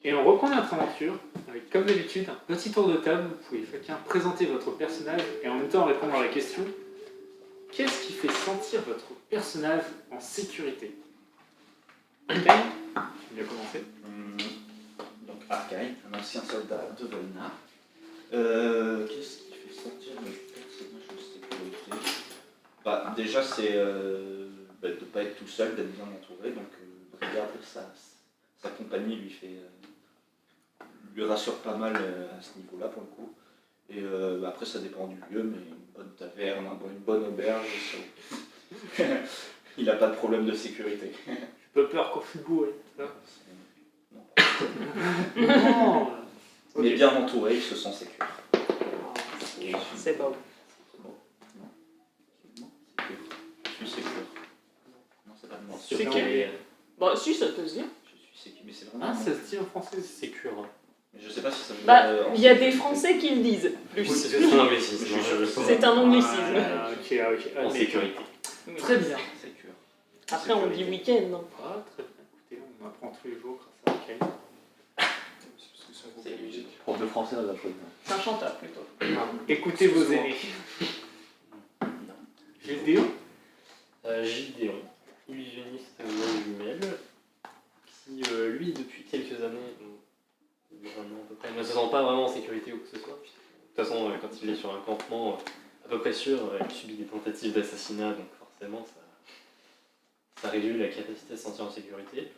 Et on reprend notre aventure avec, comme d'habitude, un petit tour de table. Vous pouvez chacun présenter votre personnage et en même temps répondre à la question qu'est-ce qui fait sentir votre personnage en sécurité? Arcane, tu veux commencer? Donc Arcane, un ancien soldat de Volna. Qu'est-ce qui fait sentir le personnage en sécurité? Déjà c'est de ne pas être tout seul, d'être bien entouré, donc regarde sa compagnie lui rassure pas mal à ce niveau-là pour le coup. Et après ça dépend du lieu, mais une bonne taverne, une bonne auberge, il n'a pas de problème de sécurité. Peu peur qu'on fut bourré, c'est ça? Non. Non. Il est bien entouré, il se sent sécure. C'est beau. Je suis sécure. Non, c'est pas le mot. Sécure. Bon, si, ça peut se dire. Je suis sécure, mais c'est vraiment. Ah, ça se dit en français, sécure. Mais je sais pas si ça veut dire. Il y a des Français qui le disent plus. Oui, c'est un anglicisme. C'est un anglicisme. Ok. En sécurité. Très bien. Sécure. Après, on dit week-end, non? Ah, très bien. Écoutez, on apprend tous les jours grâce à Arcane. C'est Prof de français dans la faute. C'est un chanteur, plutôt. Écoutez vos aînés. Gédéon? Gideon, illusionniste jumelle, qui lui depuis quelques années, vraiment à peu près, ne se sent pas vraiment en sécurité ou que ce soit. De toute façon, quand il est sur un campement à peu près sûr, il subit des tentatives d'assassinat, donc forcément ça réduit la capacité à se sentir en sécurité.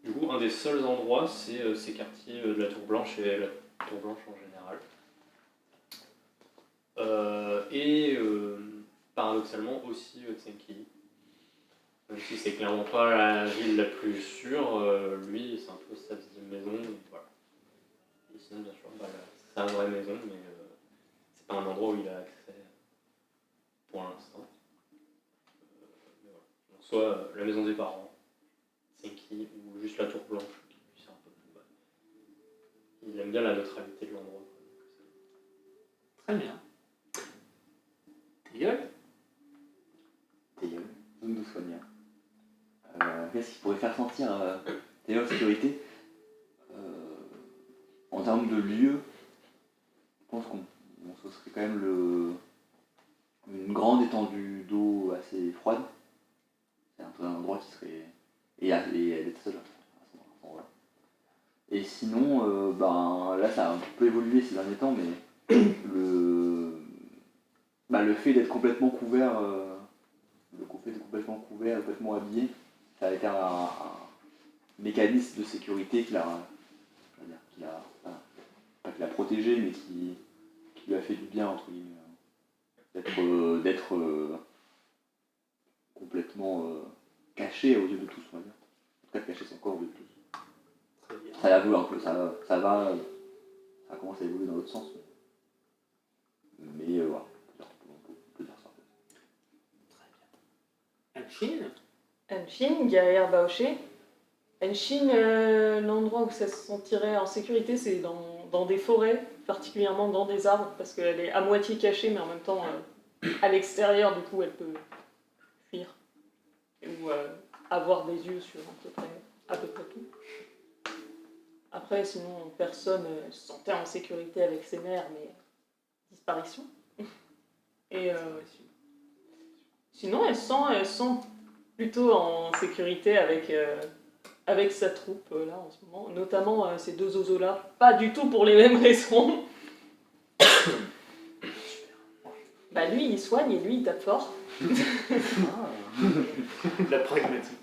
Du coup, un des seuls endroits, c'est ces quartiers de la Tour Blanche et la Tour Blanche en général. Paradoxalement aussi Tsenkili. Même si c'est clairement pas la ville la plus sûre, lui c'est un peu sa deuxième maison, voilà. Et sinon bien sûr, c'est sa vraie maison, mais c'est pas un endroit où il a accès pour l'instant. Mais voilà. Donc soit la maison des parents, Tsenkili, ou juste la Tour Blanche, qui c'est un peu plus bas. Il aime bien la neutralité de l'endroit. Très bien. Théol? Théol, zone de soignant. Qu'est-ce qui pourrait faire sentir Théol en sécurité? En termes de lieu, je pense qu'on ce serait quand même une grande étendue d'eau assez froide. C'est un endroit qui serait. Et elle est seule à ce moment-là. Et sinon, là ça a un peu évolué ces derniers temps, mais le fait d'être complètement couvert, complètement habillé, ça a été un mécanisme de sécurité qui l'a protégé, mais qui lui a fait du bien, entre guillemets, d'être complètement caché aux yeux de tous, on va dire. En tout cas, cacher son corps aux yeux de tous. Très bien. Ça a évolué un peu, ça commence à évoluer dans l'autre sens, mais voilà, on peut dire ça. Anshin? Anshin, guerrière Baoché. Anshin, l'endroit où ça se sentirait en sécurité, c'est dans des forêts, particulièrement dans des arbres, parce qu'elle est à moitié cachée, mais en même temps à l'extérieur, du coup, elle peut fuir. Ou avoir des yeux sur à peu près tout. Après, sinon, personne se sentait en sécurité avec ses mères, mais disparition. Et sinon, elle sent plutôt en sécurité avec sa troupe là en ce moment, notamment ces deux oiseaux là, pas du tout pour les mêmes raisons. Lui il soigne et lui il tape fort. La pragmatique.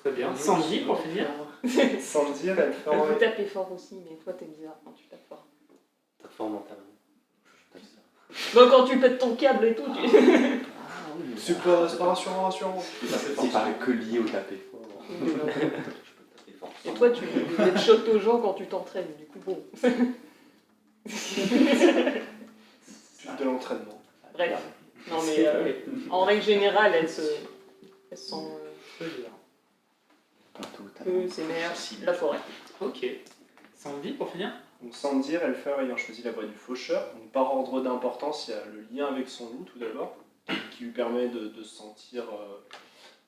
Très bien. Sandy, pour finir? Sandy, elle fait. Vous tapez fort aussi, mais toi t'es bizarre quand tu tapes fort. T'as fort mentalement. Bon, quand tu pètes ton câble et tout, C'est pas rassurant. C'est pas que lié au tapé fort. Et toi, tu headshot aux gens quand tu t'entraînes, du coup, bon. C'est de l'entraînement. Bref. Non, mais en règle générale, elle se sent ses mères, la forêt. Ok. Sandy, pour finir? Donc Sandy, Elfer ayant choisi la voie du faucheur, donc par ordre d'importance, il y a le lien avec son loup tout d'abord, qui lui permet de se sentir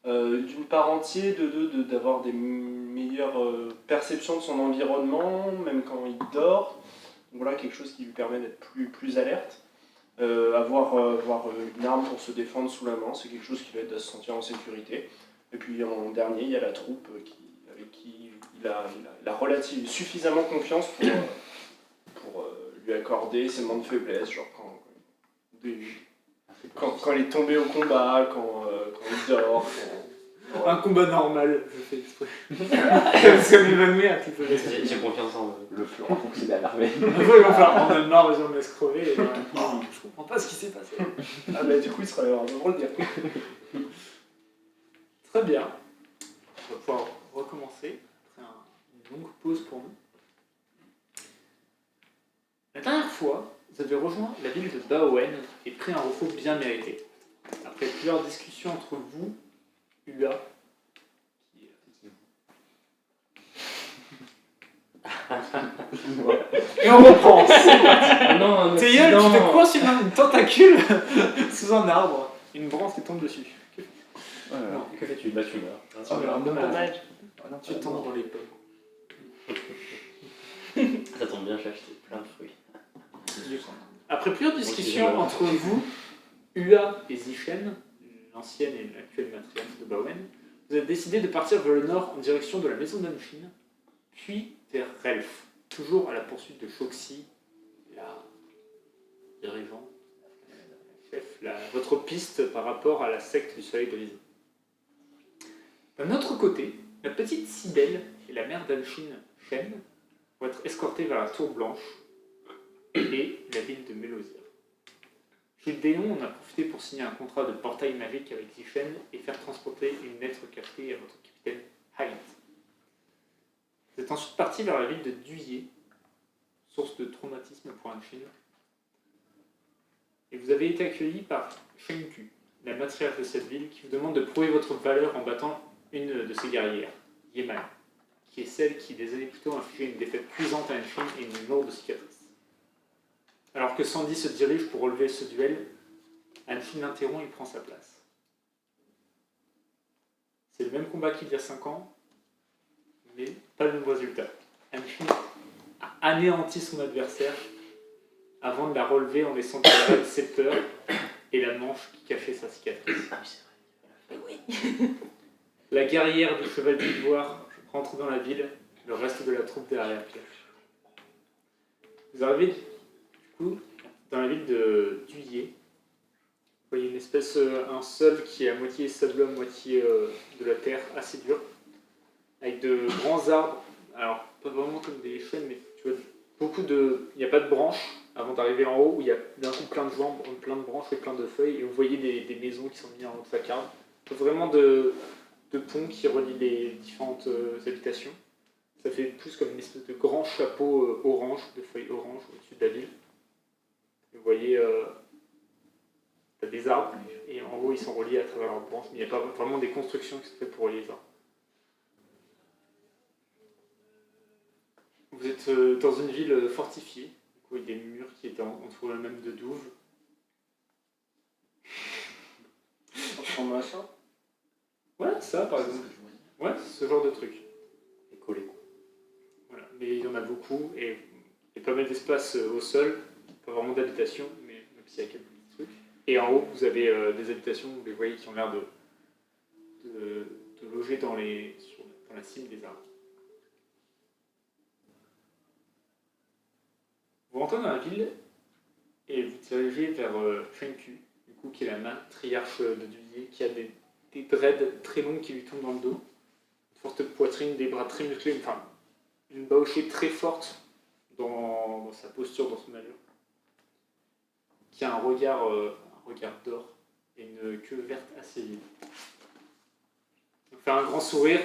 d'une part entier, de deux, d'avoir des meilleures perceptions de son environnement, même quand il dort. Donc voilà, quelque chose qui lui permet d'être plus alerte. Avoir une arme pour se défendre sous la main, c'est quelque chose qui l'aide à se sentir en sécurité. Et puis en dernier, il y a la troupe avec qui il a suffisamment confiance pour lui accorder ses moments de faiblesse, genre quand il est tombé au combat, quand il dort. Un combat normal, je fais exprès. Ça m'évanouit un petit peu. J'ai confiance en eux. Le fleuron fonctionne à merveille. Enfin, on a marre, les gens me laissent crever. Et je comprends pas ce qui s'est passé. Ah bah du coup, il sera un peu drôle de dire. Très bien. On va pouvoir recommencer après une longue pause pour nous. La dernière fois, vous avez rejoint la ville de Baowen et pris un repos bien mérité. Après plusieurs discussions entre vous, Ula, qui est... Et on reprend. Ah non, un Théiel, tu accident. te coinces une tentacule sous un arbre. Une branche qui tombe dessus. Voilà. Que fais-tu? Bah tu meurs. Tu meurs, Dommage. Tu tombes dans les pommes. Ça tombe bien, j'ai acheté plein de fruits. Après plusieurs discussions entre vous, Ua et Zichen, l'ancienne et l'actuelle matriarche de Baowen, vous avez décidé de partir vers le nord en direction de la maison d'Anfin, puis vers Relf, toujours à la poursuite de Shoxi, la dirigeante, la chef, votre piste par rapport à la secte du soleil brisé. D'un autre côté, la petite Cybèle et la mère d'Anfin, Shen, vont être escortées vers la tour blanche et la ville de Mélosir. Chez Déon, on a profité pour signer un contrat de portail magique avec Zichen et faire transporter une lettre cachée à votre capitaine Halit. Vous êtes ensuite parti vers la ville de Duyé, source de traumatisme pour Anfin, et vous avez été accueilli par Shenku, la matriarche de cette ville, qui vous demande de prouver votre valeur en battant une de ses guerrières, Yeman, qui est celle qui, des années plus tôt, a infligé une défaite cuisante à Anfin et une lourde cicatrice. Alors que Sandy se dirige pour relever ce duel, Anfin l'interrompt et prend sa place. C'est le même combat qu'il y a 5 ans, mais pas le même résultat. Anfin a anéanti son adversaire avant de la relever en laissant derrière le scepteur et la manche qui cachait sa cicatrice. Ah oui, c'est vrai. La guerrière du cheval d'ivoire rentre dans la ville, le reste de la troupe derrière Pierre. Vous arrivez dans la ville de Duyé. Vous voyez une espèce, un sol qui est à moitié sableux, moitié de la terre, assez dur, avec de grands arbres. Alors, pas vraiment comme des chênes, mais tu vois, il n'y a pas de branches avant d'arriver en haut, où il y a d'un coup plein de branches et plein de feuilles, et vous voyez des maisons qui sont mises en haut de sa carte. Vraiment de ponts qui relient les différentes habitations. Ça fait plus comme une espèce de grand chapeau orange, de feuilles oranges au-dessus de la ville. Vous voyez, t'as des arbres, et en haut ils sont reliés à travers leurs branches, mais il n'y a pas vraiment des constructions qui sont faites pour relier les arbres. Vous êtes dans une ville fortifiée, avec des murs qui étaient entourés même de douves. Ça ressemble à ça. Ouais, ça par exemple. Ouais, ce genre de truc. Et collé. Voilà. Mais il y en a beaucoup, et il y a pas mal d'espace au sol, pas vraiment d'habitation, mais même s'il y a quelques petits trucs. Et en haut, vous avez des habitations, vous les voyez, qui ont l'air de loger dans la cime des arbres. Vous rentrez dans la ville et vous dirigez vers Shenku, du coup, qui est la matriarche de Duyé, qui a des dreads très longs qui lui tombent dans le dos, une forte poitrine, des bras très musclés, enfin, une baochée très forte dans sa posture, dans son allure, qui a un regard d'or et une queue verte assez vive. Vous faites un grand sourire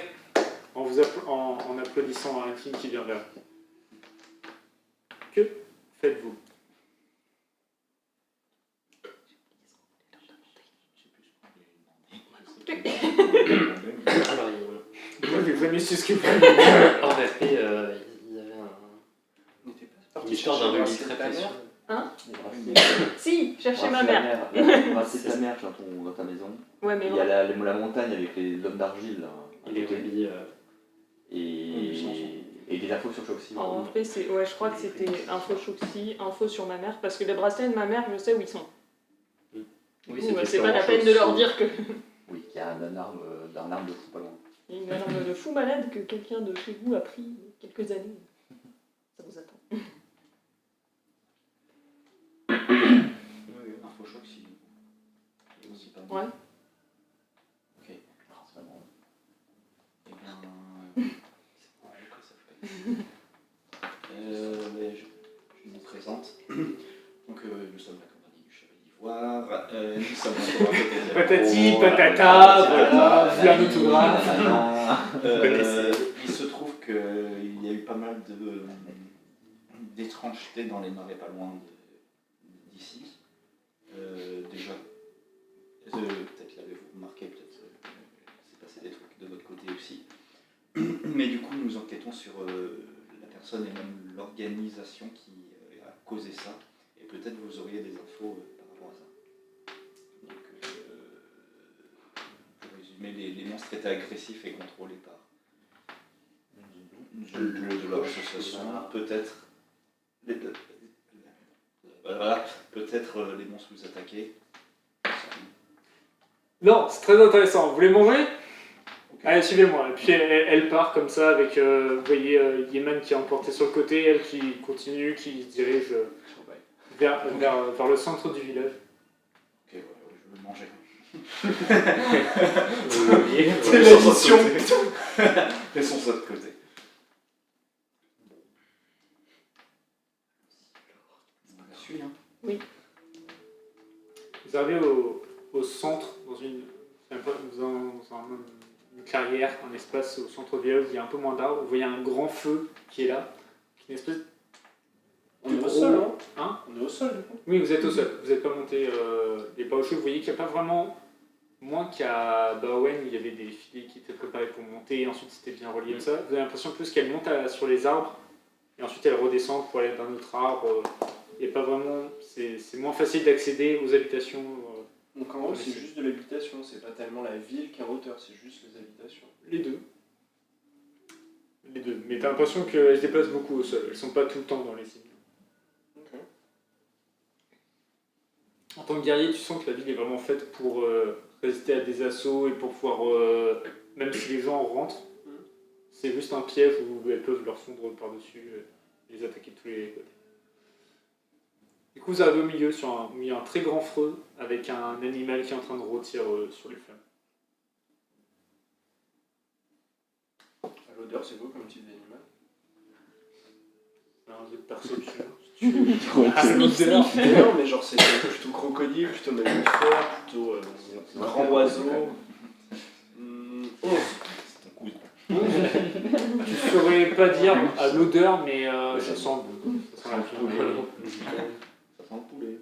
en applaudissant à un film qui vient vers vous. Que faites-vous? Alors, Moi, j'ai jamais su ce que vous en vérité, il y avait On n'était pas une parti histoire chercher d'un la rubis cité très de ta précieux. mère. Les bracelets. Si, cherchez ma Bracelet mère. Le bracelet de ta mère dans ta maison. Ouais, mais Il y a la montagne avec l'homme d'argile. Là, à Et les côté. rubis. Et des infos sur Choxy. en fait, je crois que c'était info Choxy, info sur ma mère, parce que les bracelets de ma mère, je sais où ils sont. Oui, Du coup, c'était c'est sur pas la peine de leur dire que. Oui, il y a un arme de fou pas loin. Il y a une arme de fou malade que quelqu'un de chez vous a pris il y a quelques années. Ça vous attend. Oui, InfoShock, si. Il est aussi pas mal. Ouais. Ok. Principalement. Eh bien. C'est pas vrai que ça fait. Mais je me présente. Donc, nous sommes la compagnie du Chevalier d'Ivoire. Nous sommes la compagnie Patati, Oh, patata, patati, voilà, patata, vu un autographe. Il se trouve qu'il y a eu pas mal d'étrangetés dans les marais pas loin d'ici. Déjà, peut-être l'avez-vous remarqué, peut-être s'est passé des trucs de votre côté aussi. Mais du coup, nous enquêtons sur la personne et même l'organisation qui a causé ça. Et peut-être vous auriez des infos par rapport à ça. Donc, pour résumer, les monstres étaient agressifs et contrôlés par de leur association. Peut-être voilà, peut-être les monstres vous attaquaient. Non, c'est très intéressant. Vous voulez manger? Ok. Allez, suivez-moi. Et puis elle part comme ça avec, vous voyez, Yeman qui est emporté sur le côté, elle qui continue, qui se dirige vers le centre du village. Ok, ouais, je veux manger. C'est l'addition. Laissons ça de côté. On la suit, hein. Vous arrivez au centre, dans une carrière, un espace au centre du village où il y a un peu moins d'arbres. Vous voyez un grand feu qui est là, une espèce. On est au sol, hein. Hein? On est au sol, du coup. Oui, vous êtes au sol, vous n'êtes pas monté les pas au chaud. Vous voyez qu'il n'y a pas vraiment, moins qu'à Baowen, il y avait des filets qui étaient préparés pour monter, et ensuite c'était bien relié comme ça. Vous avez l'impression plus qu'elle monte sur les arbres, et ensuite elle redescend pour aller d'un autre arbre. Il n'y a pas vraiment, c'est moins facile d'accéder aux habitations. Donc en gros, c'est juste de l'habitation, c'est pas tellement la ville qui est en hauteur, c'est juste les habitations. Les deux. Les deux. Mais t'as l'impression qu'elles se déplacent beaucoup au sol, elles sont pas tout le temps dans les cibles. Ok. En tant que guerrier, tu sens que la ville est vraiment faite pour résister à des assauts et pour pouvoir, même si les gens rentrent, c'est juste un piège où elles peuvent leur fondre par-dessus, les attaquer de tous les côtés. Du coup, vous arrivez au milieu, il y a un très grand feu avec un animal qui est en train de rôtir sur les flammes. À l'odeur, c'est beau comme type d'animal. Un jeu de perception. Sniff. Non, mais genre, c'est plutôt crocodile, plutôt mammifère, plutôt grand oiseau. 11. C'est ton cousin. Tu saurais pas dire à l'odeur, mais ça sent bon. Ça sent la poulet. viande. Ça sent le poulet.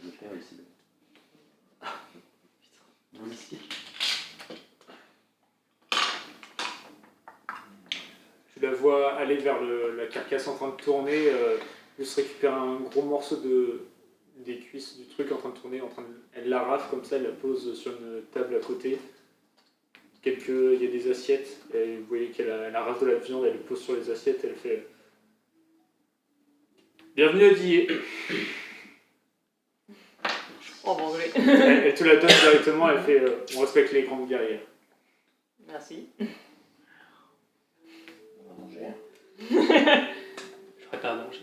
Le faire ici. Vous ici. Tu la vois aller vers la carcasse en train de tourner, juste récupérer un gros morceau des cuisses du truc en train de tourner, elle l'arrache comme ça, elle la pose sur une table à côté. Il y a des assiettes, et vous voyez qu'elle arrache de la viande, elle le pose sur les assiettes, elle fait bienvenue à Dillé. En anglais. Elle te la donne directement, elle fait on respecte les grandes guerrières. Merci. On va manger. Je prépare à manger.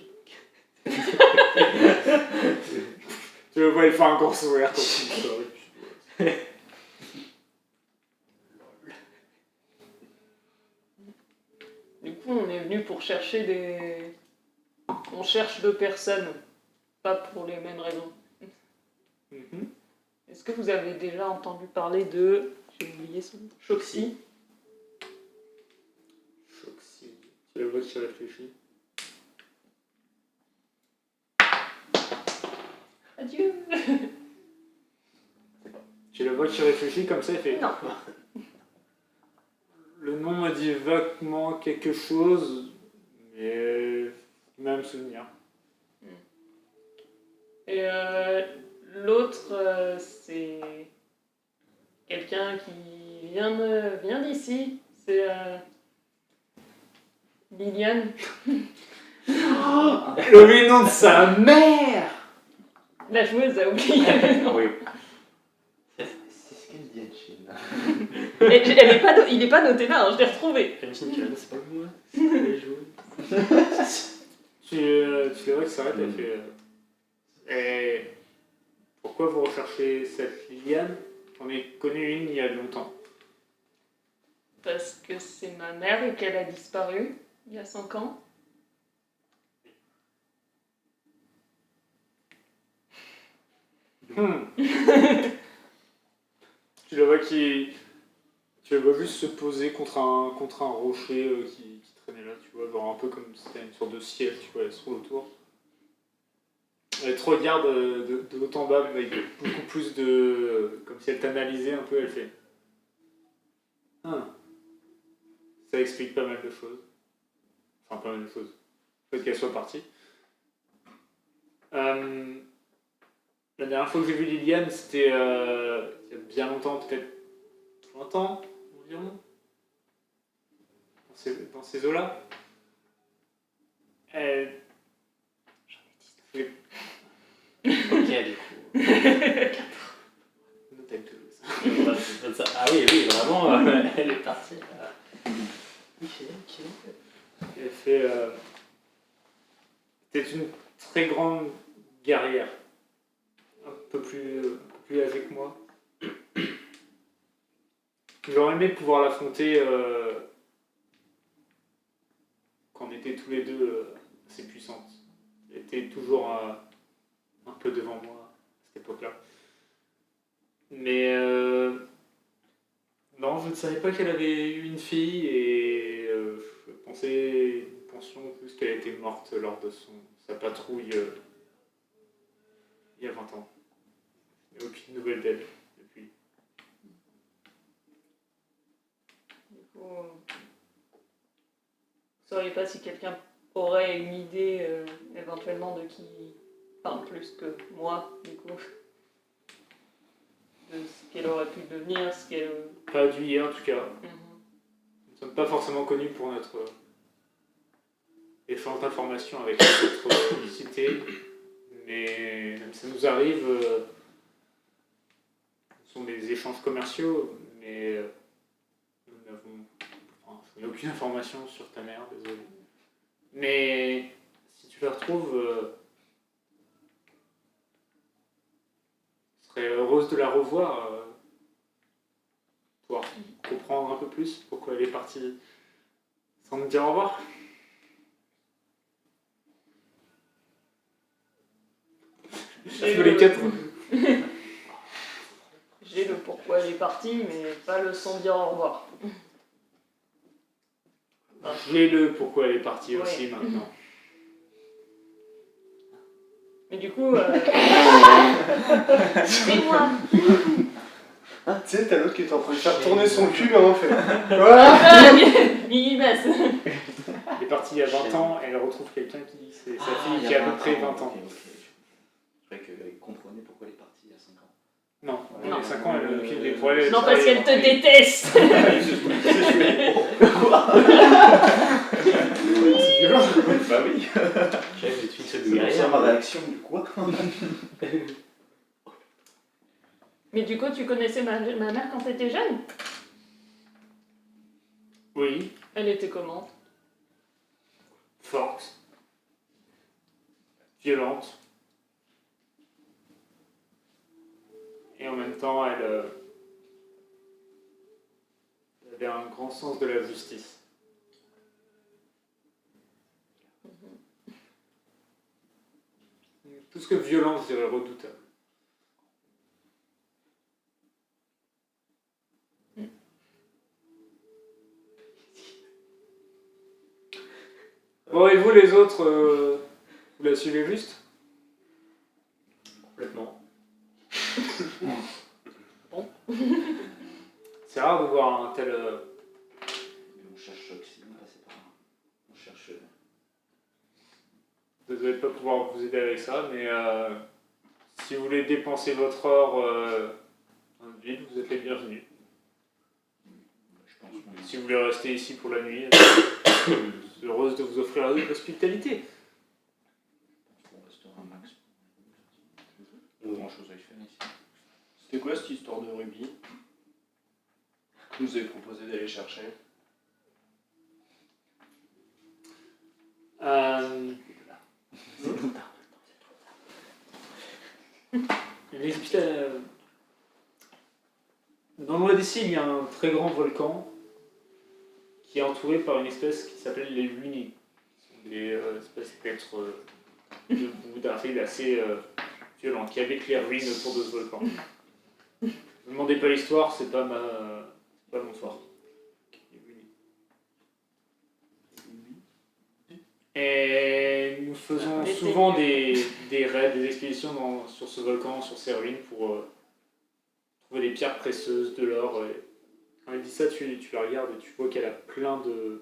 Tu le vois, elle fait un grand sourire quand tu sors. Du coup, on est venu pour chercher des. On cherche 2 personnes, pas pour les mêmes raisons. Mhm. Est-ce que vous avez déjà entendu parler de. J'ai oublié son nom. Choxy. Choxy. Tu la vois qui réfléchit. Adieu. Tu la vois qui réfléchit comme ça, elle fait. Non. Le nom m'a dit vaguement quelque chose, mais même souvenir. Et l'autre, c'est quelqu'un qui vient d'ici. C'est Liliane. Le nom de sa mère. La joueuse a oublié. Oui. C'est ce qu'elle dit, Henshin. Il n'est pas noté là, hein, je l'ai retrouvé. Henshin Khan, c'est pas moi. Tu le vois que ça arrête, elle fait. Et pourquoi vous recherchez cette Liliane? J'en ai connu une il y a longtemps. Parce que c'est ma mère et qu'elle a disparu il y a 5 ans. Tu le vois tu le vois juste se poser contre un rocher qui traînait là, tu vois, genre un peu comme si c'était une sorte de siège, tu vois, elle se roule autour. Elle te regarde de haut en bas, mais avec beaucoup plus de... comme si elle t'analysait un peu, elle fait... Ah. Ça explique pas mal de choses. Enfin, pas mal de choses. Le fait qu'elle soit partie. La dernière fois que j'ai vu Liliane, c'était il y a bien longtemps, peut-être 20 ans environ. Dans ces eaux-là. Elle... Ok, du coup. Ah oui, vraiment, elle est partie. Elle fait... C'était une très grande guerrière. Un peu plus âgée que moi. J'aurais aimé pouvoir l'affronter quand on était tous les deux assez puissantes. Elle était toujours un peu devant moi à cette époque-là. Mais non, je ne savais pas qu'elle avait eu une fille et je pensions plus qu'elle était morte lors de sa patrouille il y a 20 ans. Il n'y a aucune nouvelle d'elle depuis. Du coup, vous ne sauriez pas si quelqu'un aurait une idée éventuellement de qui parle plus que moi, du coup, de ce qu'elle aurait pu devenir, ce qu'elle... Pas du hier en tout cas. Nous ne sommes pas forcément connus pour notre échange d'informations avec notre cité, mais même ça nous arrive, ce sont des échanges commerciaux, mais nous je n'ai aucune information sur ta mère, désolé. Mais si tu la retrouves, je serais heureuse de la revoir, pouvoir comprendre un peu plus pourquoi elle est partie sans me dire au revoir. Tous les quatre. J'ai le pourquoi elle est partie, mais pas le sans dire au revoir. J'ai le pourquoi elle est partie Ouais. aussi maintenant. Mais du coup, c'est moi. Tu sais, t'as l'autre qui est en train de faire tourner son cul, hein, fait. Mini basse. Elle est partie il y a 20 ans, elle retrouve quelqu'un qui, c'est sa fille qui a à peu près 20 ans. Ok. Je croyais qu'elle comprenait pourquoi elle est partie il y a 5 ans. Non, il y Non. a 5 ans, elle a aucune des problèmes. Non, parce qu'elle te déteste. C'est violent. Bah oui. J'avais des tweets de C'est guerrière. ma réaction du quoi. Mais du coup, tu connaissais ma mère quand t'étais jeune? Oui, Elle était comment? forte, violente. Et en même temps, elle avait un grand sens de la justice. Plus que violence, je dirais redoutable. Bon, et vous les autres, vous la suivez juste? Complètement. C'est rare de voir un tel... On cherche aussi, on passe par là. On cherche. Désolé de ne pas pouvoir vous aider avec ça, mais Si vous voulez dépenser votre or dans notre ville, vous êtes les bienvenus. Je pense qu'on Si vous voulez rester ici pour la nuit, je suis heureuse de vous offrir l'hospitalité. restera un max. Pas grand chose à y faire ici. C'était quoi cette histoire de rubis que vous avez proposé d'aller chercher? Dans le d'ici, il y a un très grand volcan qui est entouré par une espèce qui s'appelle les Lunis. Ce sont des espèces d'êtres debout d'un fait assez violent qui habitent les ruines autour de ce volcan. Ne me demandez pas l'histoire, c'est pas mon fort. Et nous faisons souvent des raids, des expéditions sur ce volcan, sur ces ruines pour trouver des pierres précieuses, de l'or. Quand elle dit ça, tu la regardes et tu vois qu'elle a plein de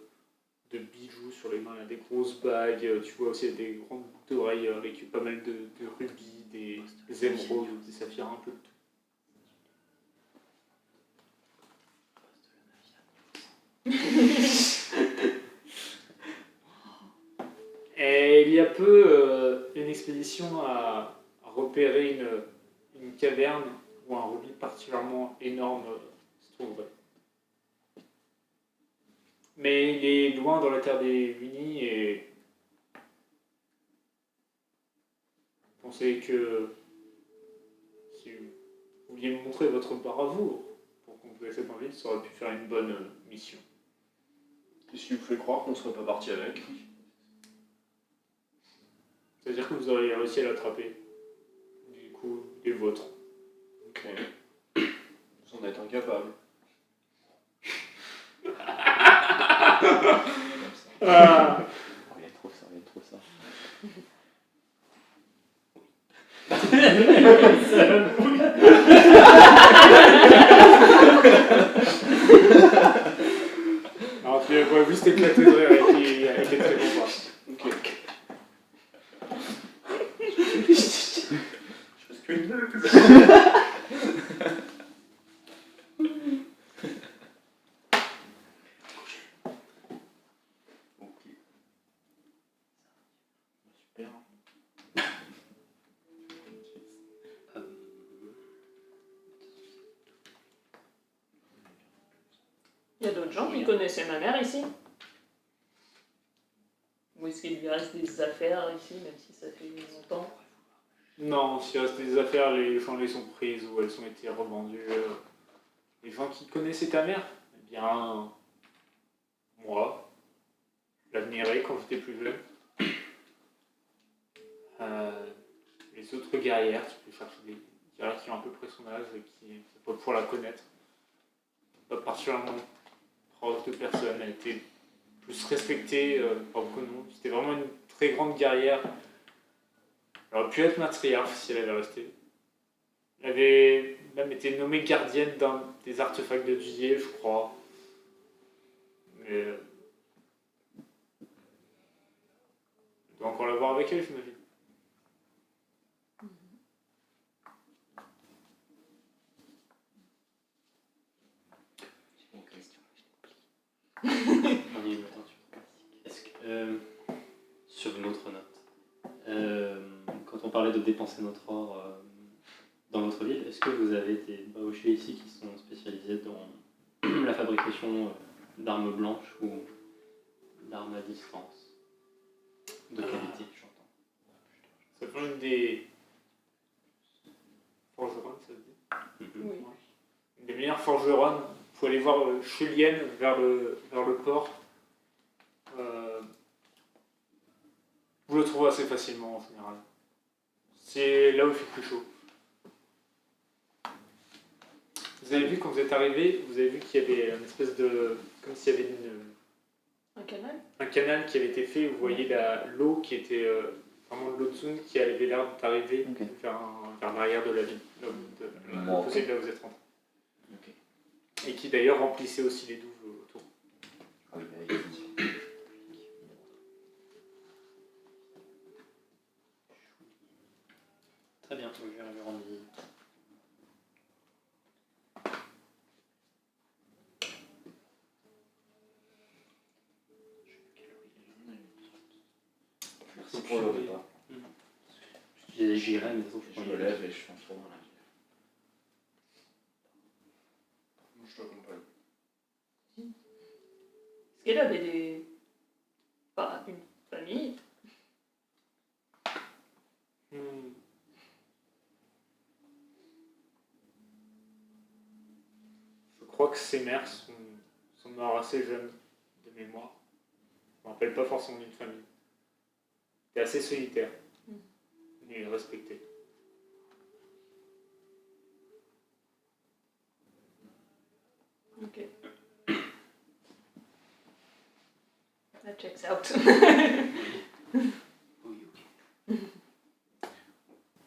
bijoux sur les mains, elle a des grosses bagues, tu vois aussi des grandes boucles d'oreilles avec pas mal de rubis, des émeraudes, des saphirs, un peu de tout. Et il y a peu, une expédition a repéré une caverne où un rubis particulièrement énorme se trouverait. Mais il est loin dans la terre des Unis et pensez que si vous vouliez me montrer votre bravoure pour conclure cette envie, ça aurait pu faire une bonne mission. Qu'est-ce qui vous fait croire qu'on ne serait pas parti avec? C'est-à-dire que vous auriez réussi à l'attraper. Du coup, des vôtres. Ok. Vous en êtes incapable. Ah. Oh, il y a trop ça, il y a trop ça. Alors, tu vois juste éclater de rire avec les très bons bras. Ok. Ok. Super. Il y a d'autres gens qui connaissaient ma mère ici? Ou est-ce qu'il lui reste des affaires ici, même si ça fait longtemps? Non, s'il reste des affaires, les gens les ont prises ou elles ont été revendues. Les gens qui connaissaient ta mère, eh bien, moi, je l'admirais quand j'étais plus jeune. Les autres guerrières, tu peux chercher des guerrières qui ont à peu près son âge et qui peuvent pour la connaître. Pas particulièrement proche de personne, elle était plus respectée par beaucoup de monde. C'était vraiment une très grande guerrière. Elle aurait pu être matriarche si elle avait resté. Elle avait même été nommée gardienne d'un des artefacts de Didier, je crois. Mais on doit encore la voir avec elle, j'imagine. Est-ce que, sur une autre note, quand on parlait de dépenser notre or dans votre ville, est-ce que vous avez des baochés ici qui sont spécialisés dans la fabrication d'armes blanches ou d'armes à distance de qualité, j'entends? Ça fait une des forgerons, ça se dit. Oui. Une des meilleures forgerons. Vous pouvez aller voir Chulienne vers le port. Vous le trouvez assez facilement en général. C'est là où il fait plus chaud. Vous avez vu quand vous êtes arrivé, vous avez vu qu'il y avait une espèce de... comme s'il y avait Un canal? un canal qui avait été fait, vous voyez l'eau qui était vraiment de l'eau de Zune qui avait l'air d'arriver Ok. vers l'arrière de la ville, l'opposé de là où vous êtes rentré. Ok. Et qui d'ailleurs remplissait aussi les douves autour. Ah oui, bah, Très bien. Donc, je vais lui rendre visite. Merci pour le repas. J'ai des graines, mais sauf Je me lève et je fais un tour dans la ville. Je t'accompagne. Est-ce qu'elle avait des. Pas une famille? Hmm. Je crois que ses mères sont mortes assez jeunes, de mémoire. Je me rappelle pas forcément d'une famille. T'es assez solitaire, mais respecté. Ok. That checks out. Oui, ok. Vous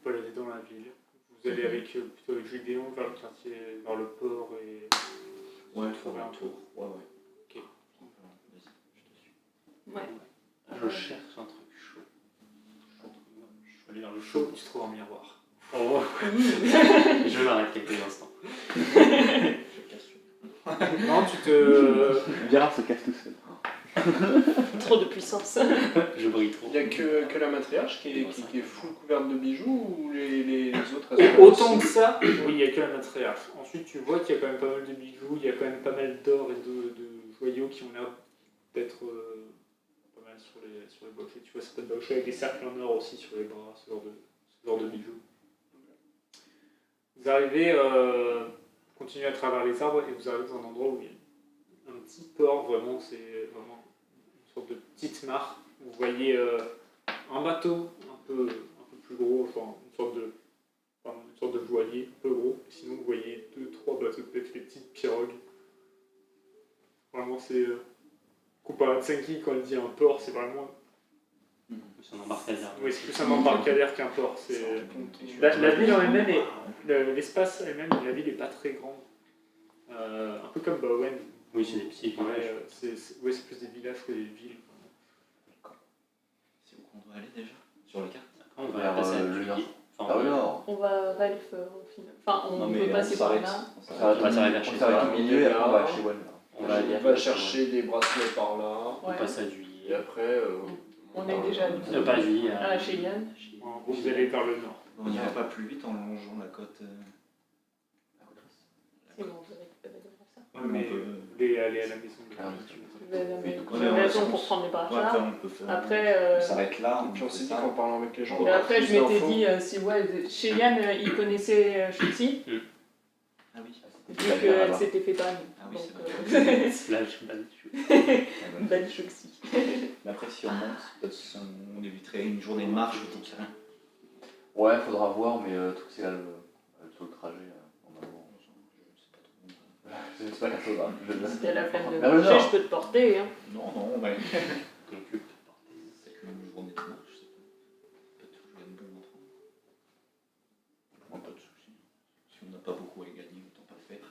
baladez dans la ville. Vous allez avec, plutôt avec Gédéon vers le quartier, vers le port et... Ouais, trouver un tour. Ouais, ouais. Ok. Vas-y, je te suis. Ouais. Je cherche un truc chaud. Je suis allé vers le Chaud, chaud. tu trouves un miroir. Oh. Je m'arrête quelques instants. Je casse tout. Non, tu te... Gérard se casse tout seul. Trop de puissance. Je brille trop. Il n'y a que la matriarche qui est full couverte de bijoux ou les autres Et elles sont autant aussi que ça, oui, il n'y a que la matriarche. Ensuite, tu vois qu'il y a quand même pas mal de bijoux, il y a quand même pas mal d'or et de joyaux qui ont l'air d'être pas mal sur les bahuchets. Tu vois certaines bahuchets avec des cercles en or aussi sur les bras, ce genre de bijoux. Vous arrivez, continuez à travers les arbres et vous arrivez dans un endroit où il y a un petit port, vraiment, c'est vraiment une sorte de petite mare. Vous voyez un bateau un peu plus gros, genre une sorte de voilier un peu gros. Sinon, vous voyez 2-3 bateaux de pêche, des petites pirogues. Vraiment, c'est. Comparé à Tsenki, quand il dit un port, c'est vraiment. C'est un embarcadère. Oui, c'est plus un embarcadère qu'un port. C'est... Je La ville en elle-même, l'espace elle-même, la ville n'est pas très grande. Un peu comme Bowen. Oui, c'est des petits villages. C'est plus des villages que des villes. C'est où qu'on doit aller déjà? Sur la carte? Après, on va Vers, passer à le Juillet. nord. Enfin, Ah oui, non. On va à Valf au final. Enfin, on Non, peut mais passer on par s'arrête. là. On On s'arrête. s'arrête s'arrête vers au chez toi. milieu et après on va chez One. on va aller On va chercher des bracelets par là. On Ouais. passe à Et Juillet. après, On est déjà Pas à Juillet. à chez Yann. En gros, vous allez vers le nord. On n'irait pas plus vite en longeant la côte. C'est bon, vous récupérez déjà ça. Mais on peut- vous voulez aller à la maison de Ah, Je vais Oui, à donc la on est en maison vacances. pour prendre les Ouais, après, bracelets. on peut faire. Après, On s'arrête là. puis on s'est dit fait ça. qu'en parlant avec les gens, Bon, et on après, aura je plus m'étais d'infos. dit, si ouais, chez Yann, il connaissait Shuxi, Ah oui. vu qu'elle s'était fait ban. Ah oui, c'est Donc, vrai. Slash Banchu. ban Shuxi. Mais après, si on monte, peut-être on éviterait une journée de marche, j'en sais rien. Ouais, faudra voir, mais le truc c'est là, sur le trajet, normalement. C'est pas cartographe. Si t'as la flemme de Vers le marcher, nord. je peux te porter. Hein. Non, mais. Donc, C'est que même une journée de marche, c'est pas toujours une bonne entrée. Bon, pas de soucis. Si on n'a pas beaucoup à gagner, autant pas le faire.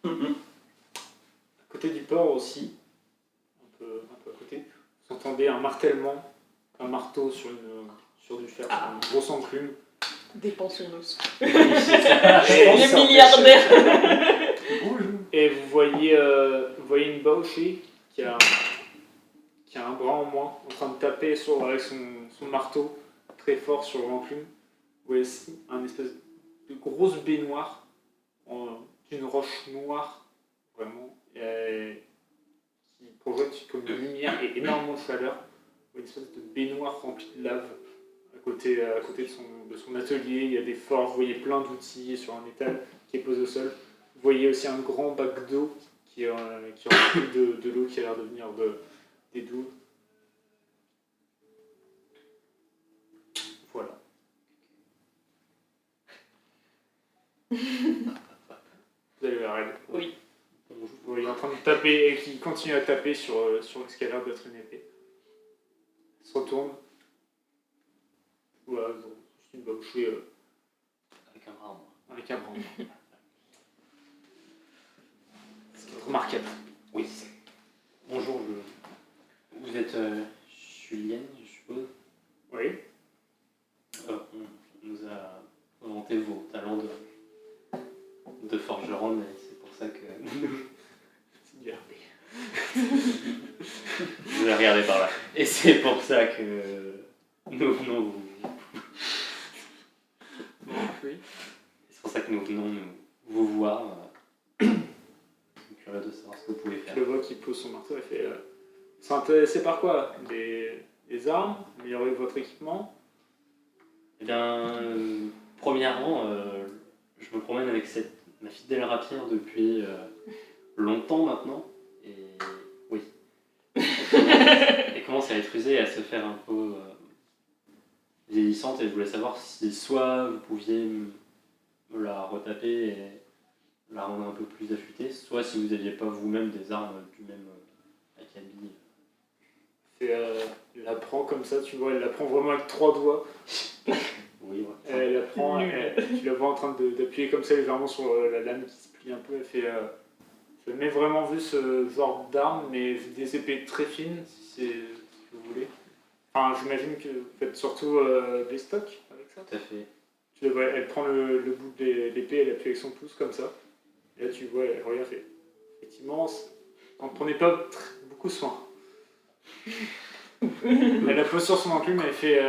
À côté du port aussi, un peu à côté, vous entendez un martèlement, un marteau sur du fer, sur une grosse enclume. Dépensons-nous. Et Les milliardaires. Et vous voyez une Baoshi qui a un bras en moins, en train de taper avec son marteau très fort sur l'enclume. Vous voyez un espèce de grosse baignoire d'une roche noire, vraiment, qui projette comme une lumière et énormément de chaleur. Vous voyez une espèce de baignoire remplie de lave à côté de son atelier. Il y a des forges, vous voyez plein d'outils sur un étal qui est posé au sol. Vous voyez aussi un grand bac d'eau qui est rempli de l'eau qui a l'air de venir des douves. Voilà. Vous allez vers elle. Oui. Vous voyez en train de taper et qui continue à taper sur ce qui a l'air d'être une épée. Elle se retourne. Voilà, c'est une Baoshi avec un bras. avec un bras. Ce qui est remarquable. Oui. Bonjour, vous êtes Julienne, je suppose. Oui. On nous a passerai par là. Et c'est pour ça que nous venons vous... Oui. C'est pour ça que nous venons vous voir. Je suis curieux de savoir ce que vous pouvez Je faire. le vois qui pose son marteau et fait vous êtes intéressé par quoi? Des armes? Améliorer votre équipement? Eh bien, premièrement, je me promène avec ma fidèle rapière depuis longtemps maintenant. Et oui. Elle commence à être usée et à se faire un peu vieillissante. Et je voulais savoir si soit vous pouviez me la retaper et la rendre un peu plus affûtée, soit si vous n'aviez pas vous-même des armes du même acabit. Elle la prend comme ça, tu vois, elle la prend vraiment avec 3 doigts. Oui, ouais. Elle la prend, Nul. tu la vois en train d'appuyer comme ça légèrement sur la lame qui se plie un peu. Elle fait j'ai jamais vraiment vu ce genre d'armes, mais des épées très fines, si c'est ce que vous voulez. Enfin, j'imagine que vous faites surtout des stocks avec ça. Tout à fait. Tu la vois, elle prend le bout de l'épée, elle appuie avec son pouce comme ça. Et là, tu vois, elle regarde, elle fait effectivement, n'en prenez pas beaucoup soin. Elle la pose sur son enclume et elle fait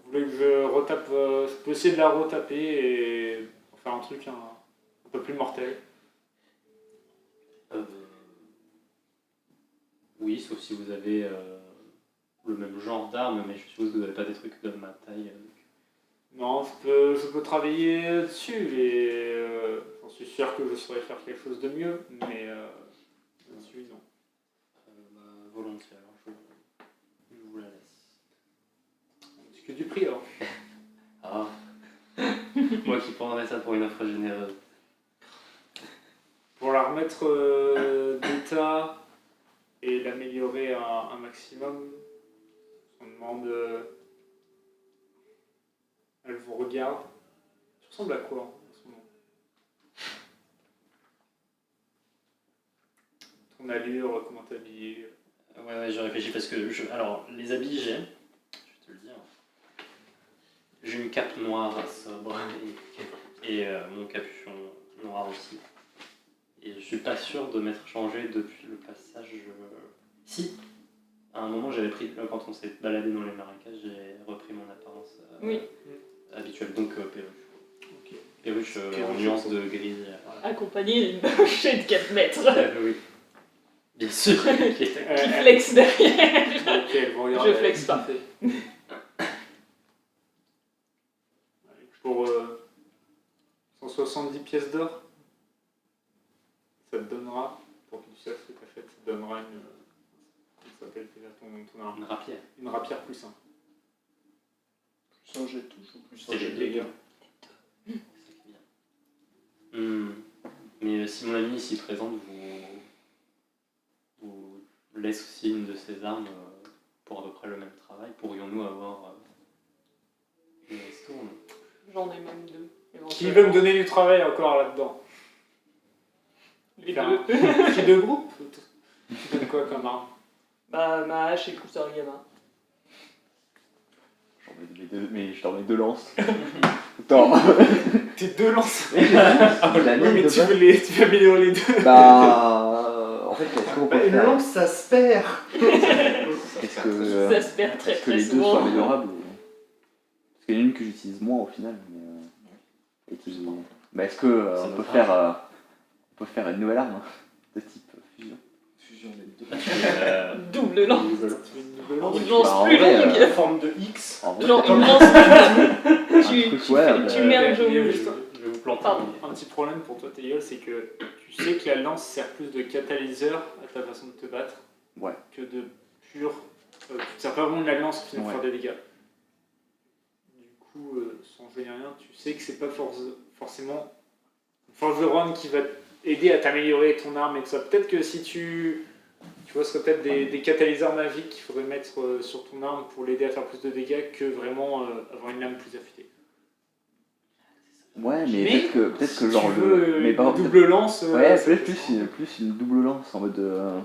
vous voulez que je retape je peux essayer de la retaper et faire un truc un peu plus mortel. Oui, sauf si vous avez le même genre d'arme, mais je suppose que vous n'avez pas des trucs de ma taille. Non, je peux travailler dessus et j'en suis sûr que je saurais faire quelque chose de mieux, mais là-dessus, non. Volontiers, alors je vous la laisse. On discute du prix alors. Ah, moi qui prendrais ça pour une offre généreuse. Pour la remettre d'état et l'améliorer un maximum, on demande. Elle vous regarde. Tu ressembles à quoi en ce moment? Ton allure, comment t'es habillé? Ouais, je réfléchis parce que alors, les habits, j'aime, je vais te le dire. J'ai une cape noire sobre et mon capuchon noir aussi. Et je suis pas sûr de m'être changé depuis le passage. Si, à un moment, j'avais pris, quand on s'est baladé dans les marécages, j'ai repris mon apparence Oui. habituelle, donc perruche. Ok. Perruche en Perruche, nuance ça. de gris. Accompagné d'une bouchée de 4 mètres Oui. Bien sûr. qui flex derrière. Ok, elle vous regarde. Je flex pas. Pour 170 pièces d'or, ça te donnera, pour que tu saches ce que tu as fait, ça te donnera une. Comment ça s'appelle déjà ton arme? Une rapière. Une rapière plus 1. Plus un jet de touche ou plus un C'est jet les de dégâts. dégâts. C'est ça qui est bien. Mais si mon ami ici présente vous laisse aussi une de ses armes pour à peu près le même travail, pourrions-nous avoir une ristourne? J'en ai même 2. Qui veut me donner du travail encore là-dedans? Les Faire 2. un petit de groupe? Tu donnes quoi comme arme? Bah, ma hache et le couteau à gamin. Mais je t'en mets 2 lances. Attends. Tes 2 lances. La Ouais, ligne mais de tu base. veux améliorer les 2. Bah. En fait, est-ce qu'on peut Une faire. lance, ça se perd. Est-ce que. Ça se perd très Est-ce que très les deux sont souvent. améliorables Parce qu'il y en a une que j'utilise moins au final. Mais, et qui... Bah, est-ce que Ça on me peut fera. faire. On peut faire une nouvelle arme de type fusion? Fusion des deux. Double lance. Tu veux une nouvelle lance? Une lance Bah, en plus vrai, longue. En forme de X. En vrai, Genre c'est une pas lance mal. tu, truc, tu, ouais, fais- bah, tu merges au mais milieu. juste Je vais vous planter. Pardon. Un petit problème pour toi, Théiol, c'est que tu sais que la lance sert plus de catalyseur à ta façon de te battre Ouais. que de pur. Tu ne sers pas vraiment de la lance qui vient Ouais. faire des dégâts. Du coup, sans jouer rien, tu sais que c'est pas forcément une forgeronne qui va t'aider à t'améliorer ton arme et tout ça. Peut-être que si tu vois, ce serait peut-être des catalyseurs magiques qu'il faudrait mettre sur ton arme pour l'aider à faire plus de dégâts que vraiment avoir une lame plus affûtée. Ouais, mais, Mais, peut-être Si que genre tu veux mais une par double lance. ouais, ça peut-être peut se plus une double lance en mode.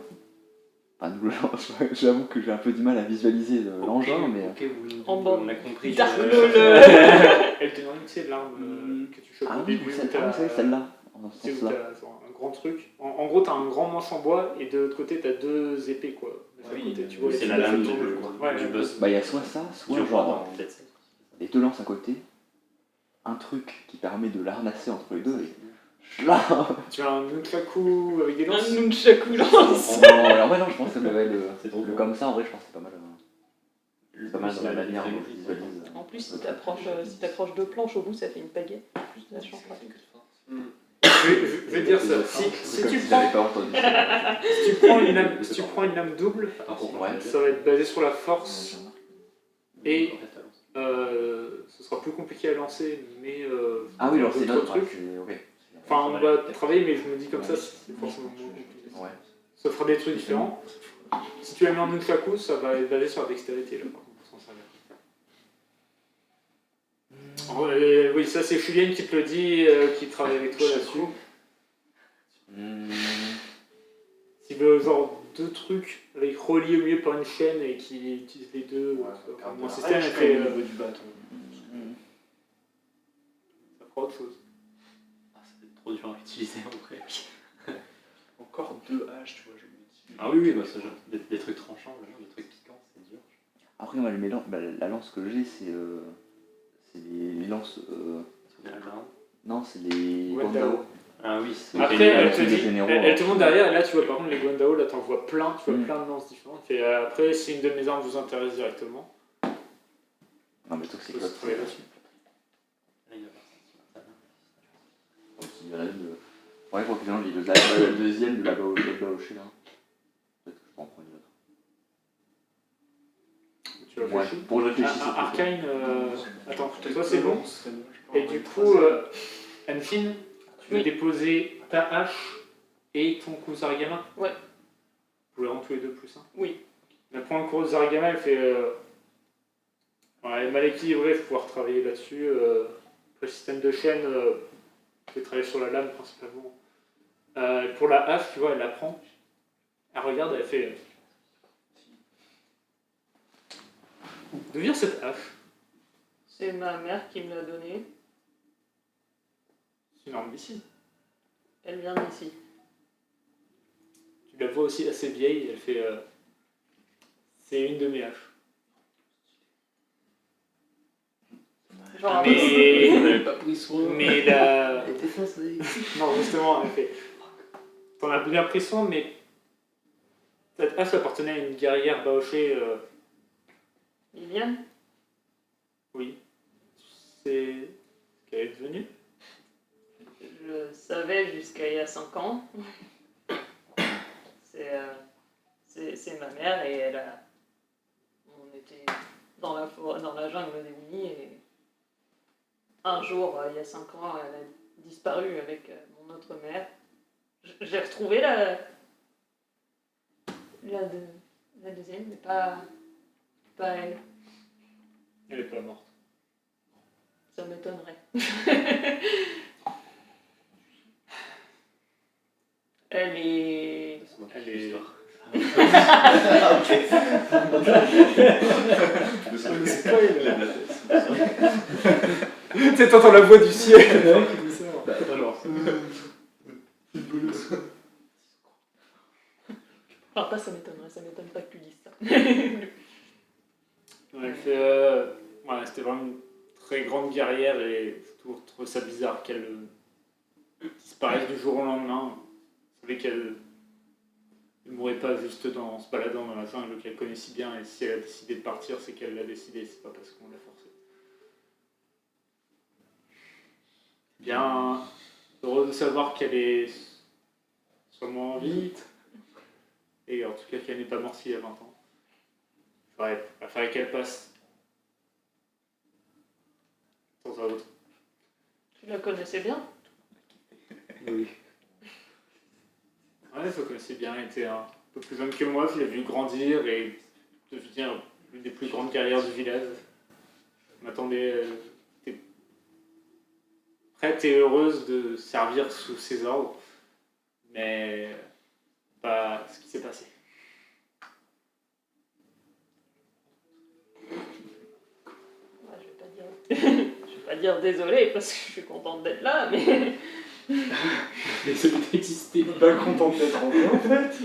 Enfin, double lance, ouais, j'avoue que j'ai un peu du mal à visualiser l'engin, mais. Ok, En bas. on a compris. Dark que- Lord. Elle te demande, tu sais, l'arme que tu chopes Ah au oui, début. c'est où t'as- celle-là, dans ce Tu sais, où sens-là. t'as genre un grand truc. En gros, t'as un grand manche en bois et de l'autre côté, t'as 2 épées, quoi. à côté. Tu vois, c'est les la trucs lame qui tournent, quoi. Ouais, du ouais. boss. Bah, il y a soit ça, Tu soit le vois genre dans Dead Cells. les deux lances à côté, un truc qui permet de l'arnasser entre les deux, et là. Tu as un nunchaku avec des lances. Un nunchaku lance. Alors, ouais, non, je pense que C'est trop le beau. comme ça, en vrai, je pense que c'est pas mal. C'est pas mal dans la C'est manière très dont beau. je visualise. En plus, si t'approches deux planches au bout, ça fait une pagaie. En plus de la chambre. Je vais dire ça. Si C'est comme tu si prends j'avais pas entendu ça. si tu prends une lame double, Ouais. ça va être basé sur la force et ce sera plus compliqué à lancer, mais Ah oui, alors c'est d'autres notre trucs. ok. Enfin, on va travailler, mais je me dis comme ça, c'est forcément moins compliqué. Ouais. Ça fera des trucs différents. Si tu la mets en nunchaku, ça va être basé sur la dextérité là, par contre, pour s'en servir. Oui, ça c'est Julien qui te le dit, qui travaille avec toi là-dessus. S'il veut genre deux trucs avec reliés au milieu par une chaîne et qui utilise les deux, mon système je fait, au niveau du bâton. ça fera autre chose. Ah, ça va être trop dur à utiliser en vrai. Encore 2 haches, tu vois, je me dis. Ah oui, bah, ça, des trucs tranchants, des trucs piquants, c'est dur. Après, moi, la lance que j'ai, c'est les lances. Non, c'est les Guandao. Ah oui, Après, elle te montre derrière, et là tu vois par contre les Guandao, là t'en vois plein, tu vois plein de lances différentes. Et après, si une de mes armes vous intéresse directement, Non, mais le truc, c'est je que peux travailler là-dessus. Là, il va donc, il y en a une. Ouais, pour que la deuxième de la Baoché, là. Peut-être que je peux en prendre une autre. Tu vas Ouais, réfléchir. pour que je réfléchisse. Arcane, attends, toi c'est bon. C'est bon, je peux Et en du mettre coup, un. Anfine, tu veux déposer ta hache et ton Kusarigama. Ouais. Vous voulez rendre tous les deux plus 1. Oui. La point Kusarigama, elle fait. Elle est mal équilibrée, il faut pouvoir travailler là-dessus. Le système de chaîne, tu peux travailler sur la lame principalement. Pour la hache, tu vois, elle la prend. Elle regarde, elle fait. D'où vient cette hache? C'est ma mère qui me l'a donnée. C'est une arme d'ici. Elle vient d'ici. Tu la vois aussi assez vieille, elle fait. C'est une de mes haches. Genre, Mais. On n'avait pas pris soin. Mais la. Elle était foncée. Non, justement, en effet. T'en as bien pris soin, mais. Cette hache appartenait à une guerrière Baoché. Liliane? Oui. C'est. Ce qu'elle est devenue. Je savais jusqu'à il y a 5 ans. C'est ma mère et on était dans la forêt, dans la jungle des Winnie et un jour, il y a 5 ans, elle a disparu avec mon autre mère. J'ai retrouvé la deuxième, mais pas elle. Elle est pas morte. Ça m'étonnerait. Elle est... Elle est. Tu sais, t'entends la voix du ciel. qui dit ça. Enfin, pas ça m'étonne pas que tu dises ça. Ouais, elle fait. Ouais, c'était vraiment une très grande guerrière et je trouve ça bizarre qu'elle disparaisse du jour au lendemain. Vous savez qu'elle ne mourrait pas juste en se baladant dans la jungle qu'elle connaît si bien, et si elle a décidé de partir, c'est qu'elle l'a décidé, c'est pas parce qu'on l'a forcé. Bien heureux de savoir qu'elle est sûrement en vie, et en tout cas qu'elle n'est pas morte il y a 20 ans. Il fallait qu'elle passe de temps à autre. Tu la connaissais bien? Oui. Ouais, je le connaissais bien, elle était un peu plus jeune que moi, je l'ai vu grandir et devenir l'une des plus grandes guerrières du village. Je m'attendais, j'étais prête et heureuse de servir sous ses ordres, mais pas ce qui s'est passé. Ouais, je vais pas dire désolé parce que je suis contente d'être là, mais... Désolé d'exister. Pas content d'être en vie en fait.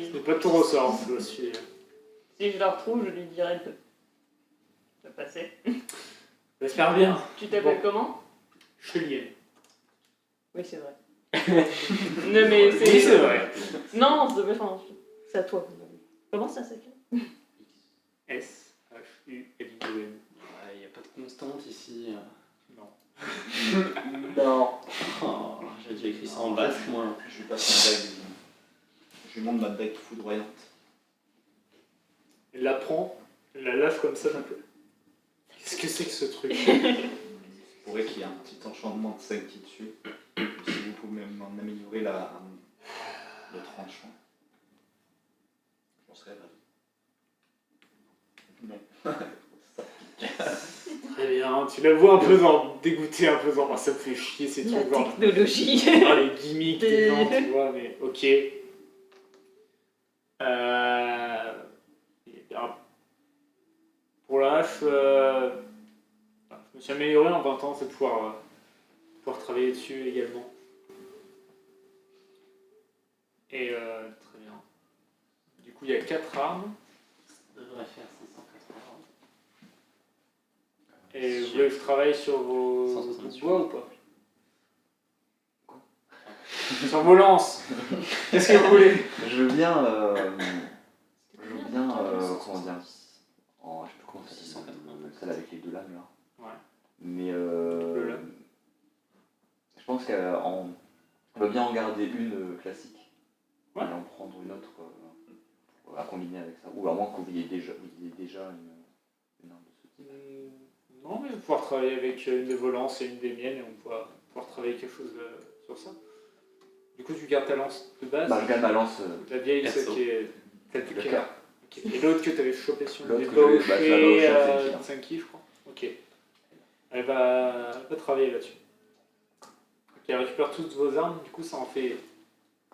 si, C'est pas de ton ressort, je suis. si je la retrouve, je lui dirai de passer. J'espère bien. Tu t'appelles comment? Chelienne. Oui, c'est vrai. Non, mais c'est. Oui, c'est vrai. Non, c'est à toi. Comment ça s'écrit? S-H-U-L-I-O-N. Il n'y a pas de constante ici. Non. Non. Oh, j'ai déjà écrit ça en basque, moi. Je lui passe ma dague. Je lui montre ma dague foudroyante. Elle la prend, elle la lâche comme ça d'un peu. Qu'est-ce que c'est que ce truc? Je pourrais qu'il y ait un petit enchantement de Senki dessus. Si vous pouvez m'en améliorer le tranchant, j'en serais ravi. Non. Très bien, tu la vois un peu dégoûtée, un peu genre, ah, ça me fait chier, c'est La tout genre. technologie. Ah, les gimmicks des gens, tu vois, mais ok. Pour la hache, je me suis amélioré en 20 ans, c'est de pouvoir travailler dessus également. Et très bien. Du coup, il y a 4 armes. Ça devrait faire 680. Et vous voulez que je travaille sur vos 170. bois ou pas? Sur vos lances. Qu'est-ce que vous voulez? Je veux bien. Comment dire, je sais plus comment ça s'appelle, celle avec les 2 lames là. Ouais. Mais Double lame. je pense qu'on va bien en garder une classique. Ouais. Et en prendre une autre à combiner avec ça. Ou à moins que vous ayez déjà une arme de ce type. Non, mais pouvoir travailler avec une des vos lances et une des miennes et on va pouvoir travailler quelque chose sur ça. Du coup, tu gardes ta lance de base. Bah, je garde ma lance. La vieille, celle perso. qui est. Celle Le qui est cœur. là. Ok. Et l'autre que tu avais chopé sur L'autre les que j'avais- bah, c'est la Baoché Baoché, à Tsenki, je crois. Ok. Elle va travailler là-dessus. Ok, elle récupère toutes vos armes, du coup, ça en fait.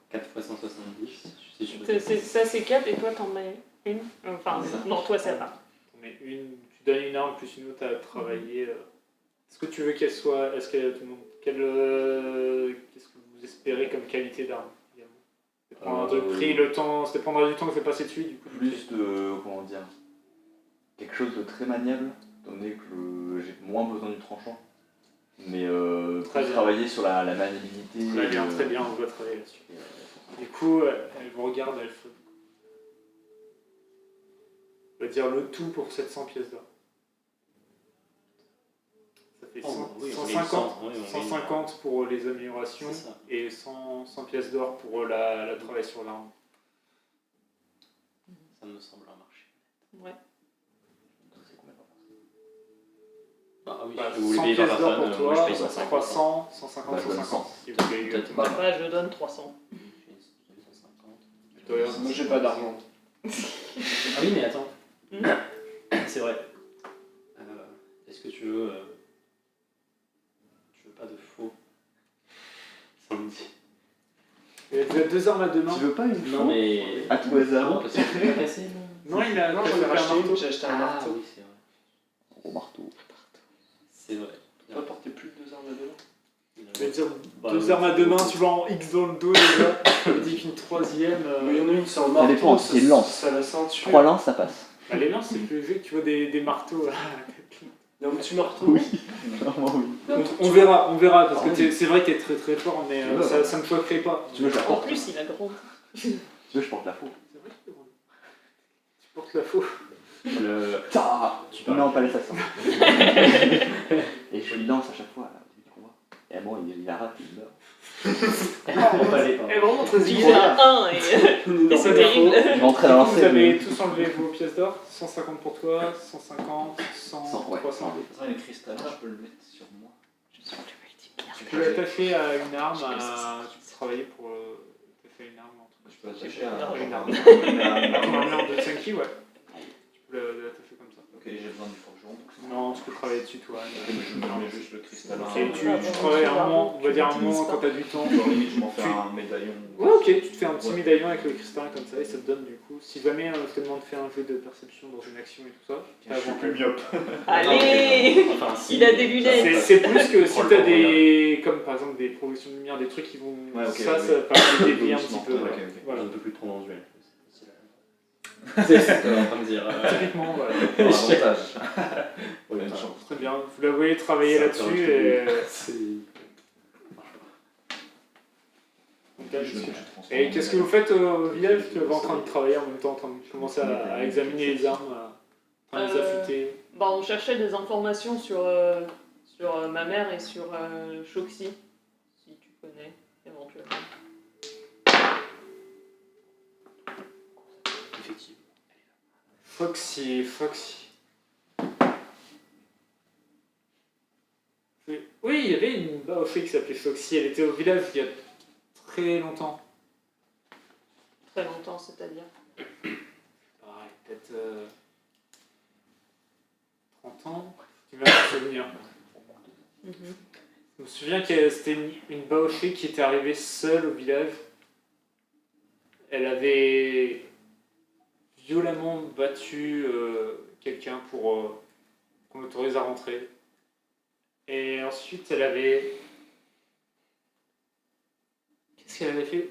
4 x 170. Si je fais Ça, c'est 4 et toi, t'en mets une. Enfin, non, toi, ça va. On met tu donnes une arme plus une autre à travailler. Est-ce que tu veux qu'elle soit. Est-ce qu'elle. Qu'est-ce que vous espérez comme qualité d'arme également? C'est prendre de prix, le temps. C'était prendre du temps que c'est passé dessus, du coup. Plus de. Comment dire. Quelque chose de très maniable, étant donné que j'ai moins besoin du tranchant. Mais Très plus bien. travailler sur la maniabilité. Très bien, très bien, on va travailler là-dessus. Du coup, elle vous regarde, elle fait. On va dire le tout pour 700 pièces d'or. Ça fait 150 pour les améliorations C'est ça. et 100 pièces d'or pour la travail sur l'arme. Ça me semble un marché. Ouais. C'est combien par personne? Ah oui, Bah, si vous voulez 100 payer par pièces d'or personne, pour moi je toi, paye 150. 300, 150, Bah, je donne 150. 100. Si vous voulez, Peut-être Bah, je donne 300. Je fais 150. Moi, j'ai pas d'argent. Ah oui, mais attends. C'est vrai. Est-ce que tu veux pas de faux samedi? Il a déjà 2 armes à 2 mains. Tu veux pas une Non, faux mais. À tout hasard. Non, parce que tu peux casser, non? Non, il a Non, il a j'en ai fait un racheté marteau. une, j'ai acheté un Ah marteau. oui, c'est vrai. Gros marteau. C'est vrai. Tu vas porter plus de 2 armes à 2 mains. Je vais dire Bah, 2 armes à 2 mains, tu vas en X dans le dos déjà. Je me dis qu'une troisième. Mais il y en a une, c'est un marteau. dépend, c'est une lance. Ça la ceinture. 3 lances, ça passe. Bah, les lances, c'est plus léger que tu vois des marteaux. Il y a un petit marteau. Oui. Clairement, oui. On verra, parce Ah que oui. c'est vrai que t'es très très fort, mais Tu veux, ça me choquerait pas. Tu veux, je la En porte. plus, il a grandi. Tu veux, je porte la faux. C'est vrai que t'es drôle. Tu portes la faux. Tu non, pas l'assassin. Et je lui lance à chaque fois, là, au début du combat. Et bon, il la rate, il meurt. On va aller, Elle est vraiment très Il efficace. a un et c'est terrible. Je vais entrer dans Vous l'ancienne. avez tous enlevé vos pièces d'or. 150 pour toi, 150, 100, 100, ouais, 300. De toute façon, les cristallins, je peux le mettre sur moi. Tu peux l'attacher à une arme, tu peux travailler pour attacher à une arme. Je peux attacher à Une arme. une Ton arme de Tsenki, ouais. Tu peux l'attacher comme ça. Ok, j'ai besoin du forgeron. Non, tu peux travailler dessus, toi. Je mets juste le cristallin. Et tu travailles un moment, on va dire un moment quand t'as du temps. Genre limite, je m'en fais un médaillon. Ouais, ok, tu te fais un petit médaillon avec le cristallin comme ça et ça te donne du coup. Si jamais je te demande de faire un jeu de perception dans une action et tout ça, t'as avantage. myope. Allez. Enfin, si. Il a des lunettes. C'est plus que si t'as des. Comme par exemple des projections de lumière, des trucs qui vont. Ouais, ok, ça ouais. permet de dévier un petit peu. Ok, ouais. ok. Voilà. Je ne peux plus trop dans le duel. C'est ce que je suis en train de dire. Typiquement, voilà. Pour l'avantage. Oui, Bonne enfin, chance. Très bien. Vous la voyez travailler ça là-dessus interroge et... le- c'est- Et qu'est-ce que vous faites au village? Tu es en train de travailler en même temps, en train de commencer à examiner les armes, à les affûter. Bah, on cherchait des informations sur ma mère et sur Shoxi, si tu connais éventuellement. Effectivement. Foxy. Oui, il y avait une Baofei qui s'appelait Foxy, elle était au village il y a très longtemps. Très longtemps, c'est-à-dire. Pareil, peut-être 30 ans, tu vas me souvenir. Mhm. Je me souviens que c'était une Baofei qui était arrivée seule au village. Elle avait violemment battu quelqu'un pour qu'on l'autorise à rentrer. Et ensuite, elle avait... Qu'est-ce qu'elle avait fait?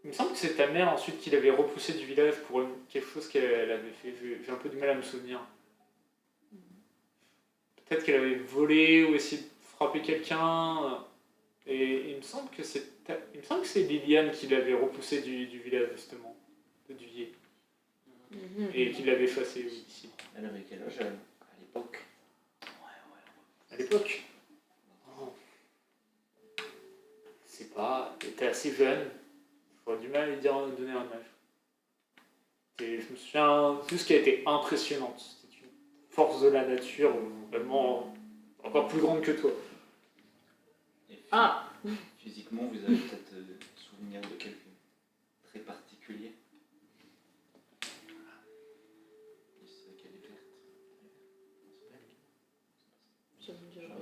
Il me semble que c'est ta mère ensuite qui l'avait repoussée du village pour quelque chose qu'elle avait fait. J'ai un peu du mal à me souvenir. Peut-être qu'elle avait volé ou essayé de frapper quelqu'un. Et il me semble que c'est Liliane qui l'avait repoussée du village justement, de Duyé, Mhm. et qui l'avait effacée ici. Elle avait quel âge à l'époque? À l'époque, oh. Je sais pas, elle était assez jeune. J'aurais du mal à lui donner un âge. Et je me souviens juste qu'elle était impressionnante. C'était une force de la nature vraiment encore plus grande que toi. Et Ah. Physiquement, vous avez peut-être souvenir de quelqu'un très particulier? Je sais qu'elle est verte. Ça me dit rien.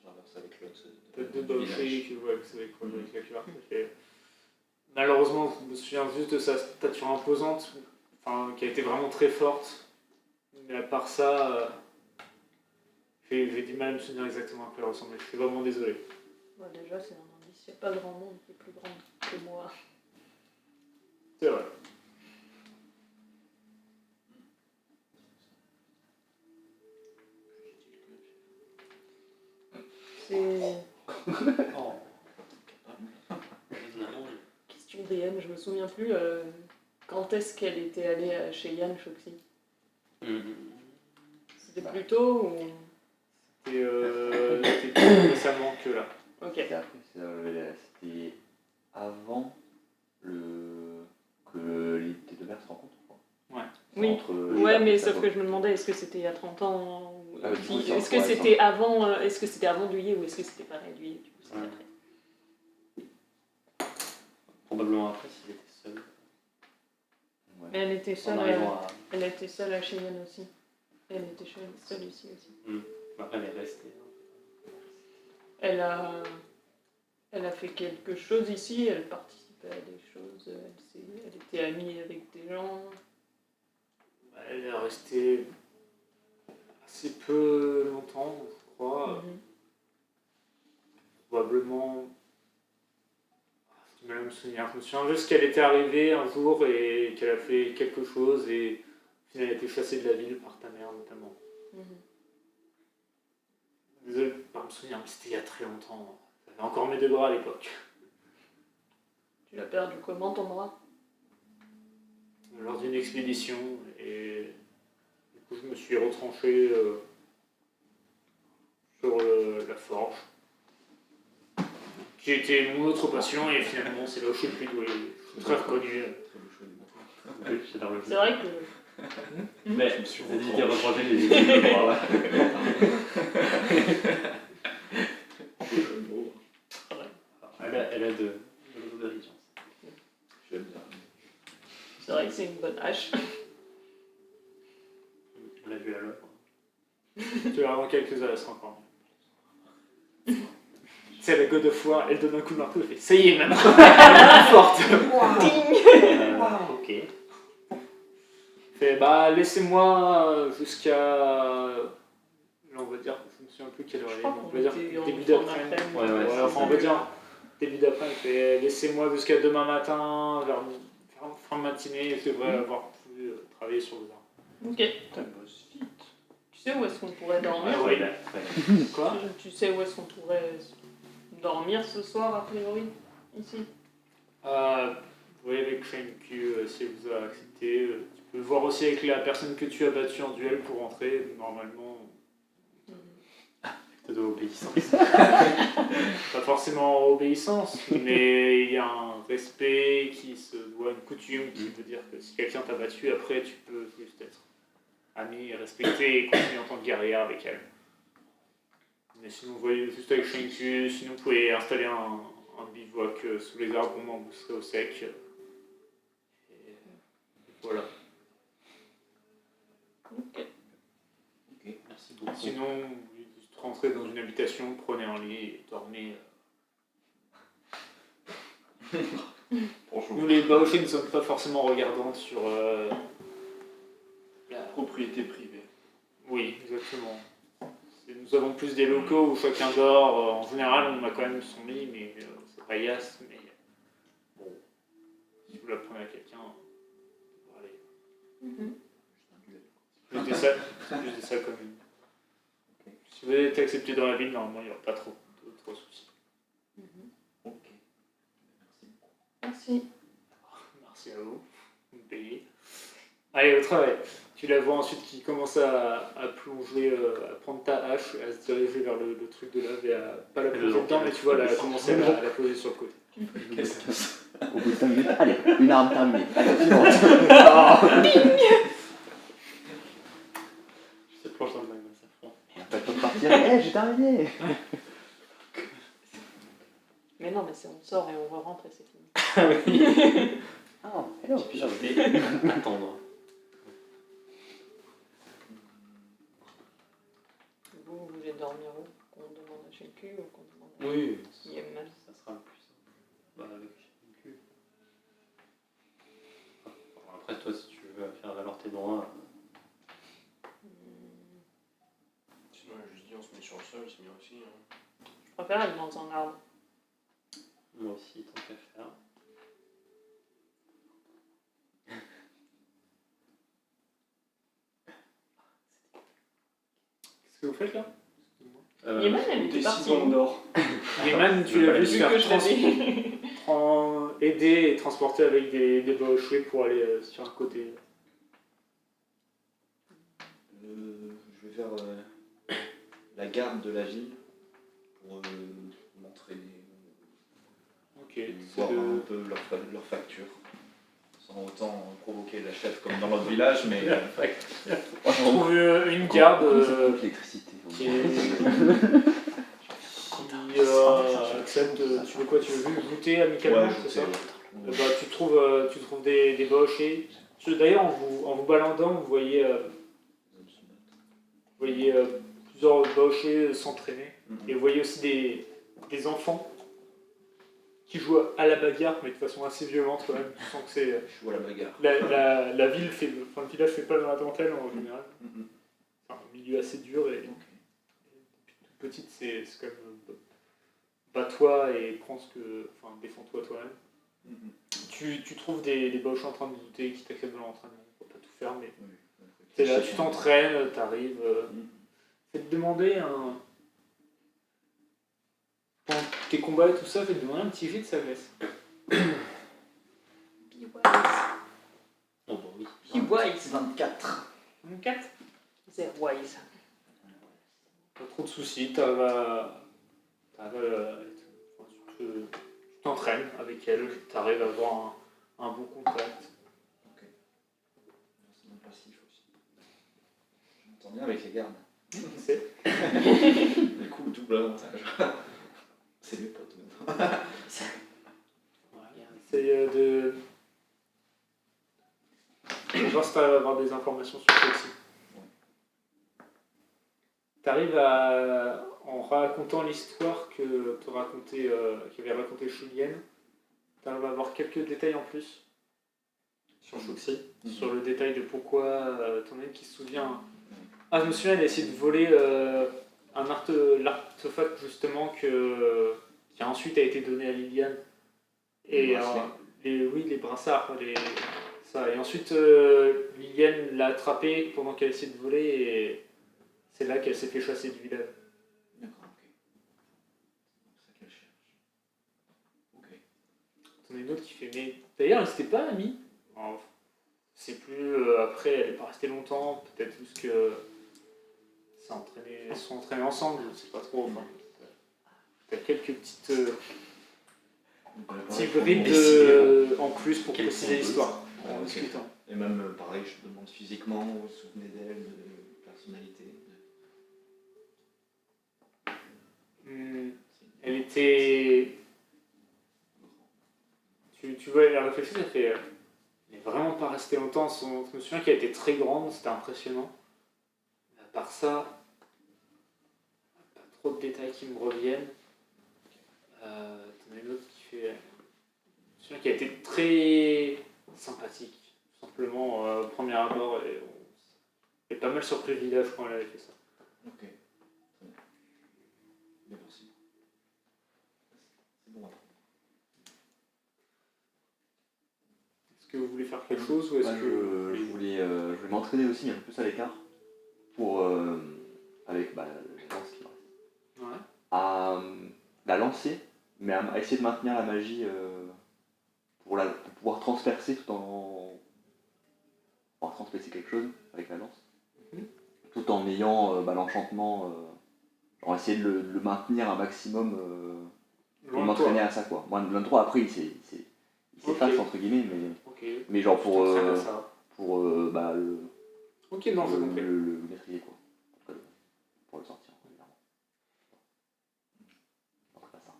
J'inverse avec l'autre. Peut-être de du Baofei village. qui voit que c'est avec la cuillère. Malheureusement, je me souviens juste de sa stature imposante, enfin, qui a été vraiment très forte. Mais à part ça, j'ai du mal à me souvenir exactement à quoi elle ressemblait. Je suis vraiment désolé. Bah, déjà, c'est un indice. Il n'y a pas grand monde qui est plus grand que moi. C'est vrai. C'est Oh. Évidemment. question DM, je me souviens plus quand est-ce qu'elle était allée chez Yann Shoxi. C'était plus tôt ou... C'était plus récemment que là. Ok. Et après, c'était avant que les deux mères se rencontrent. Je crois. Ouais. Oui. Entre, Ouais, mais ça sauf va. que je me demandais, est-ce que c'était il y a 30 ans ou... Ah, du coup, c'est Est-ce que encore c'était avant, est-ce que c'était avant Duyé ou est-ce que c'était pareil Duyé du coup, c'était Ouais. après. Probablement après s'il était seul. Ouais. Mais elle était En seule, arrivant à. elle était seule à chez Yann aussi. Elle était seule ici aussi. Après, elle est restée. Elle a fait quelque chose ici, elle participait à des choses, elle était amie avec des gens. Elle est restée assez peu longtemps, je crois. Mhm. Probablement. J'ai du mal à me souvenir. Je me souviens juste qu'elle était arrivée un jour et qu'elle a fait quelque chose et au final elle a été chassée de la ville par ta mère notamment. Mhm. Désolé de pas me souvenir, mais c'était il y a très longtemps. J'avais encore mes deux bras à l'époque. Tu l'as perdu comment ton bras? Lors d'une expédition et du coup je me suis retranché sur la forge. Qui était mon autre passion et finalement c'est là où je suis le plus doué. Je suis très reconnu. Très beau choix du matin. C'est dans le jeu. C'est vrai que... Mais Je me suis t'as dit retranché. de retranger les deux bras, là. Beau. Elle a de l'intelligence. J'aime bien. C'est vrai que c'est une bonne hache. On l'a vu à l'œuvre. Tu vas avoir quelques heures, elle sera encore mieux. C'est la God of War, elle donne un coup de marteau, elle fait ça y est maintenant, elle est plus forte. Ok. Fait bah laissez-moi jusqu'à. Là on va dire, je me souviens plus quelle heure Je il est, crois mais on qu'on va dire était en début fin d'après-midi. d'après-midi. Ouais, Ouais, c'est enfin ça. on va dire début d'après, il fait laissez-moi jusqu'à demain matin, vers fin de matinée, je devrais avoir pu travailler sur les arbres. Ok. Putain, bosse vite. Tu sais où est-ce qu'on pourrait dormir Ah ouais. Quoi? Tu sais où est-ce qu'on pourrait dormir ce soir, a priori, ici? Vous voyez avec Shenku, si elle vous a accepté, tu peux voir aussi avec la personne que tu as battue en duel pour rentrer. Normalement, Acte de obéissance. pas forcément obéissance, mais il y a un respect qui se doit, une coutume qui veut dire que si quelqu'un t'a battu, après tu peux juste être ami, respecté et continuer en tant que guerrière avec elle. Mais sinon, vous voyez juste avec Shenku, sinon vous pouvez installer un bivouac sous les arbres au moment où vous serez au sec. Et voilà. Ok. Ok, merci beaucoup. Sinon, vous juste rentrez dans une habitation, prenez un lit et dormez. Bonjour. Nous, les Baoshi, ne sommes pas forcément regardants sur la... Propriété privée. Oui, exactement. Nous avons plus des locaux où chacun dort. En général, on a quand même son lit, mais c'est pas Yass. Mais bon, si vous la prenez à quelqu'un, ça va aller. Mhm. Juste des salles quand même. Si vous êtes accepté dans la ville, normalement, il n'y aura pas trop soucis. Ok. Merci. Merci à vous. Vous me payez. Allez, au travail. Tu la vois ensuite qui commence à plonger, à prendre ta hache, à se diriger vers le truc de lave et à pas la poser dedans, mais tu vois, elle a commencé à la poser sur le côté. Qu'est-ce que c'est? Au bout de 5 minutes, allez, une arme terminée. Allez, suivante. Je sais plonge dans le magma, ça fond. Et pas le temps de partir. Hé, j'ai terminé. Mais non, mais on sort et on re-rentre et c'est fini. Ah, hello. Puis attendre. Vous voulez dormir où? Qu'on demande à Shenku ou qu'on demande à Oui, Yeman? ça sera le plus simple. Bah, avec Shenku. Après, toi, si tu veux faire valoir tes droits. Sinon, elle a juste dit on se met sur le sol, c'est bien aussi. Hein. Je préfère aller dans un arbre. Moi aussi, tant qu'à faire. Qu'est-ce que vous faites là? Yeman, elle était partie. Décidons où? d'or. Yeman, tu l'as vu se Vu faire que je l'avais. aider et transporter avec des Baoshi pour aller sur un côté. Je vais vers la garde de la ville pour m'entraîner, Ok, c'est voir un peu leur facture. Sans autant provoquer la chef comme dans notre village, mais Je trouve une garde L'électricité. qui accepte. Tu veux quoi? Tu veux juste goûter amicalement, ouais, c'est je sais. ça? Bah, tu trouves des Baoshi. D'ailleurs, en vous baladant, vous voyez plusieurs Baoshi s'entraîner. Et vous voyez aussi des enfants qui jouent à la bagarre, mais de façon assez violente quand même. Tu sens que c'est... Je joue à la bagarre. La ville fait... Enfin, le village fait pas dans la dentelle en général. Mhm. Enfin, un milieu assez dur et... Depuis toute petite, c'est quand même... Bats-toi et prends ce que... Enfin, défends-toi toi-même. Mhm. Tu trouves des Baoshi en train de douter qui t'acceptent de l'entraînement. On va pas tout faire, mais... Oui, T'es là, tu t'entraînes, t'arrives... Mhm. Fais te demander un... Pendant tes combats et tout ça, fais te demander un petit jet de sagesse. Be wise. Oh, bah oui. Be wise. 24. 24. C'est wise. Pas trop de soucis, t'arrives à tu t'entraînes avec elle, t'arrives à avoir un bon contact. Ok. C'est mon passif aussi. Je m'entends bien avec les gardes. C'est Du coup, double avantage. C'est mes potes maintenant. Essaye de voir si t'arrives à avoir des informations sur celle-ci. T'arrives à, en racontant l'histoire qu'avait raconté Julien, t'arrives à avoir quelques détails en plus sur Foxy, sur le détail de pourquoi ton ami qui se souvient. Ah, je me souviens, elle a essayé de voler l'artefact justement qui ensuite a été donné à Liliane. Et les brassards, ça. Et ensuite, Liliane l'a attrapée pendant qu'elle essayait de voler et c'est là qu'elle s'est fait chasser du village. D'accord, ok. C'est ça qu'elle cherche. Ok. T'en as une autre qui fait, mais d'ailleurs, ils n'étaient pas amis. Alors, c'est plus, après, elle n'est pas restée longtemps, peut-être juste que elles sont entraînées ensemble, je sais pas trop. Enfin, t'as quelques petites petits bribes en plus pour préciser l'histoire en discutant. Et même, pareil, je me demande physiquement, vous vous souvenez d'elle, de personnalité. Elle était... Tu vois, elle a réfléchi, ça fait... Elle n'est vraiment pas restée longtemps. Je me souviens qu'elle était très grande, c'était impressionnant. À part ça, pas trop de détails qui me reviennent. T'en as une autre qui fait... Je me souviens qu'elle était très sympathique. Tout simplement, au premier abord, et on est pas mal surpris le village quand elle avait fait ça. Ok. Très bien. Bien, merci. C'est bon. Est-ce que vous voulez faire quelque chose ou est-ce que... Je voulais m'entraîner aussi, mais un peu plus à l'écart, pour, avec la lance qui me reste, Ouais. à la lancer, mais à essayer de maintenir la magie pour pouvoir transpercer tout en... pouvoir transpercer quelque chose avec la lance, tout en ayant l'enchantement, genre essayer de le maintenir un maximum, pour m'entraîner à ça quoi. Moi, le 23 après il s'efface entre guillemets, mais genre pour le Ok, non, j'ai compris. le maîtriser quoi, pour le sortir évidemment. Donc pas ça.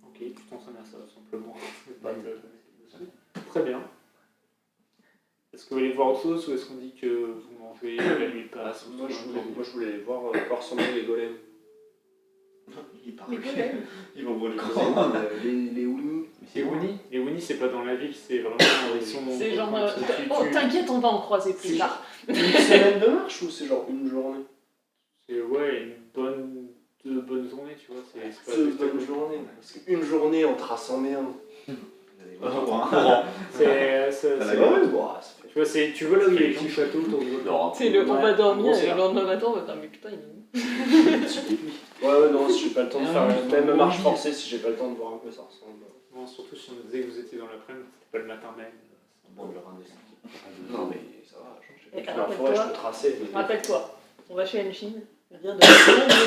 Ok, tu t'entraînes à ça, simplement. Très bien. Est-ce que vous voulez voir autre chose ou est-ce qu'on dit que vous mangez, la nuit passe Moi je voulais voir à quoi ressemblaient les golems. Il parle. Les golems. Ils vont voler. Les Winnie. Les Winnie, c'est pas dans la ville, c'est vraiment... Ils sont... C'est genre. tu- Oh, t'inquiète, on va en croiser plus C'est tard. Une semaine de marche ou c'est genre une journée? C'est une deux bonnes journées, tu vois. C'est pas Deux juste à bonnes côté. journées. Parce qu'une journée en traçant merde. Tu vois, tu vois là où il y a les petits châteaux autour de l'autre. C'est on va dormir c'est et le là. lendemain matin on va faire mais putain il est où? Ouais, non, si j'ai pas le temps de faire la même marche forcée, si j'ai pas le temps de voir un peu ça ressemble. Bon, surtout si on disait que vous étiez dans l'après-midi, c'était pas le matin même. Bon, le rendre Non, mais ça va, j'ai Et vécu dans la forêt, je peux tracer. Mais... Rappelle-toi, on va chez Henshin, on va dire de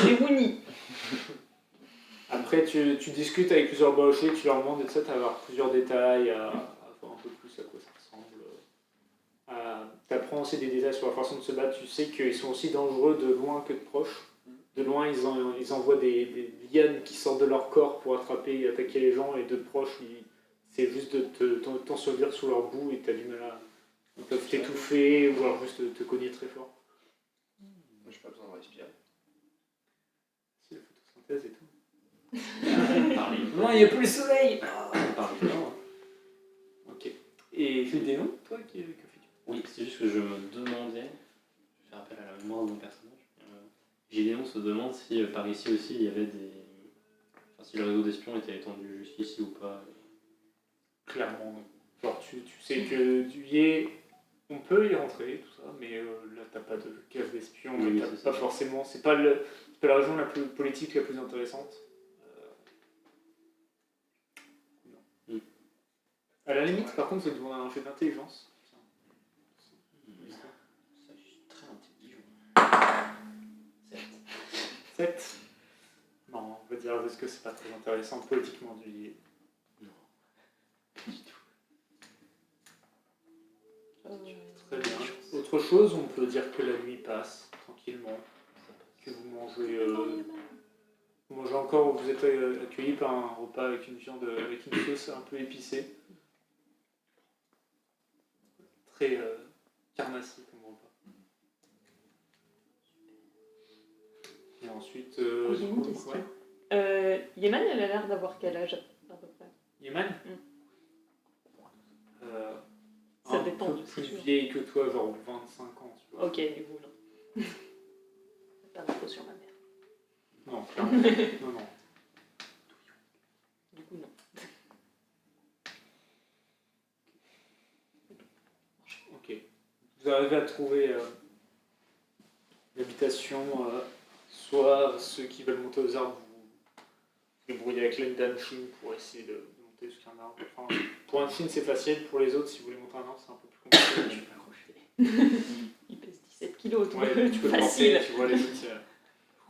des Winnie. Après, tu discutes avec plusieurs bauchers, tu leur demandes, etc., à avoir plusieurs détails, à voir un peu plus à quoi ça ressemble. Tu apprends aussi des détails sur la façon de se battre. Tu sais qu'ils sont aussi dangereux de loin que de proche. De loin, ils envoient des lianes qui sortent de leur corps pour attraper et attaquer les gens, et de proche, c'est juste de t'ensevelir sous leur boue et tu as du mal à... Ils peuvent t'étouffer ou alors juste te cogner très fort. Moi, j'ai pas besoin de respirer. C'est la photosynthèse et tout. Non, il n'y a plus le soleil. Ok. Et Gédéon, toi, que fais-tu? Oui, c'est juste que je me demandais, je fais appel à la mémoire de mon personnage, Gédéon se demande si par ici aussi il y avait des... Enfin, si le réseau d'espions était étendu jusqu'ici ou pas. Clairement, non. Genre, tu sais que on peut y rentrer, tout ça, mais là, t'as pas de case d'espion, Oui, mais t'as c'est pas ça. forcément... C'est pas la région la plus politique, la plus intéressante. Non. À la limite, par contre, c'est devant un jeu d'intelligence. Ça, je suis très intelligent. 7. Non, on va dire parce que c'est pas très intéressant politiquement du lié. Non. Du tout. Très bien. Autre chose, on peut dire que la nuit passe tranquillement, que vous mangez encore, vous êtes accueilli par un repas avec une viande, avec une sauce un peu épicée. Très carnassier comme repas. Et ensuite... J'ai une question. Yeman, elle a l'air d'avoir quel âge à peu près? Yeman Ça un dépend, peu c'est plus sûr. vieille que toi, genre 25 ans, tu vois. Ok, du coup, non. Faire l'info sur ma mère. Non, clairement. Non. Du coup, non. vous arrivez à trouver l'habitation, soit ceux qui veulent monter aux arbres, vous débrouillez avec l'aide d'Anfine pour essayer de monter jusqu'à un arbre. Enfin, pour Anfine c'est facile, pour les autres si vous voulez monter un arbre c'est un peu plus compliqué. Je vais m'accrocher. Il pèse 17 kilos, tout Ouais, tu peux le facile. monter, tu vois les autres c'est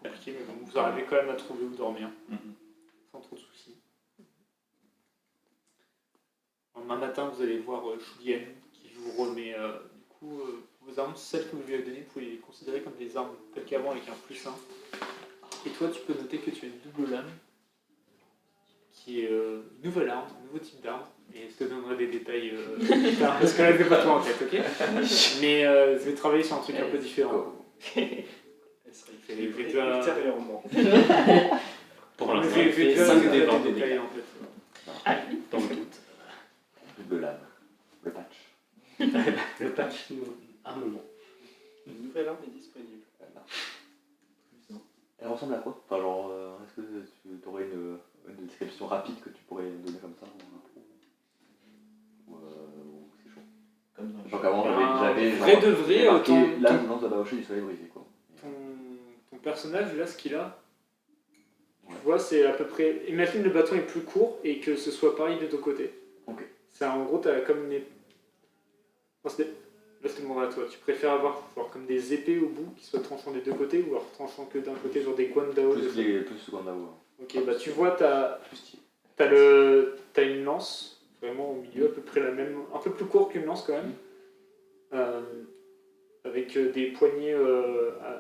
compliqué, mais bon, vous arrivez quand même à trouver où dormir, sans trop de soucis. Demain matin vous allez voir Julien qui vous remet du coup vos armes, celles que vous lui avez données, vous pouvez les considérer comme des armes telles qu'avant avec un +1. Et toi tu peux noter que tu as une double lame, qui est une nouvelle arme, un nouveau type d'arme, et je te donnerai des détails plus tard, parce que là je vais pas tout en tête, ok? Mais je vais travailler sur un truc un peu différent. Elle serait C'est équilibrée déjà- ultérieurement. Pour Mais l'instant, je il vais fait déjà 5 vous des donner 20 des de détails dégâts. en fait. Dans le doute. Double lame. Le patch. Le patch armement. Une nouvelle arme est disponible. Elle ressemble à quoi? Enfin, genre, est-ce que tu aurais une description rapide que tu pourrais donner comme ça ou c'est chaud? Comme dans le Genre jeu. qu'avant, Vrai genre, de vrai, j'avais marqué ton- la lance de la rocher du soleil brisé, quoi. Ton personnage, là, ce qu'il a, tu Ouais. vois, c'est à peu près. Imagine le bâton est plus court et que ce soit pareil de ton côté. Ok. C'est en gros, t'as comme une. Enfin, là, je te demande à toi. Tu préfères avoir genre, comme des épées au bout qui soient tranchants des deux côtés ou alors tranchants que d'un côté, genre des guandao Plus Gandao. Ok, bah tu vois, t'as Plus stylé. une lance, vraiment au milieu, à peu près la même, un peu plus court qu'une lance quand même, avec des poignées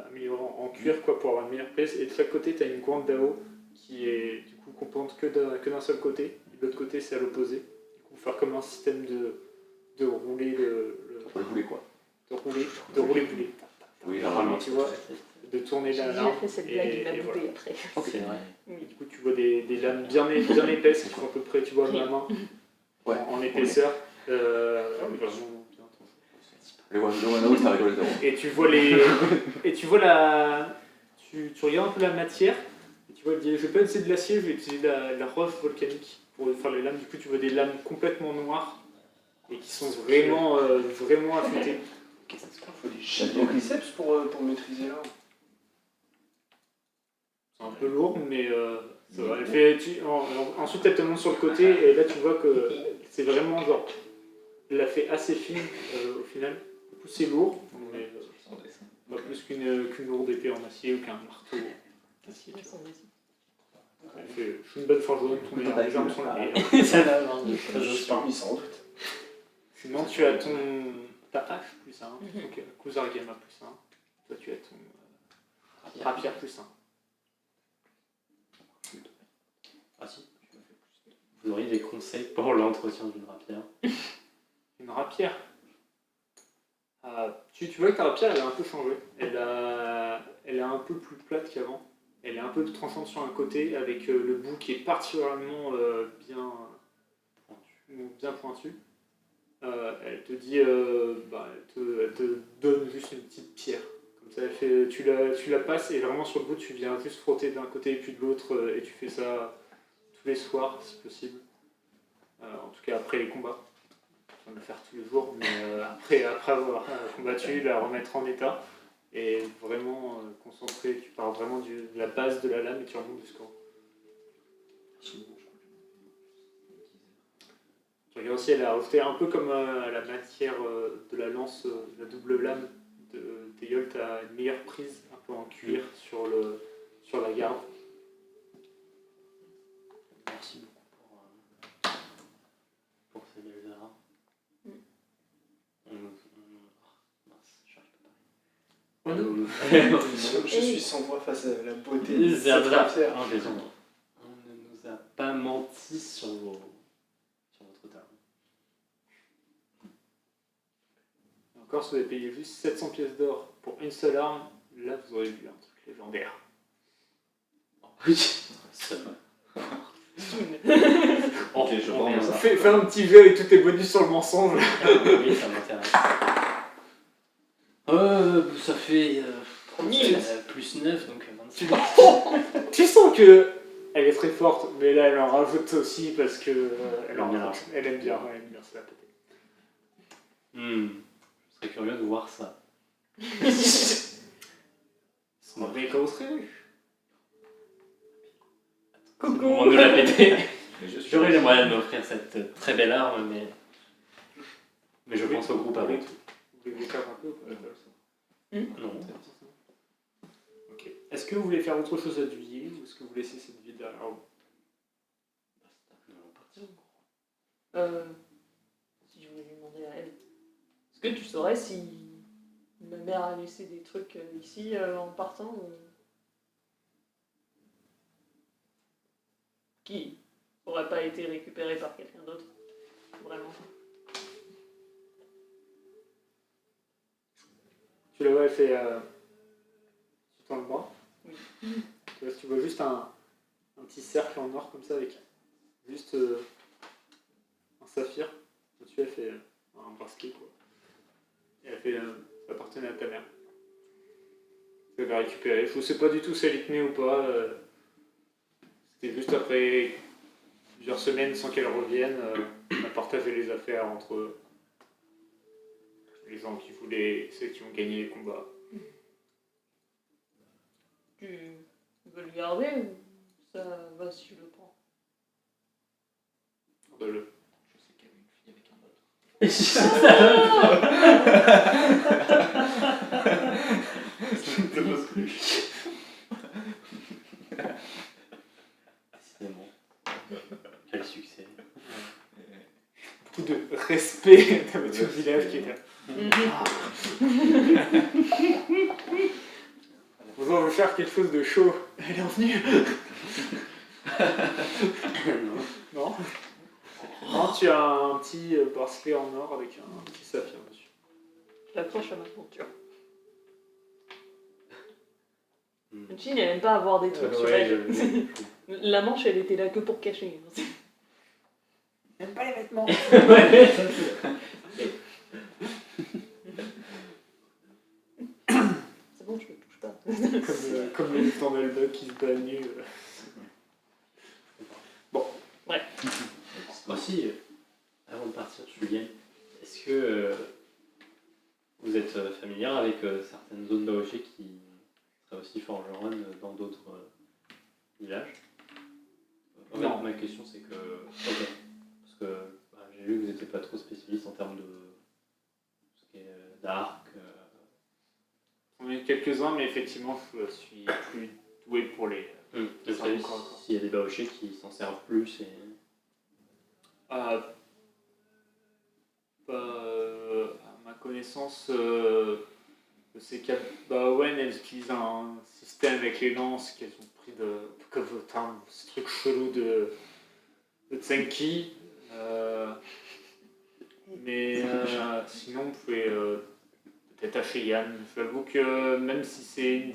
améliorées en cuir quoi, pour avoir une meilleure pèse, et de chaque côté t'as une guandao qui est du coup composante que d'un seul côté, et de l'autre côté c'est à l'opposé, du coup faire comme un système de rouler On peut le quoi. de rouler boulet. Oui, Vraiment, tu vois, de tourner J'ai la déjà lame. fait cette et- blague, il m'a et voilà. bouffé après. C'est vrai. Et du coup, tu vois des lames bien épaisses qui font à peu près, tu vois, ma main Ouais. en épaisseur. Vraiment bien tranché. Le Gandao, ça rigole zéro. Et tu vois tu regardes un peu la matière. Et tu vois, je vais pas utiliser de l'acier, je vais utiliser la roche volcanique pour faire les lames. Du coup, tu vois des lames complètement noires et qui sont vraiment affûtées. Il faut des champions triceps pour maîtriser l'arme. C'est un peu lourd, mais ça va. Ensuite, elle te monte sur le côté et là, tu vois que c'est vraiment genre. Elle l'a fait assez fine au final. Du coup, c'est lourd, mais Sans dessin. pas plus qu'une lourde épée en acier ou qu'un marteau d'acier. tu vois. Elle fait je suis une bonne forgeronne, tous mes armes sont là. Ça va avoir de Je suis parmi sans doute. Sinon, tu as ta hache plus 1, donc Kusarigama plus 1. Toi, tu as ton rapière plus 1. Ah si. Vous auriez des conseils pour l'entretien d'une rapière? Une rapière. Tu vois que ta rapière, elle a un peu changé. Elle est un peu plus plate qu'avant. Elle est un peu tranchante sur un côté avec le bout qui est particulièrement bien pointu. Elle te dit, elle te donne juste une petite pierre. Comme ça, tu la passes et vraiment sur le bout, tu viens juste frotter d'un côté et puis de l'autre et tu fais ça tous les soirs si possible. En tout cas après les combats. On va le faire tous les jours, mais après avoir combattu, la remettre en état et vraiment concentrer. Tu pars vraiment de la base de la lame et tu remontes jusqu'en haut. Tu regardes aussi, elle a rajouté un peu comme la matière de la lance, la double lame de Théiol, tu as une meilleure prise, un peu en cuir sur la garde. Merci beaucoup pour ces belles armes. Mince, j'arrive pas à Je suis sans voix face à la beauté parler. de cette rapière. On ne nous a pas menti sur votre talent. Encore, si vous avez payé juste 700 pièces d'or pour une seule arme, là vous aurez vu un truc légendaire. Oui, c'est vrai. Ok, je on prends reviendra. ça. Fais un petit jeu avec tous tes bonus sur le mensonge. Oui, ça m'intéresse. Ça fait 1000. plus 9, donc 26. Tu sens que elle est très forte, mais là elle en rajoute aussi parce que elle aime bien se la péter. Je serais curieux de voir ça. On va quand vous serez vus. C'est le moment de la péter. Mais je suis J'aurais les moyens de m'offrir cette très belle arme, mais je pense au groupe avant tout. Vous voulez décrire un peu ou pas la leçon? Non. Ok. Est-ce que vous voulez faire autre chose à Duyer ou est-ce que vous laissez cette ville derrière vous? Si je voulais lui demander à elle. Est-ce que tu saurais si ma mère a laissé des trucs ici en partant qui n'auraient pas été récupérés par quelqu'un d'autre? Vraiment. Tu la vois, elle fait. Tu tends le bras. Oui. Tu vois juste un petit cercle en or comme ça avec juste un saphir. Dessus, elle fait un bracelet quoi. Et elle fait. Ça appartenait à ta mère. Tu l'avais récupéré. Je ne sais pas du tout si elle y tenait ou pas. C'était juste après plusieurs semaines sans qu'elle revienne. On a partagé les affaires entre les gens qui voulaient, ceux qui ont gagné les combats. Tu veux le garder ou ça va si je le prends? Le... Je sais qu'il y avait une fille avec un autre. Décidément. Quel succès. Beaucoup de respect dans votre village qui est là. Bonjour, on veut faire quelque chose de chaud. Elle est revenue. Non. Non, tu as un petit bracelet en or avec un petit saphir dessus. Je l'accroche à ma monture. Chine, elle aime pas avoir des trucs sur elle. La manche, elle était là que pour cacher. J'aime pas les vêtements. C'est bon, je ne touche pas. Comme le Thunderbug qui se bat nu. Aussi, avant de partir, Julien, est-ce que vous êtes familière avec certaines zones d'Aoché qui seraient aussi forgeronnes dans d'autres villages? Non. Ma question c'est que... Ok. Parce que j'ai vu que vous n'étiez pas trop spécialiste en termes d'arc. On est quelques-uns, mais effectivement, je suis plus doué pour les... Je sais s'il y a des Baochés qui s'en servent plus et... à ma connaissance, c'est qu'Abawen, elles utilisent un système avec les lances qu'elles ont pris de... Comme ce truc chelou de Tsenki. Mais sinon, vous pouvez peut-être à Cheyenne. J'avoue que même si c'est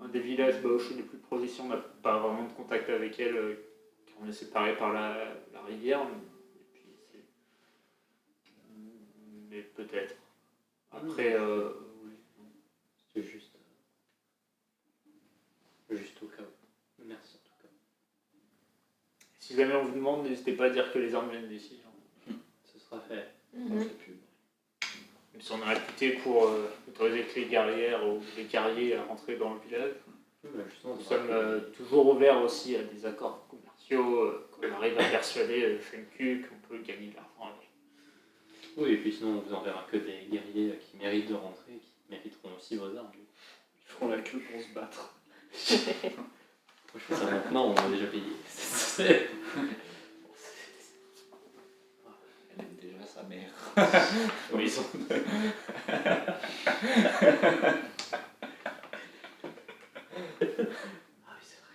un des villages Baochés les plus proches ici, on n'a pas vraiment de contact avec elle, car on est séparés par la rivière. Et puis mais peut-être. Après, oui. C'était juste au cas où. Merci en tout cas. Si jamais on vous demande, n'hésitez pas à dire que les armes viennent d'ici. Ce sera fait. C'est plus. Même si on a réputé pour autoriser que les guerrières ou les guerriers à rentrer dans le village. Justement, Nous sommes toujours ouverts aussi à des accords commerciaux, qu'on arrive à persuader Shenku qu'on peut gagner de l'argent avec. Oui, et puis sinon on vous enverra que des guerriers qui méritent de rentrer, qui mériteront aussi vos armes. Ils feront la queue pour se battre. Moi, je fais ça maintenant, on a déjà payé. Elle aime déjà sa mère. Oui, Ah oui, c'est vrai.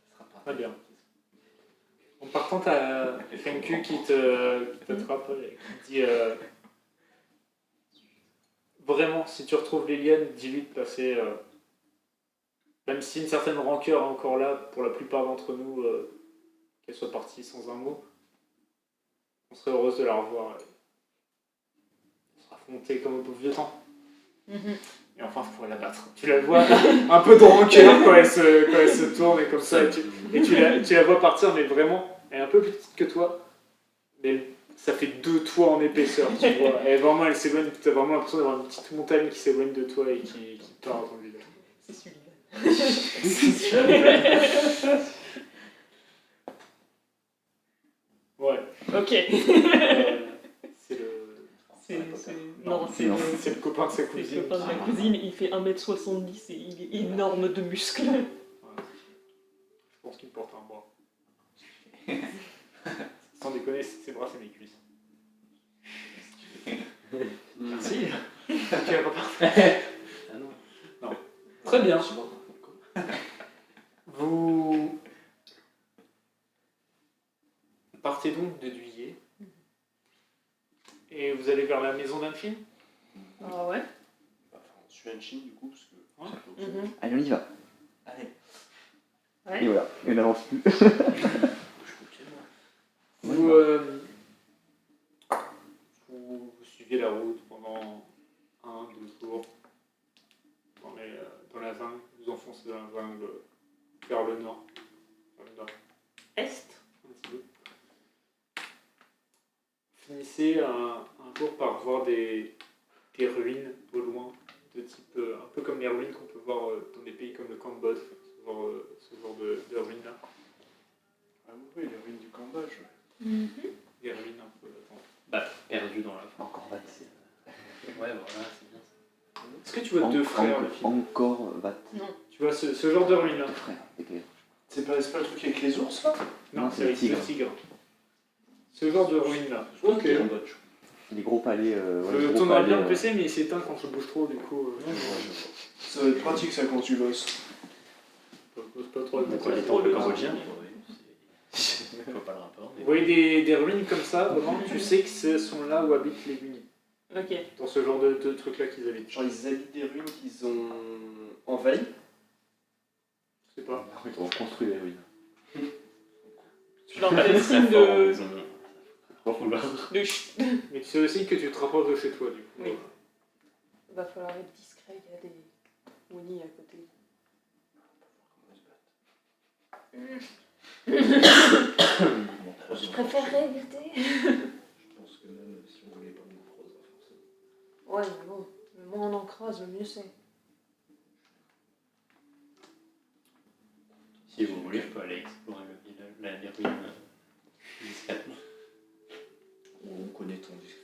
Ça sera pas. très bien. En partant, t'as Shenku qui t'attrape et qui dit vraiment, si tu retrouves Liliane, dis-lui de passer. Même si une certaine rancœur est encore là, pour la plupart d'entre nous, qu'elle soit partie sans un mot, on serait heureuse de la revoir. On sera affrontée comme au vieux temps. Et enfin, je pourrais la battre. Tu la vois un peu de rancœur quand elle se tourne et comme ça. Et tu la vois partir, mais vraiment, elle est un peu plus petite que toi. Mais ça fait 2 toits en épaisseur, tu vois. Et vraiment, elle s'éloigne, t'as vraiment l'impression d'avoir une petite montagne qui s'éloigne de toi et qui part dans ton village. C'est celui-là. Ouais. Ok. C'est le... Non, c'est Non. le... C'est le copain de sa C'est le cousine. copain de la cousine, il fait 1m70 et il est énorme de muscles. Ouais. Je pense qu'il porte un bras. Sans déconner, ses bras, c'est mes cuisses. Merci. Tu vas pas partir. Ah non. Non. Très bien. Vous partez donc de Duillet et vous allez vers la maison d'Anfine. Ah ouais. On suit Anshin du coup, parce que. Allez, on y va. Allez. Et voilà, et on n'avance plus. Vous suivez la route pendant 1-2 jours dans la jungle, vous enfoncez dans la jungle vers le nord, est, un petit peu. Finissez un jour par voir des ruines au loin, de type un peu comme les ruines qu'on peut voir dans des pays comme le Cambodge, ce genre de ruines-là. Ah oui, les ruines du Cambodge. Des ruines un peu... Perdu dans la forêt. Encore Vat. Ouais, voilà, c'est bien ça. Est-ce que tu vois 2 frères le film Encore Vat. Tu vois ce genre de ruines-là? 2 frères. C'est pas le truc avec les ours là? Non, Non, c'est c'est avec le le tigre. Ce genre de ruines-là. Ok. Les gros palais. Je tournerai bien le PC, mais il s'éteint quand je bouge trop, du coup. Ça va être pratique ça quand tu bosses. Je pose pas trop Donc, les temples cambodgiens, je vois pas le rapport. Vous voyez des ruines comme ça, vraiment, tu sais que ce sont là où habitent les Guinées. Ok. Dans ce genre de truc-là qu'ils habitent. Genre ils habitent des ruines qu'ils ont envahies. Je sais pas. Ils ont construit les ruines. Je leur fais signe de chut. Mais tu sais aussi que tu te rapproches de chez toi, du coup. Oui. Va falloir être discret, il y a des Winnie à côté. Je préférerais éviter. Je pense que même si on voulait pas, on nous croisera forcément. Ouais, mais bon, le moins on en croise, le mieux c'est. Si vous voulez, je peux aller explorer le village, les ruines discrètement. On connaît ton discret.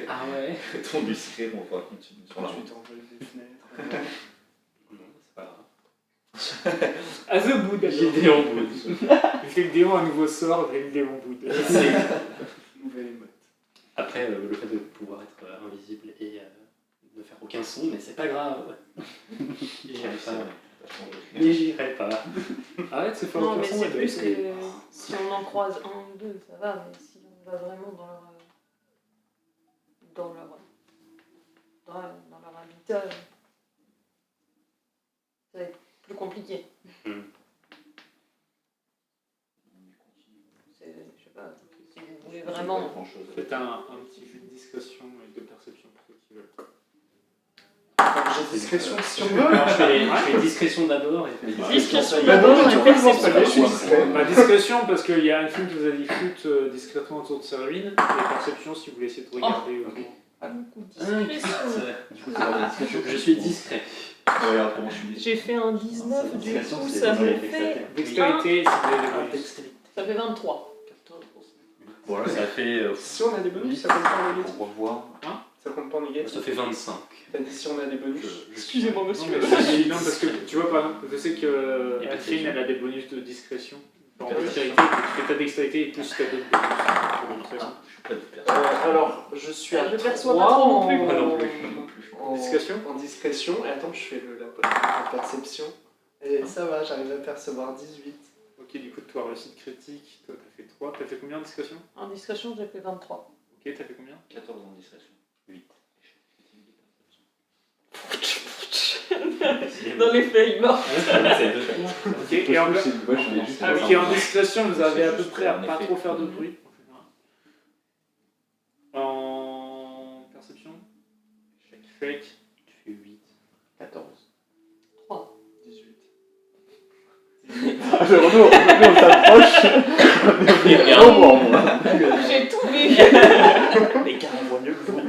Ah ouais. Ton discret, mais on va continuer sur la route. Ensuite envoyer des fenêtres. Non, c'est pas grave. À The Boud, Gédéon Boud. Gédéon, un nouveau sort, Gédéon Boud. Nouvelle émote. Après, le fait de pouvoir être invisible et ne faire aucun son, mais c'est pas grave. J'irai pas. Mais j'irai pas. Arrête de se faire Non, aucun mais son, c'est elle plus doit que essayer. si on en croise un ou deux, ça va, mais si on va vraiment dans leur habitat, ça va être plus compliqué. Je sais pas, si vous voulez vraiment. Faites un petit jeu de discrétion et de perception pour ceux qui veulent. J'ai discrétion si on veut. Alors, je fais discrétion d'abord et puis Discrétion Bah non, d'abord tu et peux commencer perception. par je suis discret. Bah, discrétion parce qu'il y a un film qui vous a dit flûte discrètement autour de sa ruine, et perception si vous voulez essayer de regarder autour. Du coup, c'est pas la discrétion. je suis discret. Regarde comment je suis discret. J'ai fait un 19, du Discrétion, coup c'est ça dans me les fait. Dextérité, si vous avez des bonus. Ça fait 23. Voilà, ça fait, Si on a des bonus, ça compte pas en négatif. Pour revoir. Ça compte pas en négatif. ça fait 25. T'as dit si on a des bonus. Excusez-moi, Non, monsieur. mais c'est évident parce que tu vois, par exemple, je sais que Et Catherine, elle a des bonus de discrétion. En Perception. dextérité, tu fais ta dextérité et plus t'as d'autres bonus. Je suis pas de personne. Alors, je suis à Je perçois 3 pas trop non plus. Moi non plus. En Discrétion. En discrétion. Et attends, je fais la perception. Et ça va, j'arrive à percevoir 18. Ok, du coup, toi, réussite critique, toi, t'as fait 3. T'as fait combien en discrétion? En discrétion, j'ai fait 23. Ok, t'as fait combien? 14 ans de discrétion. 8. Dans les faits, il meurt. C'est deux. Ok, et en, C'est une vache, on est juste. ok, en discrétion, vous avez à peu près à pas trop faire de bruit. En perception? Fake. Tu fais 8. 14. 3. 18. Renaud, on s'approche. J'ai Les gars, on voit mieux que vous.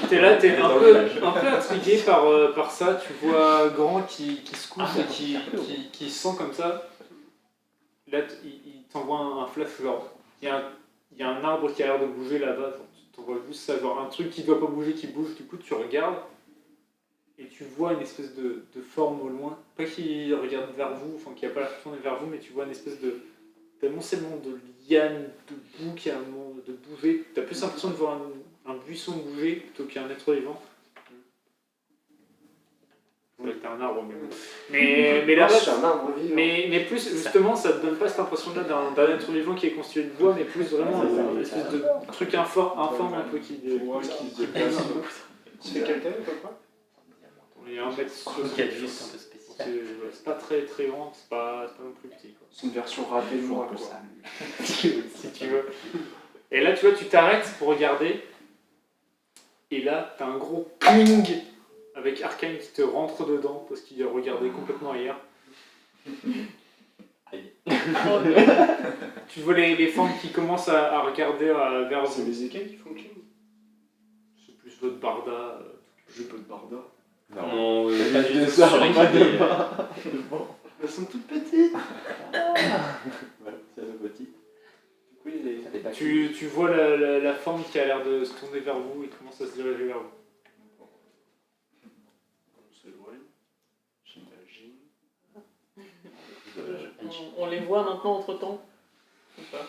T'es là, t'es Dans un le peu intrigué par ça. Tu vois Grand qui se couche et qui se sent comme ça. Là, il t'envoie un flash, genre, il y a un arbre qui a l'air de bouger là-bas. Genre, tu t'envoies juste ça, genre un truc qui doit pas bouger, qui bouge. Du coup, tu regardes et tu vois une espèce de forme au loin. Pas qui regarde vers vous, enfin qui a pas l'air de tourner vers vous, mais tu vois une espèce d'amoncellement de lianes, de boue qui a un moment de bouger. T'as plus l'impression de voir un buisson bouger plutôt qu'un être vivant. Ouais, t'as un arbre, mais bon. Mais là, c'est un arbre vivant. mais plus, justement, ça te donne pas cette impression-là d'un être vivant qui est constitué de bois, mais plus vraiment une espèce de truc informe un peu qui Ouais, qui se déplace. C'est quelle taille, à peu près? Il y a 1m60. Il y a des choses un peu spéciales. C'est pas très très grand, c'est pas non plus petit. Quoi. C'est une version ratée de moi, quoi. Si tu veux. Et là, tu vois, tu t'arrêtes pour regarder. Et là, t'as un gros ping avec Arcane qui te rentre dedans parce qu'il a regardé complètement ailleurs. Tu vois les formes qui commencent à regarder vers C'est vous. les écailles qui font le cling. C'est plus votre barda. J'ai pas de barda. Non, Pas pas de du tout ça, suréquipé. Elles sont toutes petites. Voilà, c'est un petit. Du coup, il est... Ça fait pas Tu vois la forme qui a l'air de se tourner vers vous et commence à se diriger vers vous. On s'éloigne. J'imagine. On les voit maintenant entre temps. Ou pas?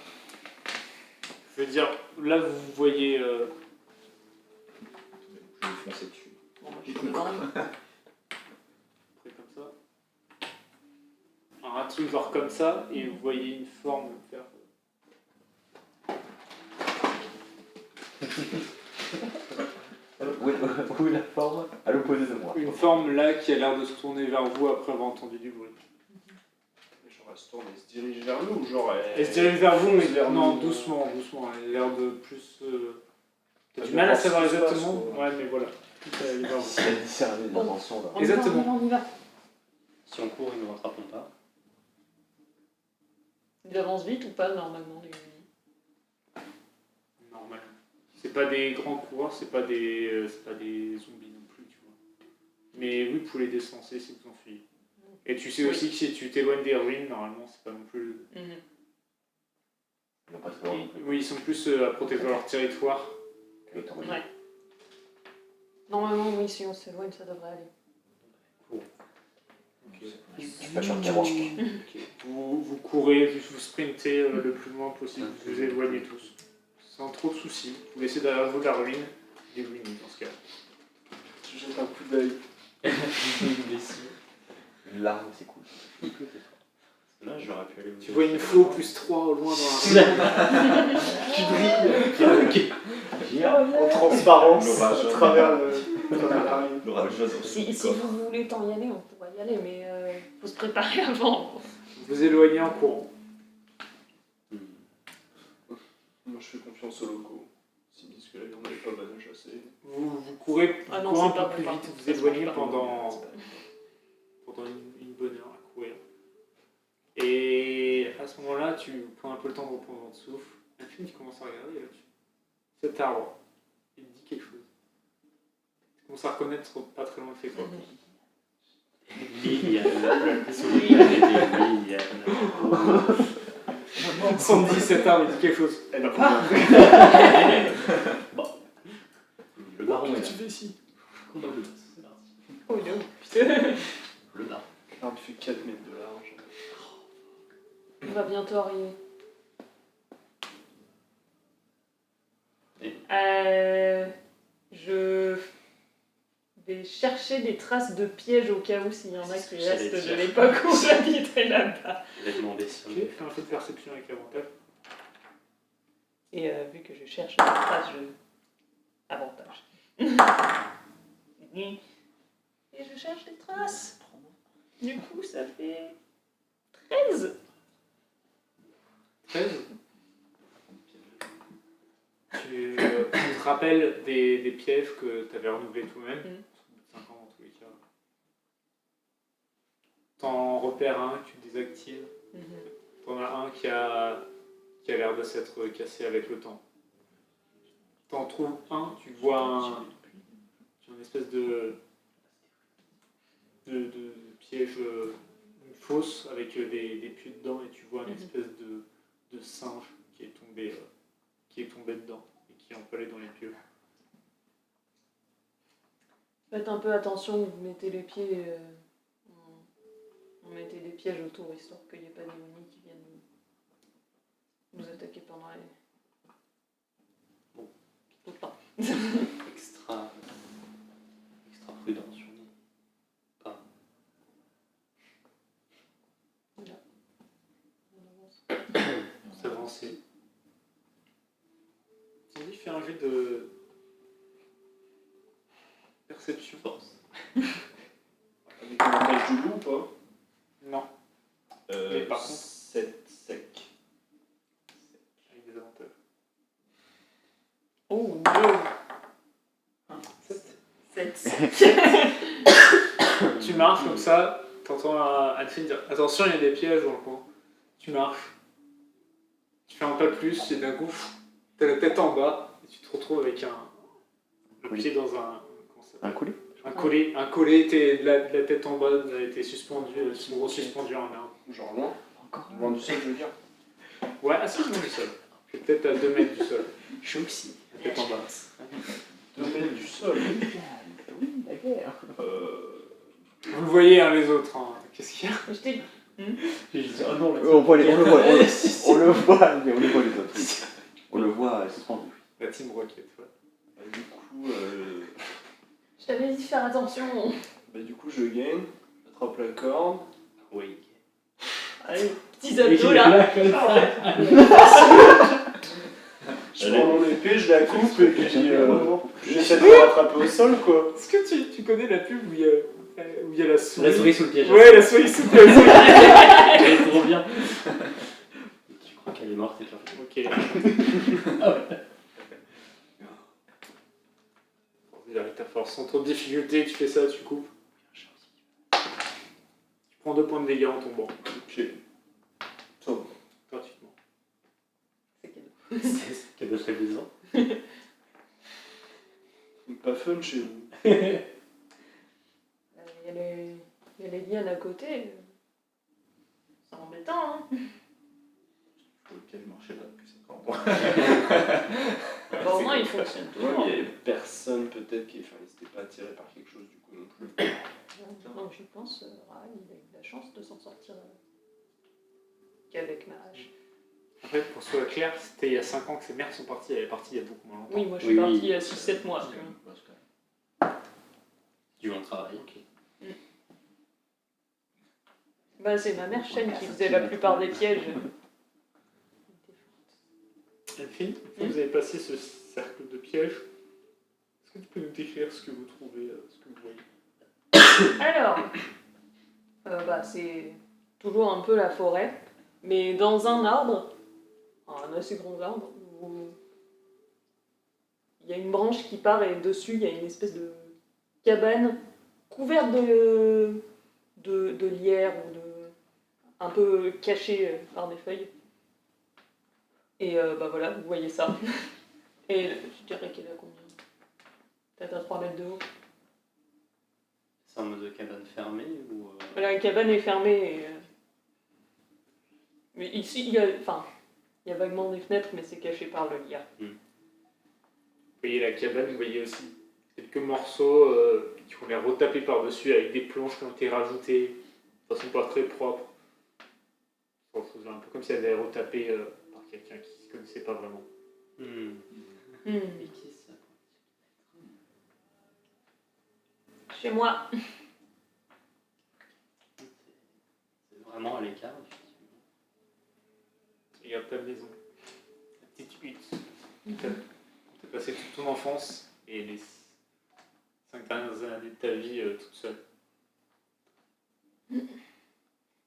Je veux dire, là vous voyez. Je vais foncer dessus. Bon, moi, je suis dedans. Près comme ça. Alors, un truc genre comme ça, et vous voyez une forme faire. Où est la forme à l'opposé de moi? Une forme là qui a l'air de se tourner vers vous après avoir entendu du bruit. Genre, elle se tourne et se dirige vers nous, ou genre Elle se dirige vers vous, mais vers non, nous, doucement. Elle a l'air de plus. T'as Elle du mal à doit voir savoir ce qui se passe, exactement. quoi. Ouais, mais voilà. Elle est vers vous. Si elle discerne l'intention là. On y va, Exactement. on y va. Si on court, ils ne nous rattraperont pas. Ils avancent vite ou pas normalement les ennemis? Normal. C'est pas des grands coureurs, c'est pas des zombies non plus, tu vois. Mais oui, vous pouvez les distancer si vous enfuyez. Et tu sais Oui. aussi que si tu t'éloignes des ruines, normalement, c'est pas non plus. Mhm. Ils vont pas se voir non plus. Oui, ils sont plus à protéger leur territoire. Que ton Ouais. Normalement, oui, si on s'éloigne, ça devrait aller. Je suis pas sûr qu'il y a moi. Vous courez, vous sprintez le plus loin possible, vous vous éloignez tous. Sans trop de soucis. Vous laissez derrière vous la ruine, des ruines dans ce cas. Je jette un coup d'œil. Une larme, c'est cool. Là, j'aurais pu aller. Tu vois une faux plus 3 au loin dans la ruine. Qui brille J'y en transparence L'orage. à travers la ruine. L'orage Si vous voulez tant y aller, on pourra y aller, mais faut se préparer avant. Vous éloignez en courant. Moi, je fais confiance aux locaux. S'ils me disent que la viande n'est pas bonne à chasser. Vous courez, Ah non, courez un c'est pas peu plus bon, vite, par vous contre. éloignez Ça se mange pas. pendant une bonne heure à courir. Et à ce moment-là, tu prends un peu le temps de reprendre votre souffle. Et puis tu commences à regarder là-dessus. Cet arbre, il te dit quelque chose. Tu commences à reconnaître pas très loin de fait quoi. Liliane. Liliane. Sandy, cet arbre, il dit quelque chose. Elle a Bon. Le baron est là. fais ici? Combat de boss, c'est parti. Oh non, putain. Le baron. Il fait 4 mètres de large. On va bientôt arriver. Je vais chercher des traces de pièges au cas où s'il y en a C'est ce qui que j'allais restent de dire. l'époque où j'habitais là-bas. Je vais demander si on Ok, fais un peu de perception avec l'avantage. Et vu que je cherche des traces, avantage. Et je cherche des traces. Du coup, ça fait 13. 13. Tu te rappelles des pièges que tu avais renouvelés toi-même. 5 ans dans tous les cas. T'en repères un que tu désactives. T'en as un qui a a l'air de s'être cassé avec le temps. T'en trouves un, tu vois une espèce de piège, une fosse avec des pieds dedans, et tu vois une espèce de singe qui est tombé dedans et qui est empalé dans les pieux. Faites un peu attention, vous mettez les pieds. On mettait des pièges autour histoire qu'il n'y ait pas d'ennemis qui viennent nous attaquer pendant les. Bon. Tout le temps. Extra prudent sur nous. Pas. Voilà. On avance. Pour s'avancer. Sandy fait un jet de perception. Force. Avec l'avantage du loup ou pas Non, mais par contre, 7 sec. avec des avantages. Oh no 7. Tu marches comme ça, t'entends Anne-Fine dire attention, il y a des pièges dans le coin. Tu marches, tu fais un pas de plus, et d'un coup, t'as la tête en bas, et tu te retrouves avec le pied dans un. Un coulis? Un collet, t'es la tête en bas, t'es suspendu en main. Genre loin. Encore Loin du sol, je veux dire. Ouais, assez loin du sol. T'es peut-être à 2 mètres du sol. Je suis aussi. La tête en bas. 2 mètres du sol. Oui, la guerre. Vous le voyez, hein, les autres. Hein. Qu'est-ce qu'il y a? Je t'ai J'ai dit, oh non, On le voit, les autres. On le voit suspendu. La team Rocket, ouais. Du coup, Je t'avais dit de faire attention. du coup, je gagne, j'attrape la corde. oui. Allez, petits abdos là. Je prends mon épée, je la coupe et puis j'essaie de me rattraper au sol, quoi. Est-ce que tu connais la pub où il y a la souris? La souris sous le piège. Ouais, la souris sous le piège. Elle est trop bien. Tu crois qu'elle est morte et tout. Ok. Avec ta force, sans trop de difficulté, tu fais ça, tu coupes. Tu prends 2 points de dégâts en tombant. Ok. Ça va. Gratuitement. C'est cadeau. C'est cadeau soi-disant. Pas fun chez vous. Il y a les lianes à côté. C'est embêtant, hein. Sur lequel je marchais là depuis 5 ans. Bon, au moins, il fonctionne toujours. Il y avait personne peut-être qui n'était pas attiré par quelque chose du coup non plus. Donc je pense, Ral, il a eu de la chance de s'en sortir qu'avec ma hache. Après, pour que ce soit clair, c'était il y a 5 ans que ses mères sont parties. Elle est partie il y a beaucoup moins longtemps. Oui, moi je suis Oui, partie oui. il y a 6-7 mois. tu vois. Du long travail. Bah, c'est ma mère Chêne qui faisait la plupart des pièges. Elphine, une fois que vous avez passé ce cercle de pièges, est-ce que tu peux nous décrire ce que vous trouvez, ce que vous voyez? Alors, c'est toujours un peu la forêt, mais dans un arbre, un assez grand arbre, où il y a une branche qui part et dessus il y a une espèce de cabane couverte de lierre ou un peu cachée par des feuilles. Et voilà, vous voyez ça. Et je dirais qu'elle a combien? Peut-être à 3 mètres de haut. C'est en mode cabane fermée ou. La cabane est fermée. Mais ici, il y a vaguement des fenêtres, mais c'est caché par le lierre. Vous voyez la cabane, vous voyez aussi quelques morceaux qui ont l'air retapés par-dessus avec des planches qui ont été rajoutées de façon pas très propre. Un peu comme si elles avaient été retapées par quelqu'un qui ne se connaissait pas vraiment. Et qui ça? Chez moi. C'est vraiment à l'écart, effectivement. Regarde ta maison, la petite hutte. T'as passé toute ton enfance et les 5 dernières années de ta vie toute seule.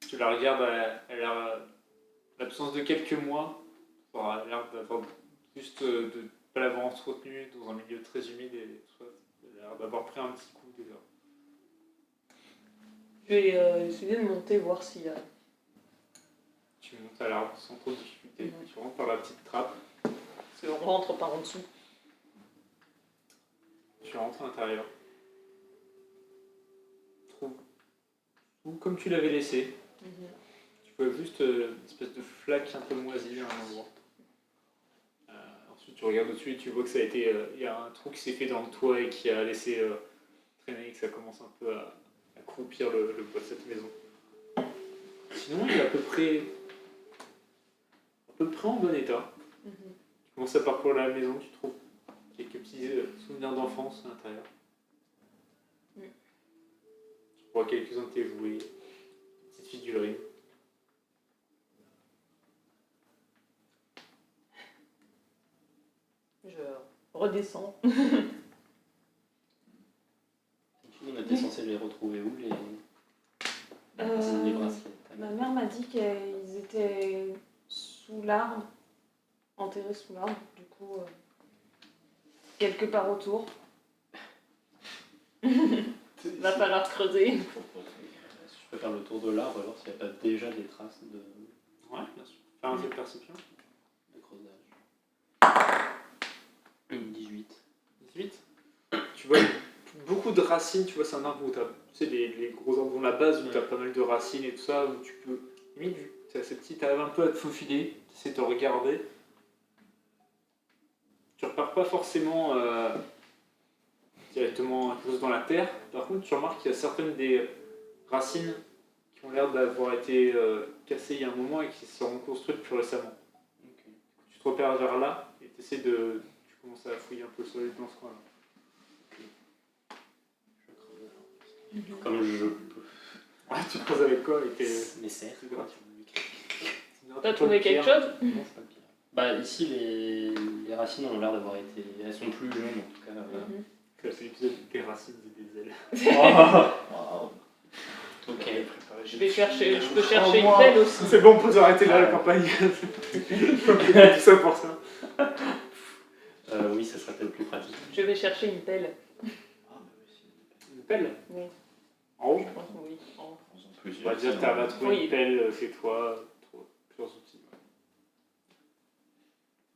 Tu la regardes à l'absence de quelques mois, ça a l'air d'avoir juste de ne pas l'avoir entretenue dans un milieu très humide et tout ça. Ça a l'air d'avoir pris un petit coup déjà. Je vais essayer de monter, voir s'il y a. Tu montes à l'arbre sans trop de difficulté. Tu rentres par la petite trappe, Parce qu'on rentre par en dessous. tu rentres à l'intérieur. Ou comme tu l'avais laissé, tu vois juste une espèce de flaque un peu moisie à un endroit. Ensuite, tu regardes au-dessus et tu vois que ça a été. Il y a un trou qui s'est fait dans le toit et qui a laissé traîner et que ça commence un peu à croupir le bois de cette maison. Sinon, il est à peu près en bon état. Tu commences à parcourir la maison, tu trouves quelques petits souvenirs d'enfance à l'intérieur. Tu vois quelques-uns de tes jouets, petites figurines. Je redescends. On était censé les retrouver où, les Euh, bracelets? Ma mère m'a dit qu'ils étaient sous l'arbre, enterrés sous l'arbre, du coup, quelque part autour. Va falloir creuser. Je peux faire le tour de l'arbre et voir s'il n'y a pas déjà des traces de Ouais, bien sûr. Fais un jeu de perception. creusage. 18. 18. Tu vois beaucoup de racines, tu vois, c'est un arbre où tu sais, les gros arbres ont la base, où tu as pas mal de racines et tout ça, où tu peux. Limite, c'est assez petit, tu arrives un peu à te faufiler, tu essaies de te regarder. Tu repars pas forcément directement close dans la terre. Par contre, tu remarques qu'il y a certaines des racines qui ont l'air d'avoir été cassées il y a un moment et qui se sont reconstruites plus récemment. Okay. Tu te repères vers là et tu commences à fouiller un peu le sol dans ce coin-là. Je creuse. Comme je peux. Ouais, tu creuses avec quoi avec tes... Mes serres. c'est grave. T'as trouvé quelque chose? Non, c'est pas le pire. Bah, ici, les racines ont l'air d'avoir été. Elles sont plus jeunes en tout cas. C'est l'épisode des racines et des ailes. Waouh. Ok. Je peux chercher une pelle aussi. C'est bon, on peut arrêter là la campagne. Tout ça pour ça. Oui, ça serait peut-être plus pratique. Je vais chercher une pelle. Une pelle Oui. en haut. Je pense que oui. En- On va dire que tu arrives à trouver Oui. une pelle chez toi, plusieurs outils.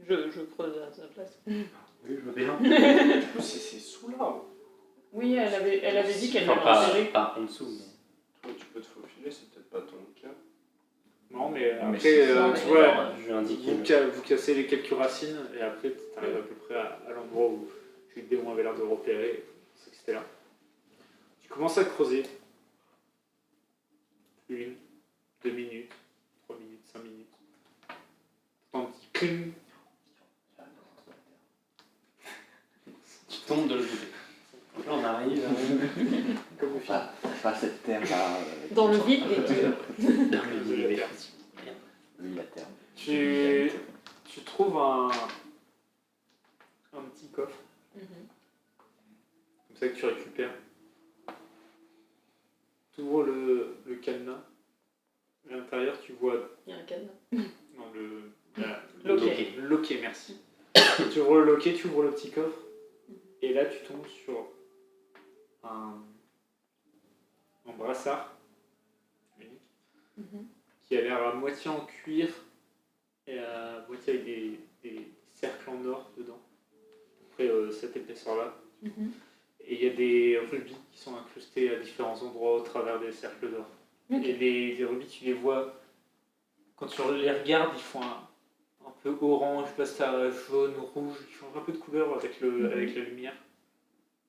Je creuse à sa place. Oui, je veux bien. Du coup, c'est sous l'arbre. Oui, elle avait dit qu'elle Enfin, l'avait enterré. pas en dessous, mais. Toi, tu peux te faufiler, c'est peut-être pas ton cas. Non, mais Non, mais après, c'est ça, tu mais vois, Je vais indiquer. vous cassez les quelques racines et après tu arrives à peu près à l'endroit où le démon avait l'air de repérer. C'est que c'était là. Tu commences à creuser. 1, 2 minutes, 3 minutes, 5 minutes. T'entends un petit cling. Tu tombes de l'autre côté. Là, on arrive. Comme au film. Pas cette terre-là. Dans le vide des dieux. Oui, la terre. Tu trouves un petit coffre, comme ça que tu récupères. Tu ouvres le cadenas. À l'intérieur, tu vois. Il y a un cadenas. Non, le Loquet. loquet, merci. Tu ouvres le loquet, tu ouvres le petit coffre. Et là, tu tombes sur un brassard unique qui a l'air à moitié en cuir et à moitié avec des cercles en or dedans. Après cette épaisseur-là. Et il y a des rubis qui sont incrustés à différents endroits au travers des cercles d'or. Ok. Et les rubis, tu les vois, quand tu les regardes, ils font un peu orange, pastel, jaune, rouge, ils changent un peu de couleur avec la lumière,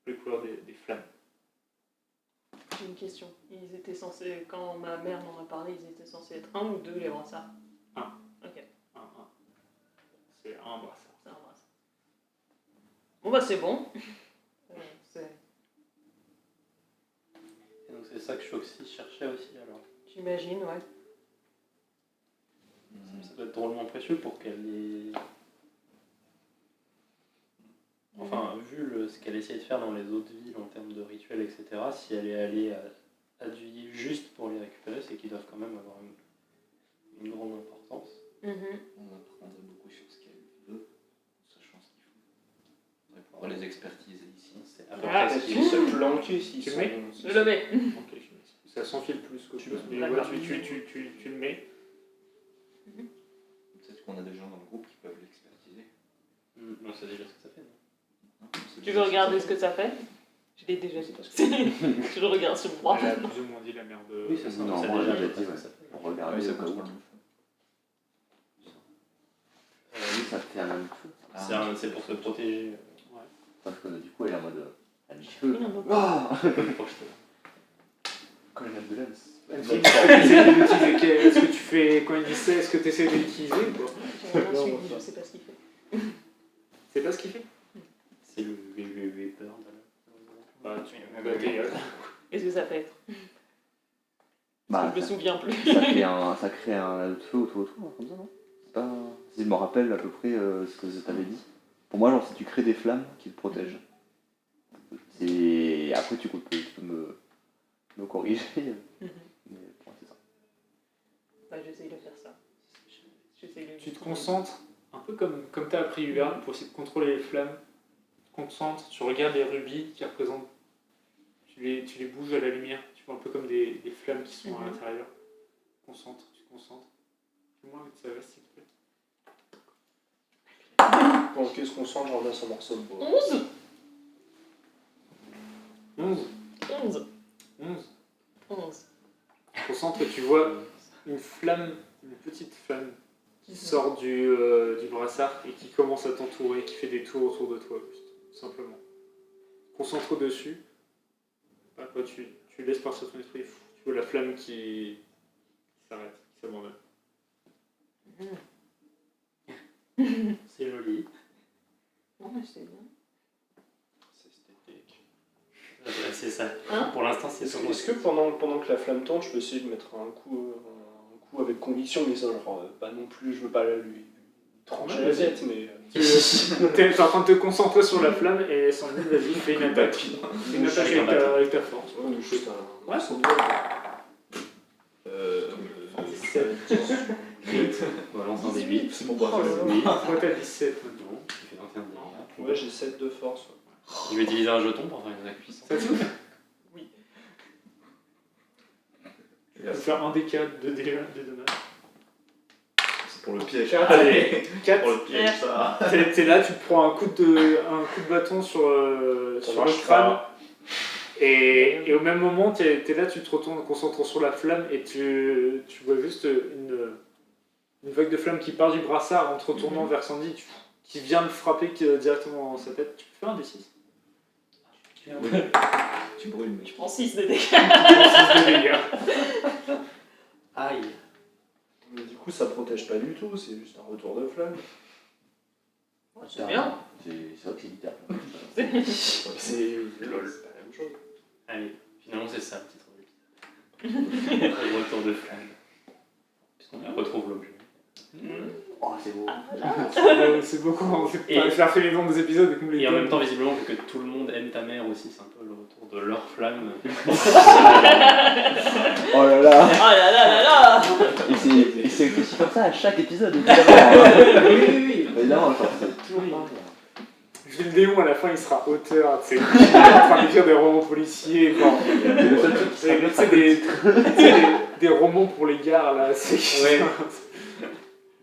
les couleurs des flammes. J'ai une question. Ils étaient censés, quand ma mère m'en a parlé, ils étaient censés être 1 ou 2 les brassards? Un. Ok, C'est un brassard. c'est un brassard. Bon bah c'est bon. Et donc, c'est ça que Shoxy cherchait aussi alors. J'imagine, ouais. Ça doit être drôlement précieux pour qu'elle ait. Enfin, vu ce qu'elle essayait de faire dans les autres villes en termes de rituels, etc., si elle est allée à Duy juste pour les récupérer, c'est qu'ils doivent quand même avoir une grande importance. On apprendrait beaucoup sur ce qu'elle veut, en sachant ce qu'il faut. On va pouvoir les expertiser ici. C'est à peu Ah, près Peut-être ce qu'ils se planquer s'ils Tu sont. mets Je le mets. Ok, ça s'enfile plus qu'autre chose, mais ouais, D'accord. tu le mets. Peut-être qu'on a déjà sait déjà ce que ça fait. Non Tu veux regarder ce que ça fait? Je l'ai déjà dit. Je le regarde sur moi. Elle a plus ou moins dit la merde. Oui, c'est ça. Non, on sait moi, déjà elle a pas dit, ce que ouais. ça fait. Pour regarder ça au cas où. contrôle. Oui, ça fait un ami de feu. C'est pour se protéger. Parce que du coup, elle est en mode ami de feu. Oui, un autre. Ah Comme projeté. Colonel de lance. Est-ce que tu fais, quand il dit ça, est-ce que tu essaies de l'utiliser ou pas? J'ai rien suivi, je sais pas ce qu'il fait. C'est pas ce qu'il fait? C'est le Vapor. Bah, tu gueule. Qu'est-ce que ça fait être? Bah, Je me souviens plus. ça crée un feu autour, comme ça, non? C'est pas... Si je me rappelle à peu près ce que je t'avais dit. Pour moi, genre, si tu crées des flammes qui te protègent. Et après, tu peux me corriger. Mais bon, c'est ça. Bah, j'essaye de faire ça. Tu te concentres, un peu comme tu as appris Hubert, pour essayer de contrôler les flammes. Tu te concentres, tu regardes les rubis qui représentent. Tu les bouges à la lumière, tu vois un peu comme des flammes qui sont à l'intérieur. Tu te concentres. Fais-moi avec ça va, s'il te plaît. Bon, qu'est-ce qu'on sent, j'en ramasse un morceau de bois. 11. 11. Concentre et tu vois une flamme, une petite flamme qui sort du brassard et qui commence à t'entourer, qui fait des tours autour de toi, juste, tout simplement. Concentre dessus. Après, tu laisses partir ton esprit, tu vois la flamme qui s'arrête, qui s'abandonne. C'est joli. Non, mais c'est bien. C'est esthétique. C'est ça. Hein? Pour l'instant, c'est ça. Est-ce que pendant que la flamme tourne, je peux essayer de mettre un coup avec conviction, mais ça, genre, pas non plus, je veux pas lui trancher la tête, mais... T'es en train de te concentrer sur la flamme et Sandy, vas-y, fais une attaque. Une attaque avec ta force. Ouais, donc juste un... Ouais, c'est Balance un des 8. C'est mon bras. Oh là là. Oui. Moi t'as 17 maintenant. Non, tu fais 21 de dégâts. Ouais, j'ai 7 de force. Je vais utiliser un jeton pour faire une attaque puissante. Ça te touche? Oui. Tu vas faire un des 4 de dommages. C'est pour le piège. Allez, 4. Pour le piège, ça. T'es là, tu te prends un coup de bâton sur le crâne. Et au même moment, t'es là, tu te retournes en concentrant sur la flamme et tu vois juste une vague de flamme qui part du brassard en te retournant vers Sandy, qui vient de frapper directement dans sa tête. Tu peux faire un D6. Tu brûles, mec. Je prends 6 de dégâts. 6 de dégâts. Aïe. Mais du coup, ça protège pas du tout, c'est juste un retour de flamme. C'est bien. C'est vrai que c'est littéral. C'est pas la même chose. Allez, finalement, c'est ça le titre de l'épisode. Le retour de flamme. Puisqu'on retrouve l'objet. Oh, c'est beau. C'est beaucoup, on sait Et- pas faire fait les noms des épisodes et qu'on les Et en donne. même temps, visiblement, vu que tout le monde aime ta mère aussi, c'est un peu le retour de leur flamme. Oh là là. Oh là là là là. Et c'est réfléchi comme ça à chaque épisode, évidemment. Oui. Évidemment, genre, c'est toujours Oui. pareil. Gilles Léon, à la fin, il sera auteur, tu sais, il est en train d'écrire des romans policiers, bon, Le seul truc qui c'est serait c'est des romans pour les gares, là, c'est... Ouais.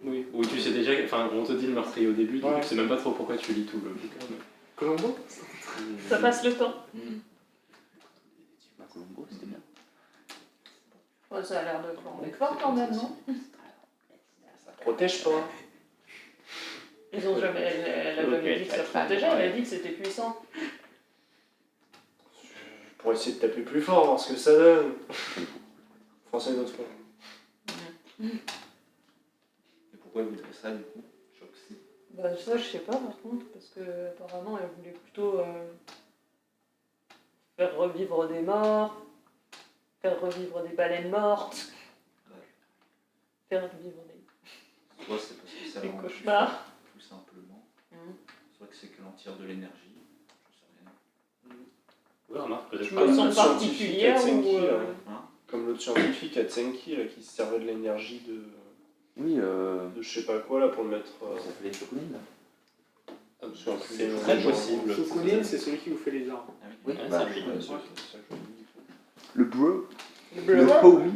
Oui. Où tu sais déjà, enfin, on te dit le meurtrier au début, donc Ouais. tu sais même pas trop pourquoi tu lis tout le bouquin. Colombo? Ça passe le temps. Colombo, c'était bien. Oh, ça a l'air de flamber fort quand même, non? Ça protège pas. Ils ont jamais. Elle a jamais dit que ça protégeait, elle a dit que c'était puissant. Pour essayer de taper plus fort, voir ce que ça donne. Enfin, c'est une autre fois. Et pourquoi il voudrait ça, du coup? Je crois que c'est... Bah, ça, je sais pas par contre, parce que apparemment elle voulait plutôt faire revivre des morts, faire revivre des baleines mortes, faire revivre des Soit c'est parce que ça des rend plus cauchemars. fort, tout simplement. Soit que c'est que l'on tire de l'énergie. Je sais rien. Ouais, remarque, peut-être Je pas. me le sens scientifique particulière Hatsenki, ou. là. Comme l'autre scientifique à Tsenki, là, qui se servait de l'énergie de Oui, je sais pas quoi, là, pour le mettre... ça s'appelait Chocoline, là. sur un plus C'est de- très possible. Chocoline, c'est celui qui vous fait les armes. Ah oui. Oui, Ouais, bah, c'est lui. Ouais, c'est ça que je me dis. le bro, Le le bleu. homie.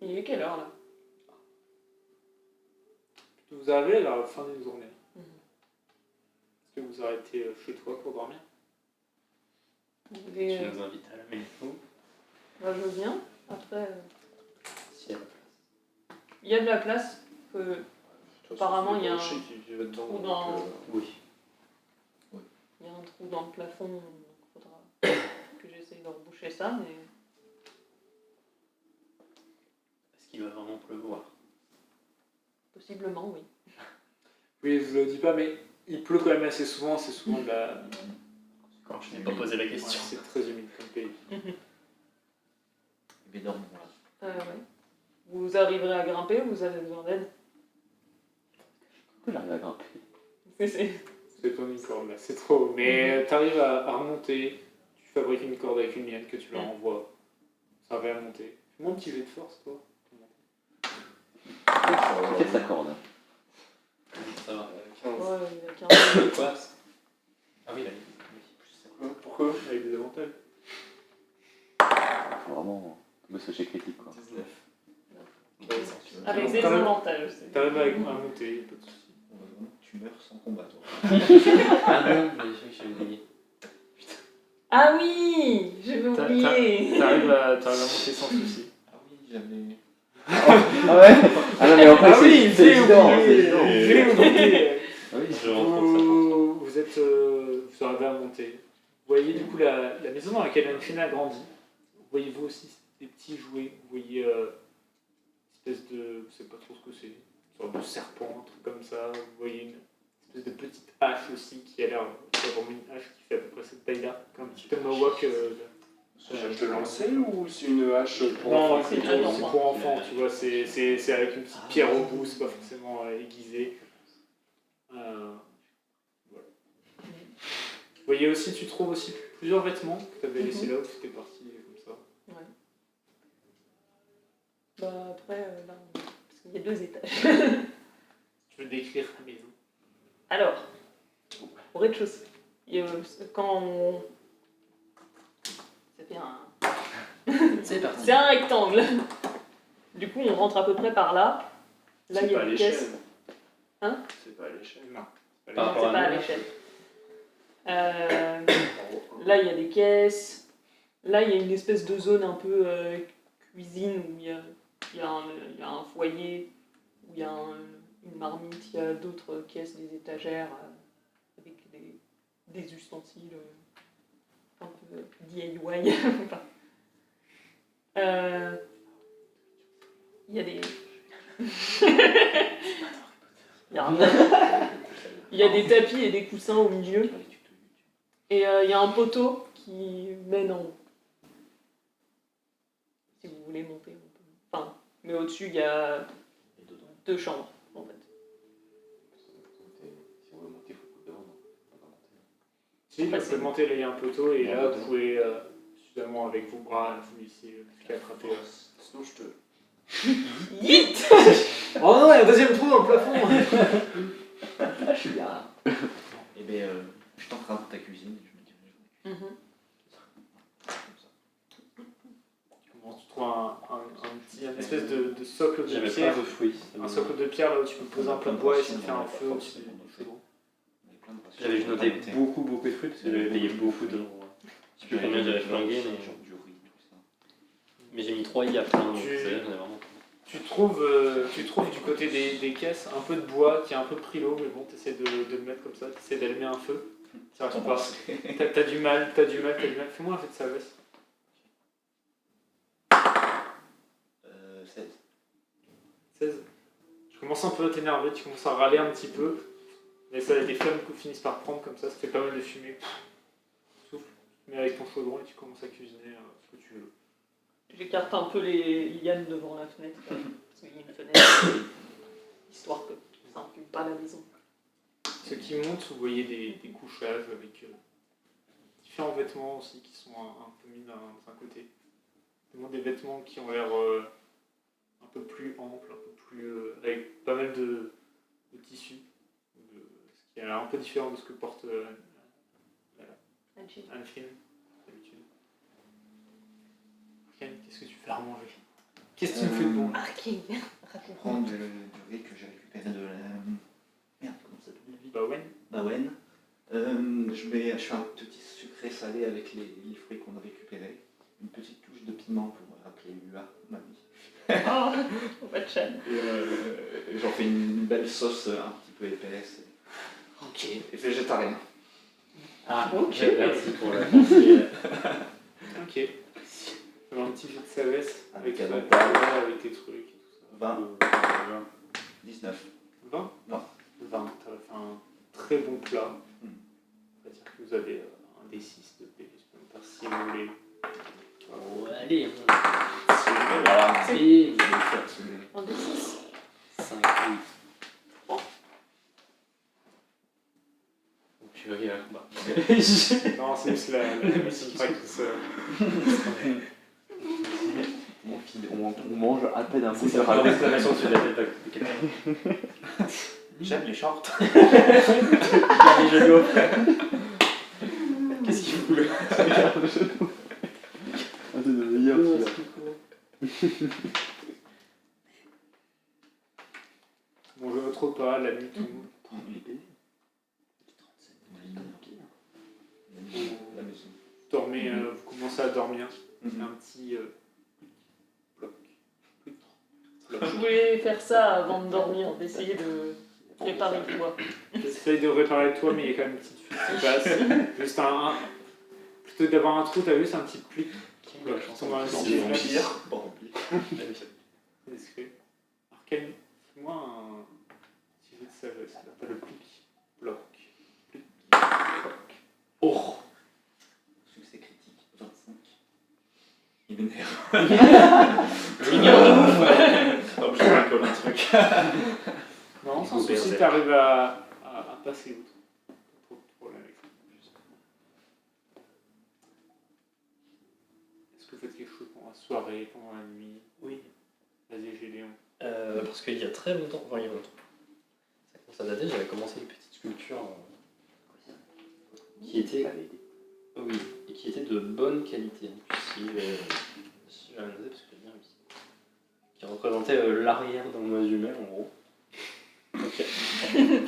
Il est quelle heure là? vous arrivez à la fin d'une journée. Mhm. Est-ce que vous arrêtez chez toi pour dormir? Vous Tu voulez, nous invites à la maison, bah, je veux bien. Après, si elle a la place. il y a de la place. De toute façon, Apparemment, c'est il y a le un rocher qui va dedans. trou donc, dans- Oui. Il y a un trou dans le plafond, donc il faudra que j'essaye de reboucher ça, mais Est-ce qu'il va vraiment pleuvoir? possiblement, oui. Oui, je vous le dis pas, mais il pleut quand même assez souvent. C'est souvent de la. Quand je n'ai pas posé la Ouais, question. c'est très humide comme pays. Mais dormons là. Ouais. Vous arriverez à grimper ou vous avez besoin d'aide? J'arrive à grimper. C'est- C'est pas une corde là, c'est trop haut. Mais t'arrives à remonter. Tu fabriques une corde avec une liane que tu leur envoies. Ça va à monter. Fais-moi un petit jet de force, toi. Qu'est-ce que ça corde? Ça va. 15. Ouais, il a 15. Quoi? Ah oui, là. Pourquoi? Avec des avantages. Faut vraiment tomber sur chez critique, quoi. 19. Avec des T'arrives- avantages aussi. T'arrives à monter, y a pas de soucis. Tu meurs sans combat, toi. Ah non, mais j'ai oublié. Ah oui, j'avais oublié. T'arrives à monter sans soucis. Ah oui, j'avais. Ah ouais? Ah non, mais en fait, c'est évident. C'est évident. J'ai oublié. Ah oui. Je rencontre ça pour Vous êtes, vous arrivez à monter. Vous voyez du coup la maison dans laquelle Anne a grandi. Vous voyez vous aussi des petits jouets. Vous voyez une espèce de, je sais pas trop ce que c'est, une sorte de serpent, un truc comme ça. Vous voyez une espèce de petite hache aussi qui a l'air d'avoir une hache qui fait à peu près cette taille-là, comme un petit tomahawk. C'est une hache de lancer ou c'est une hache pour Non, enfants c'est plutôt pour enfants, tu vois, c'est avec une petite pierre au bout, c'est pas forcément aiguisé. Voilà. Vous voyez aussi, tu trouves aussi plusieurs vêtements que tu avais laissés là où tu étais parti comme ça. Ouais. Bah après, là, parce qu'il y a 2 étages. Tu veux décrire ta maison? Alors, au rez-de-chaussée, quand on... C'était un... C'est parti. C'est un rectangle. Du coup, on rentre à peu près par là. Là, C'est il y pas a à une l'échelle. caisse. Hein? C'est pas à l'échelle. Non. Par Non, rapport c'est à pas à nous, l'échelle. Là, il y a des caisses. Là, il y a une espèce de zone un peu cuisine où il y a un foyer, où il y a une marmite, il y a d'autres caisses, des étagères avec des ustensiles un peu DIY. Enfin, il y a des... Il y a des tapis et des coussins au milieu. Et il y a un poteau qui mène en haut. Si vous voulez monter, on peut. Enfin, mais au-dessus, il y a 2 chambres, en fait. Si on veut monter, il faut que devant. Si, vous pouvez monter, là il y a un poteau et là vous pouvez, suffisamment avec vos bras, vous laisser jusqu'à attraper. Sinon, je te. Yeet. Oh non, il y a un deuxième trou dans le plafond. Ah, je suis bien. Eh bien, je t'entrave dans ta cuisine et je me dirige. Bon, tu trouves un espèce de socle de J'avais pas pierre. de fruits. Un socle de pierre là où tu peux poser un plat de bois et ça te fait un feu au-dessus. C'est bon. J'avais noté beaucoup de fruits parce que j'avais payé beaucoup de. Je sais plus combien j'avais flingué, mais. Du riz, tout ça. Mais j'ai mis 3 i à plein, donc Tu- c'est j'en ai vraiment. Tu trouves du côté des caisses un peu de bois qui est un peu pris l'eau, mais bon, tu essaies de le mettre comme ça, tu essaies d'allumer un feu. Ça marche pas. T'as du mal. Fais-moi un fait de sagesse. 16. 16. Tu commences un peu à t'énerver, tu commences à râler un petit peu. Mais ça, les flammes finissent par prendre comme ça fait pas mal de fumée. Souffle, tu mets avec ton chaudron et tu commences à cuisiner ce que tu veux. J'écarte un peu les lianes devant la fenêtre, parce qu'il y a une fenêtre, histoire que ça n'encule pas la maison. Ceux qui montent, vous voyez des couchages avec différents vêtements aussi qui sont un peu mis d'un côté. Des vêtements qui ont l'air un peu plus amples, un peu plus, avec pas mal de tissus, ce qui a l'air un peu différent de ce que porte Anne-Fine d'habitude. Arcane, qu'est-ce que tu fais à manger? Qu'est-ce que tu me fais de bon? Arcane, Je prends du riz que j'ai récupéré de avec les fruits qu'on a récupérés. Une petite touche de piment pour rappeler Lua, ma vie. Oh, pas de chaîne. Et j'en fais une belle sauce un petit peu épaisse Ok. et végétarien. Ah, Ok. merci pour la pensée. Ok. Je vais un petit jeu de savesse avec Avec ta un table, avec tes trucs et tout ça. 20, 19. 20 20. 20. Tu as fait un très bon plat. Mm. On va dire que vous avez un D6 de PV supplémentaire si vous voulez. Oh, allez, Voilà. c'est Un des 6. 5, 8. Tu veux rire, bah. Non, c'est juste la musique qui se. On mange à peine un bout C'est de ça, ragoût. l'exclamation sur la tête de quelqu'un. J'aime les shorts. Les jeux de mots. Qu'est-ce qu'il fout là? Ah, c'est de meilleur celui-là. Mangez votre repas, la nuit tout. La maison. Dormez, vous commencez à dormir. Mhm. C'est un petit bloc. Je voulais faire ça avant de dormir, d'essayer de préparer le toit. J'essaye de réparer le toit, mais il y a quand même une petite fuite qui passe. Juste un. Plutôt que d'avoir un trou, t'as vu, c'est un petit pli qui tombe dans la Vampire. Vampire. C'est discret. Arcane, fais-moi un petit jeu de sagesse. Là, t'as le plic. Bloc. Plic. Bloc. Oh. Succès critique, 25. Il m'énerve. Oh, je raccole un truc. Non, Il sans faut souci, berser. t'arrives à passer outre. Pas trop de problème avec ça. Est-ce que vous faites quelque chose pendant la soirée, pendant la nuit? Oui. Vas-y, Gédéon. Parce qu'il y a très longtemps, enfin il y a longtemps, ça commence à dater, j'avais commencé une petite sculpture qui était, oui, et qui était de bonne qualité. Si j'avais noté parce que j'ai bien réussi. Qui représentait l'arrière d'un mois humain en gros. Donc,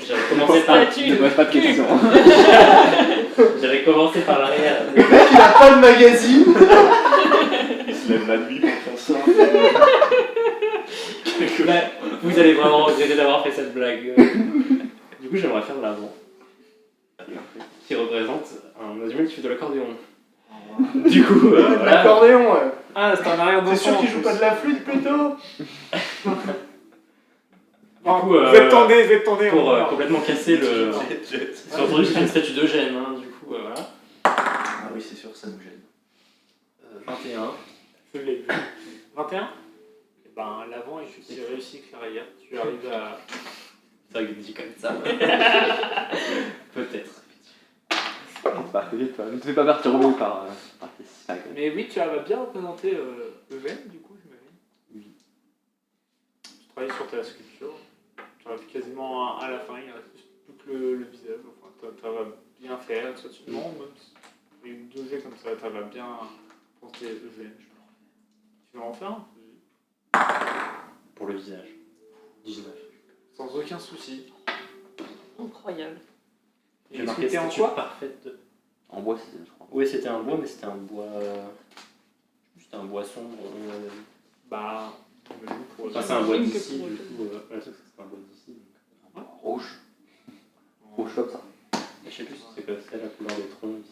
j'avais commencé par. Ne pose pas de questions. J'avais commencé par l'arrière. Il a pas de magazine. Il se lève la nuit pour faire ça. Bah, vous allez vraiment regretter d'avoir fait cette blague. Du coup, j'aimerais faire l'avant. Qui représente un humain qui fait de l'accordéon. Du coup, voilà. L'accordéon, ouais. Ah, c'est un arrière C'est sûr qu'il joue pas de la flûte plutôt. Vous êtes tendé, Pour complètement casser le. Jet. C'est entendu, c'est une statue d'Eugène, hein, du coup, voilà. Ah oui, c'est sûr, ça nous gêne. 21. Je l'ai vu. 21 Eh ben, l'avant est juste réussi que l'arrière. Tu arrives à. C'est vrai que dit comme ça. Peut-être. Ne te fais pas perturber par tes sacs. Mais oui, tu vas bien représenter Eugène, du coup, j'imagine. Oui. Tu travailles sur ta sculpture. Tu arrives quasiment à la fin, il reste plus que le visage. Enfin, tu vas bien faire. Non, même si il y a deux jets comme ça, tu vas bien penser Eugène. Tu vas en faire un? Pour le visage. 19. Sans aucun souci. Incroyable. Et J'ai est-ce que marqué t'es en statue quoi? parfaite de. En bois, c'est je crois. Oui, c'était un bois, mais c'était un bois. C'était un bois sombre. Bah, j'imagine pour Enfin, c'est un bois J'imagine que d'ici, pour du autre coup. Ouais, c'est un bois d'ici. Donc. Rouge. Rouge comme ça. Je sais plus si c'est quoi, c'est la couleur des troncs ici.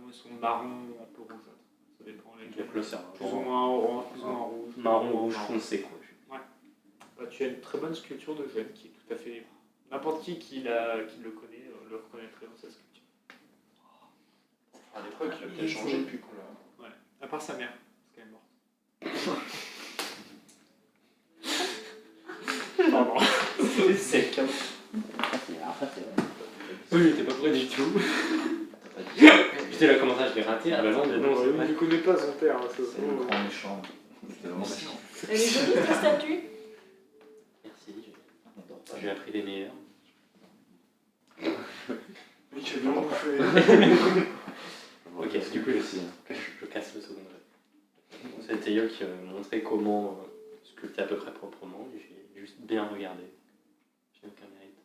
Ils sont marron, un peu rougeâtres. Ça dépend lesquels. Donc là, c'est un Plus ou genre moins orange, plus ou moins rouge. marron rouge foncé, quoi. Bah, tu as une très bonne sculpture de Eugène qui est tout à fait. N'importe qui le connaît le reconnaîtrait dans sa sculpture. À l'époque, il a peut-être changé depuis qu'on l'a. Ouais, à part sa mère, parce qu'elle est morte. Pardon. C'est sec. Hein. Après, c'est vrai. Oui, j'étais pas prêt du tout. J'étais là, comment ça, je l'ai raté? Ah bah non, mais non, c'est vrai. Tu connais pas son père, hein, ça se C'est le trouve. grand méchant. C'est vraiment méchant. Elle est jolie ta statue. Merci, j'ai appris les meilleurs. Oui, j'ai bien bouffé. Ok, du coup, je casse le second jet. C'était Yo qui m'a montré comment sculpter à peu près proprement, et j'ai juste bien regardé. J'ai aucun mérite.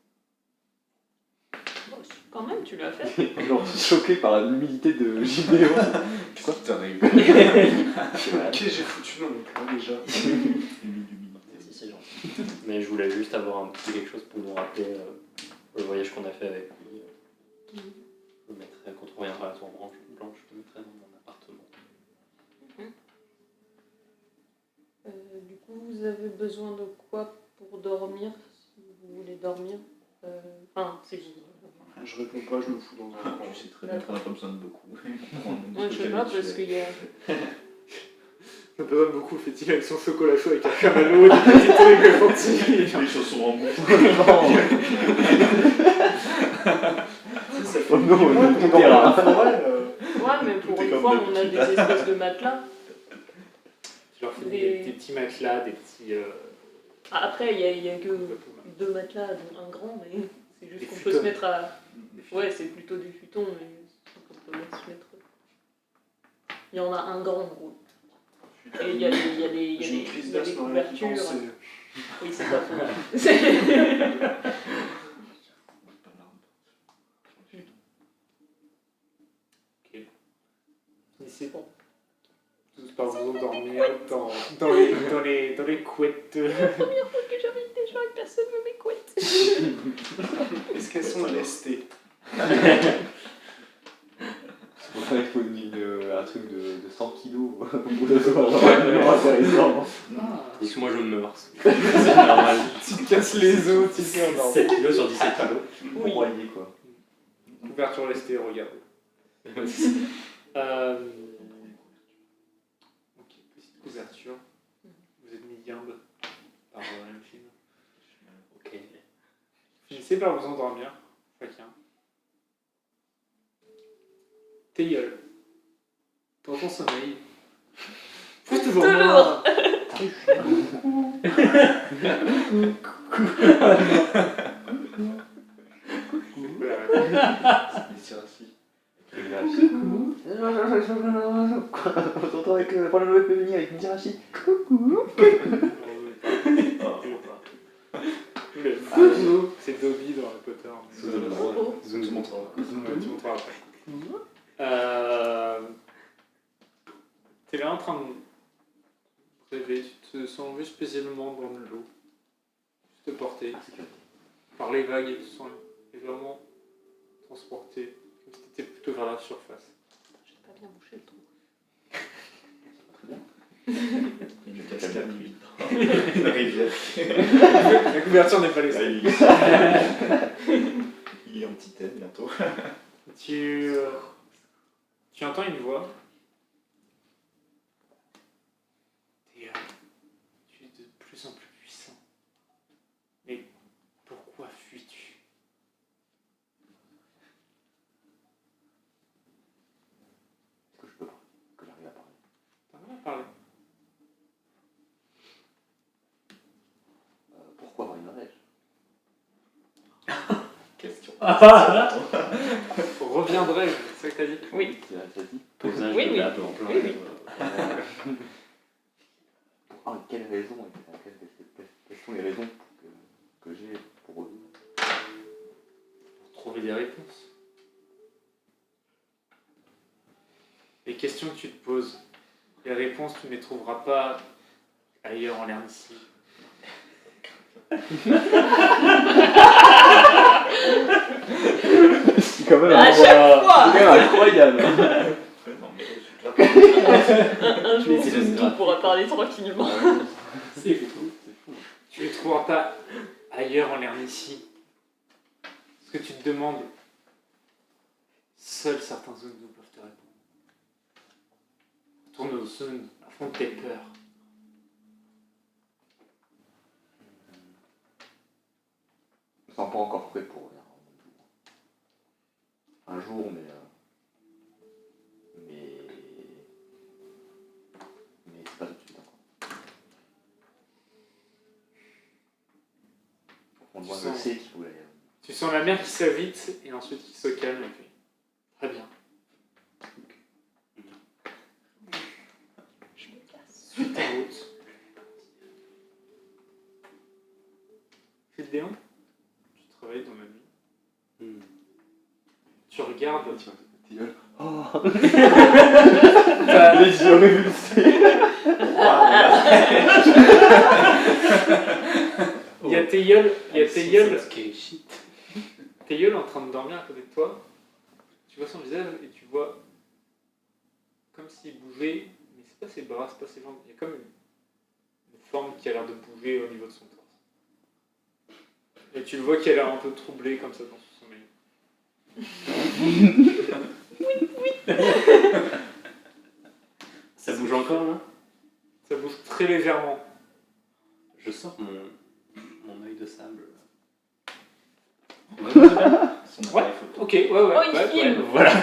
Quand même, tu l'as fait. Genre choqué par l'humilité de JDO. Qu'est-ce qui t'arrive? Ok, j'ai foutu dans mon plan déjà. Si, c'est gentil. Mais je voulais juste avoir un petit quelque chose pour nous rappeler le voyage qu'on a fait avec lui. Je le mettrai, quand on reviendra à la tour blanche, je le mettrai dans mon appartement. Du coup, vous avez besoin de quoi pour dormir, si vous voulez dormir? Enfin, si vous... Je réponds pas, je me fous dans un coin. Tu sais très bien qu'on n'a pas besoin de beaucoup. Moi, je sais pas, parce qu'il y a... On a besoin de beaucoup, fait-il, avec son chocolat chaud, avec un chamallow, des petits trucs fancy. Les chaussons en mousse. Ça fait Oh non, des mois on est qu'on tout dort terrain. dans la forêt. Ouais, mais pour Tout est une comme fois, des on a petits des espèces de matelas. Tu leur fais Des- des petits matelas, des petits... Ah, après, il y a que bateaux, là. 2 matelas, dont un grand, mais c'est juste Des qu'on peut futons. se mettre à... Ouais, c'est plutôt du futon, mais on peut se mettre... Il y en a un grand, en gros. Et il y a des J'ai une crise d'asthme en couvertures. réfléchissant, Oui, c'est pas faux. Finissez tous par vous endormir dans les couettes. Première fois que j'invite des gens et personne ne me couette. Est-ce qu'elles sont lestées? Pour ça, il faut un truc de 100 kilos pour le soir. Vraiment intéressant. Parce que moi je meurs. C'est normal. Tu te casses les os, tu sais, en 7 kilos sur 17 kilos. Pour broyer, quoi. Couverture restée, regardez. Ok, petite couverture. Vous êtes mis guimbe par une film. Ok. Finissez par vous endormir, chacun. Tes gueules. Dans ton sommeil. Fais toujours moi. Les Siraci. On s'entend avec le problème de venir avec une Jirachi. C'est Dobby dans Harry Potter. Zoom te montrera. Tu montreras après. T'es là en train de rêver, tu te sens juste paisiblement dans le l'eau, juste porté par les vagues et tu sens légèrement transporté, comme si t'étais plutôt vers la surface. J'ai pas bien bouché le trou. Il est cascade limite. La rivière. La couverture n'est pas laissée. Il est en titane bientôt. Tu entends une voix. Tu es de plus en plus puissant. Mais pourquoi fuis-tu? Est-ce que je peux pas? Que j'arrive à parler? T'en as parlé. Pourquoi avoir une neige? Question. Reviendrai, c'est ça que t'as dit? Oui. Ça dit? Posage Oui, de oui. lave en plein. Oui, oui. Quelles raisons? Quelles sont les raisons que j'ai pour eux? Pour trouver des réponses. Les questions que tu te poses, les réponses, tu ne les trouveras pas ailleurs en l'air d'ici. C'est quand même À chaque fois. c'est quand même incroyable. Un jour, on pourra parler tranquillement. C'est fou. Tu ne les trouveras pas ailleurs en l'air d'ici. Ce que tu te demandes, seuls certains zones nous peuvent te répondre. Retourne aux zones, affronte tes peurs. Je me sens pas encore prêt pour revenir un jour, mais c'est pas tout de suite encore. Au fond de moi, je sais qu'il faut aller. Tu sens la mer qui s'avite et ensuite qui se calme et puis. Très bien. Je me casse. Suis ta route. Fidéon, tu travailles dans la nuit. Tu regardes. Tilleul. Oh. T'as- Les yeux révulsés. Il y a Tilleul, Shit. Tilleul en train de dormir à côté de toi. Tu vois son visage et tu vois comme s'il bougeait, mais c'est pas ses bras, c'est pas ses jambes. Il y a comme une forme qui a l'air de bouger au niveau de son torse. Et tu le vois qui a l'air un peu troublé comme ça dans son sommeil. Ça bouge encore là? Ça bouge très légèrement. Je sors mon œil de sable. Son appareil photo. Ok, ouais. Oh, il filme. Voilà.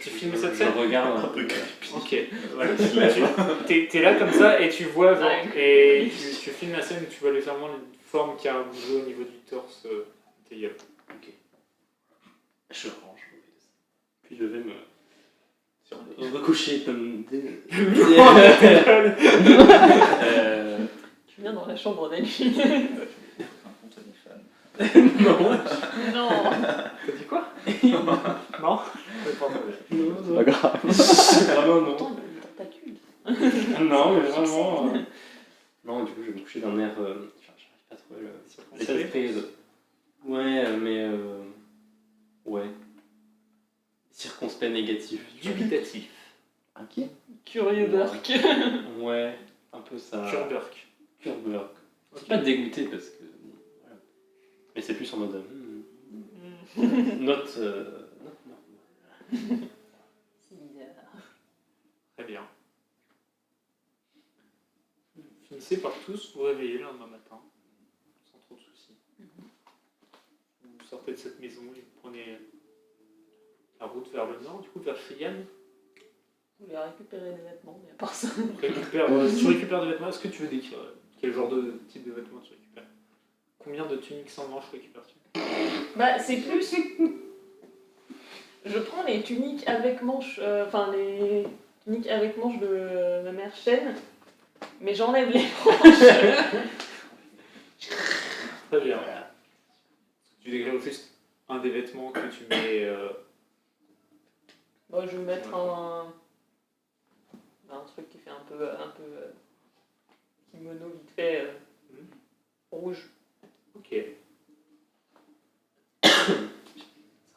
Tu filmes cette Je scène? regarde Un peu creepy. Ok. Voilà. T'es là comme ça et tu vois, genre, Ouais. et tu filmes la scène où tu vois légèrement une forme qui a bougé au niveau du torse. Tilleul. Je range mon œil de sable. Puis je vais me recoucher comme Tu viens dans la chambre d'Annie. Un compte téléphone. Non. Non. T'as dit quoi? Non. J'ai pas entendu. C'est pas grave. Vraiment non. Attends, le tentacule. Non, mais vraiment. Non, du coup, je vais me coucher d'un air. J'arrive pas à trouver l'état d'esprit. Ouais, mais. Ouais. Circonspect négatif. Dubitatif. Inquiet. Curieux Burke. Ouais, un peu ça. Kurburk. Kurburg. C'est pas dégoûté parce que. Voilà. Mais c'est plus en mode. Note. C'est bizarre. Très bien. Finissez par tous vous réveiller le lendemain matin, sans trop de soucis. Vous sortez de cette maison et vous prenez la route vers le nord, du coup vers Cheyenne. Vous voulez récupérer des vêtements, mais à part ça. Tu récupères des vêtements. Est-ce que tu veux décrire quel genre de type de vêtements tu récupères? Combien de tuniques sans manches récupères-tu? Bah, c'est plus. Je prends les tuniques avec manches, les tuniques avec manches de ma mère Chêne, mais j'enlève les manches. Très bien. Tu décris juste un des vêtements que tu mets. Moi, je vais mettre un truc qui fait un peu kimono vite fait, rouge. Ok.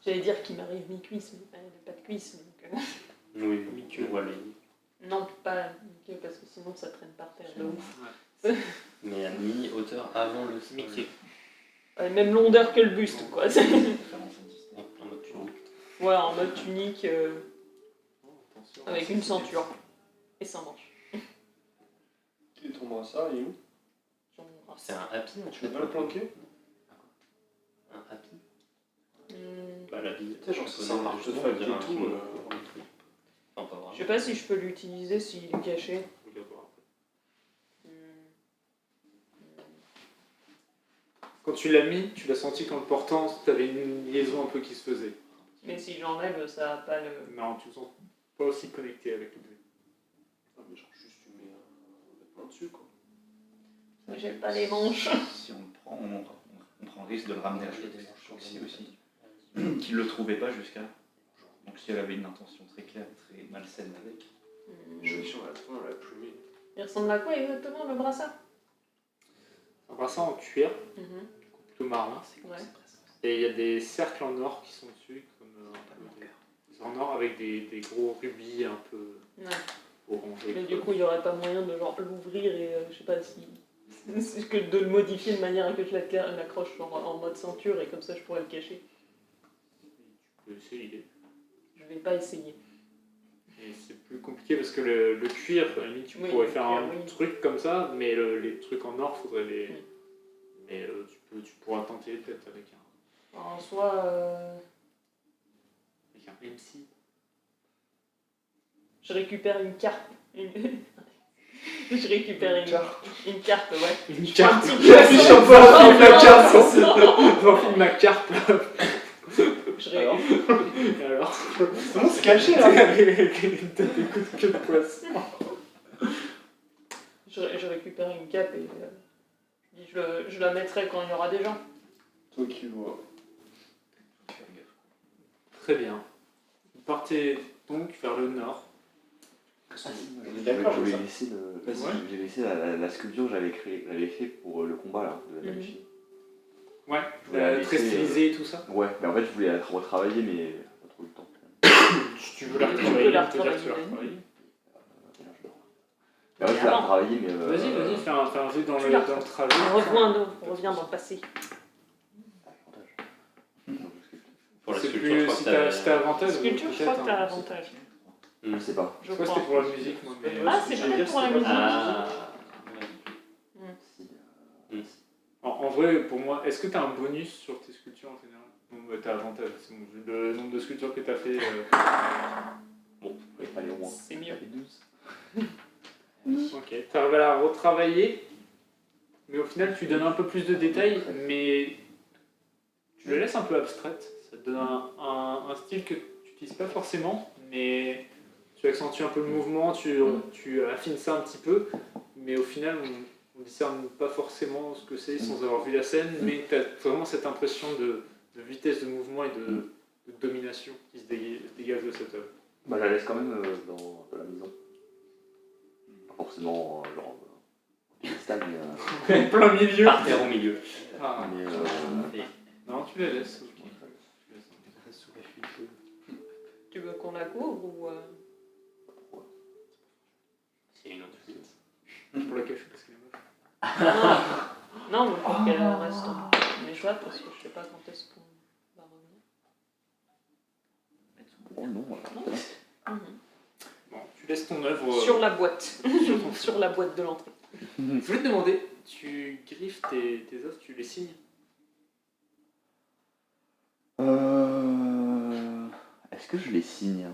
J'allais dire qu'il m'arrive mi-cuisse, mais pas de cuisse. Donc, Oui, Mi-queue. voilà. non, pas mi-queue, parce que sinon ça traîne par terre de ouf. Mais à mi-hauteur avant le sol. Mickey. Ouais, même longueur que le buste, quoi. Référence à Disney. En mode tunique. Ouais, en mode tunique, Attention. avec une ceinture. Et sans manches. Et ton brassard, il est où? C'est un happy, Tu veux pas le planquer? Un happy? Hmm, Bah, la bille. Tu sais, genre, c'est un marche-feuille et tout, Non, pas vraiment. je sais pas si je peux l'utiliser s'il est caché. Regarde voir après. Hmm. Quand tu l'as mis, tu l'as senti qu'en le portant, tu avais une liaison un peu qui se faisait. Mais si j'enlève, ça va pas le. Non, tu te sens pas aussi connecté avec le bleu. Ah, mais genre, juste tu mets un vêtement dessus, quoi. J'ai pas les manches. Si on le prend, on prend le risque de le ramener à Chelsea aussi. Qu'il le trouvait pas jusqu'à. Donc si elle avait une intention très claire, très malsaine avec. Joli sur la toile, on l'a plumé. Il ressemble à quoi exactement le brassard? Un brassard en cuir, Mhm. plutôt marron. Ouais. Et il y a des cercles en or qui sont dessus, comme des en or avec des gros rubis un peu Ouais. orangés. Mais du coup, il y aurait pas moyen de genre l'ouvrir et je sais pas si. C'est que de le modifier de manière à que je l'accroche en mode ceinture et comme ça je pourrais le cacher. Tu peux essayer. Je vais pas essayer. Et c'est plus compliqué parce que le cuir, à la limite, tu Oui, pourrais le faire cuir, un oui. truc comme ça, mais les trucs en or, faudrait les. Oui. Mais tu pourras tenter peut-être avec En soi, avec un MC. je récupère une carte. Je récupère une carte, ouais. Une carte. J'affiche un peu la carte. Non. J'enfile ma carte. Je Alors, Comment se cacher là? avec une tête de queue de poisson. je récupère une cape et je la mettrai quand il y aura des gens. Toi qui vois. Faut faire gaffe. Très bien. Vous partez donc vers le nord. On est d'accord Je avec voulais ça. laisser, Vas-y. j'ai laissé la sculpture que j'avais fait pour le combat là, de la Mhm. machine. Ouais, Je voulais la très laisser, stylisé et tout ça. Ouais, mais en fait je voulais la retravailler, mais pas trop le temps. Tu veux la Tu retravailler, peux la on peut dire que tu la retravailler. retravailler. Mais ouais, je voulais la retravailler, mais. Vas-y, fais un jeu dans Tu le la trajet. On revient dans le passé. Pour la C'est sculpture, plus je crois si que t'as avantage. Sculpture, je crois que t'as peut-être, avantage. Je sais pas. Je Je crois que crois. c'était pour la musique, moi. Mais... Ah, c'est J'allais peut-être dire, pour la c'était musique. pas- Si, En vrai, pour moi, est-ce que t'as un bonus sur tes sculptures en général? Non, bah, t'as avantage. C'est bon, vu le nombre de sculptures que t'as fait. Bon, il fallait au moins. C'est mieux. Ça fait 12. Ok, t'arrives à la retravailler, mais au final, tu donnes un peu plus de détails, mais tu la laisses un peu abstraite. Ça te donne un style que tu n'utilises pas forcément, mais tu accentues un peu le mouvement, tu affines ça un petit peu, mais au final, on ne discerne pas forcément ce que c'est sans avoir vu la scène, mais tu as vraiment cette impression de vitesse de mouvement et de domination qui se dégage de cette œuvre. Bah, je la laisse quand même dans la maison. Pas forcément, genre, piédestal, mais. Plein milieu. Par terre au milieu. Ah. mais Non, tu la laisses. Ok. Sous la fuite. Tu veux qu'on la couvre ou. C'est une autre fuite. Pour la cacher parce qu'elle est moche. Non, mais pour qu'elle reste en échoite parce que je sais pas quand est-ce qu'on va revenir. oh non, voilà. Bon, tu laisses ton œuvre Sur la boîte. sur ton Sur la boîte de l'entrée. Je voulais te demander, tu griffes tes œuvres, tu les signes? Est-ce que je les signe?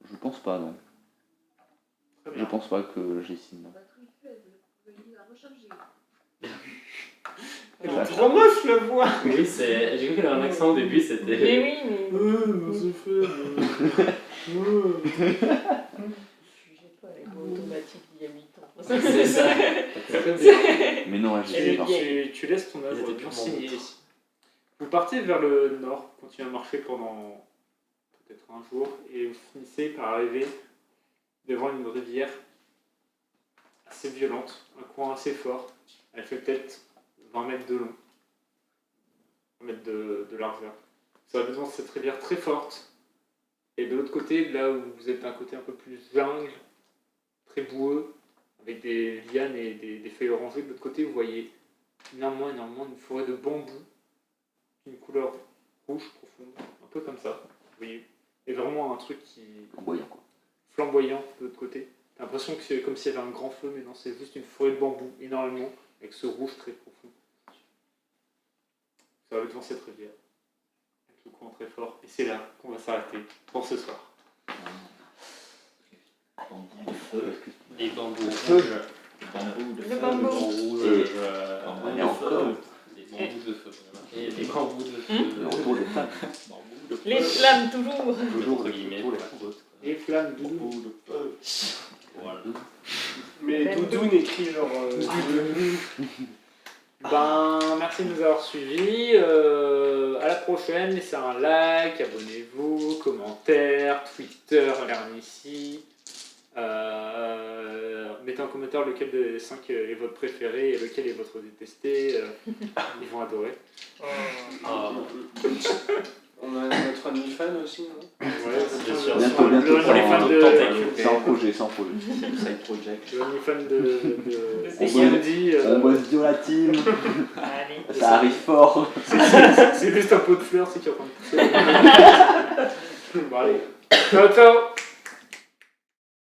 Je pense pas, non. Très Je bien. pense pas que je les signe. Non. Elle est trop moche la voix. Oui, c'est. J'ai cru qu'elle avait un accent au début, c'était. Mais oui, mais. c'est fait. J'ai pas les voix automatiques d'il y a 8 ans. C'est ça. Très bien. Mais non, je Elle les est pas. vieille. Tu laisses ton Ils œuvre étaient bien purement signée bons. ici. Vous partez vers le nord, continuez à marcher pendant peut-être un jour, et vous finissez par arriver devant une rivière assez violente, un courant assez fort. Elle fait peut-être 20 mètres de long, 20 mètres de largeur. Ça va devant cette rivière très forte. Et de l'autre côté, là où vous êtes d'un côté un peu plus jungle, très boueux, avec des lianes et des feuilles orangées, de l'autre côté, vous voyez énormément une forêt de bambou, d'une couleur rouge profonde, un peu comme ça, vous voyez. Et vraiment un truc qui Flamboyant, quoi. flamboyant de l'autre côté. T'as l'impression que c'est comme s'il y avait un grand feu, mais non, c'est juste une forêt de bambou, énormément, avec ce rouge très profond. Ça va devant cette rivière, avec le courant très fort, et c'est là qu'on va s'arrêter pour ce soir. Des bambous Feu. rouges. Le bambou. Rouge. On est en feu. Des bambous de feu. Et des bambous de Hmm. feu. Le retour des flammes. Les flammes, toujours. Toujours Entre les guillemets, toujours pour les la côte. Les flammes doudou. Voilà. Mais Même Doudoune écrit genre. Ben, merci de nous avoir suivis. À la prochaine. Laissez un like, abonnez-vous, commentaires, Twitter, regardez ici. Mettez en commentaire lequel des 5 est votre préféré et lequel est votre détesté. Ils vont adorer. Ah. On a notre OnlyFans aussi, non? Ouais, bien sûr. Bientôt, Le bientôt. OnlyFans ça, de tentacules. C'est en projet, c'est en projet. Side project. le OnlyFans de C'est Sandy. On bosse dur la team, Allez. ça arrive fort. C'est juste un pot de fleurs, c'est qui est en train de pousser. Bon, allez. Ciao, ciao.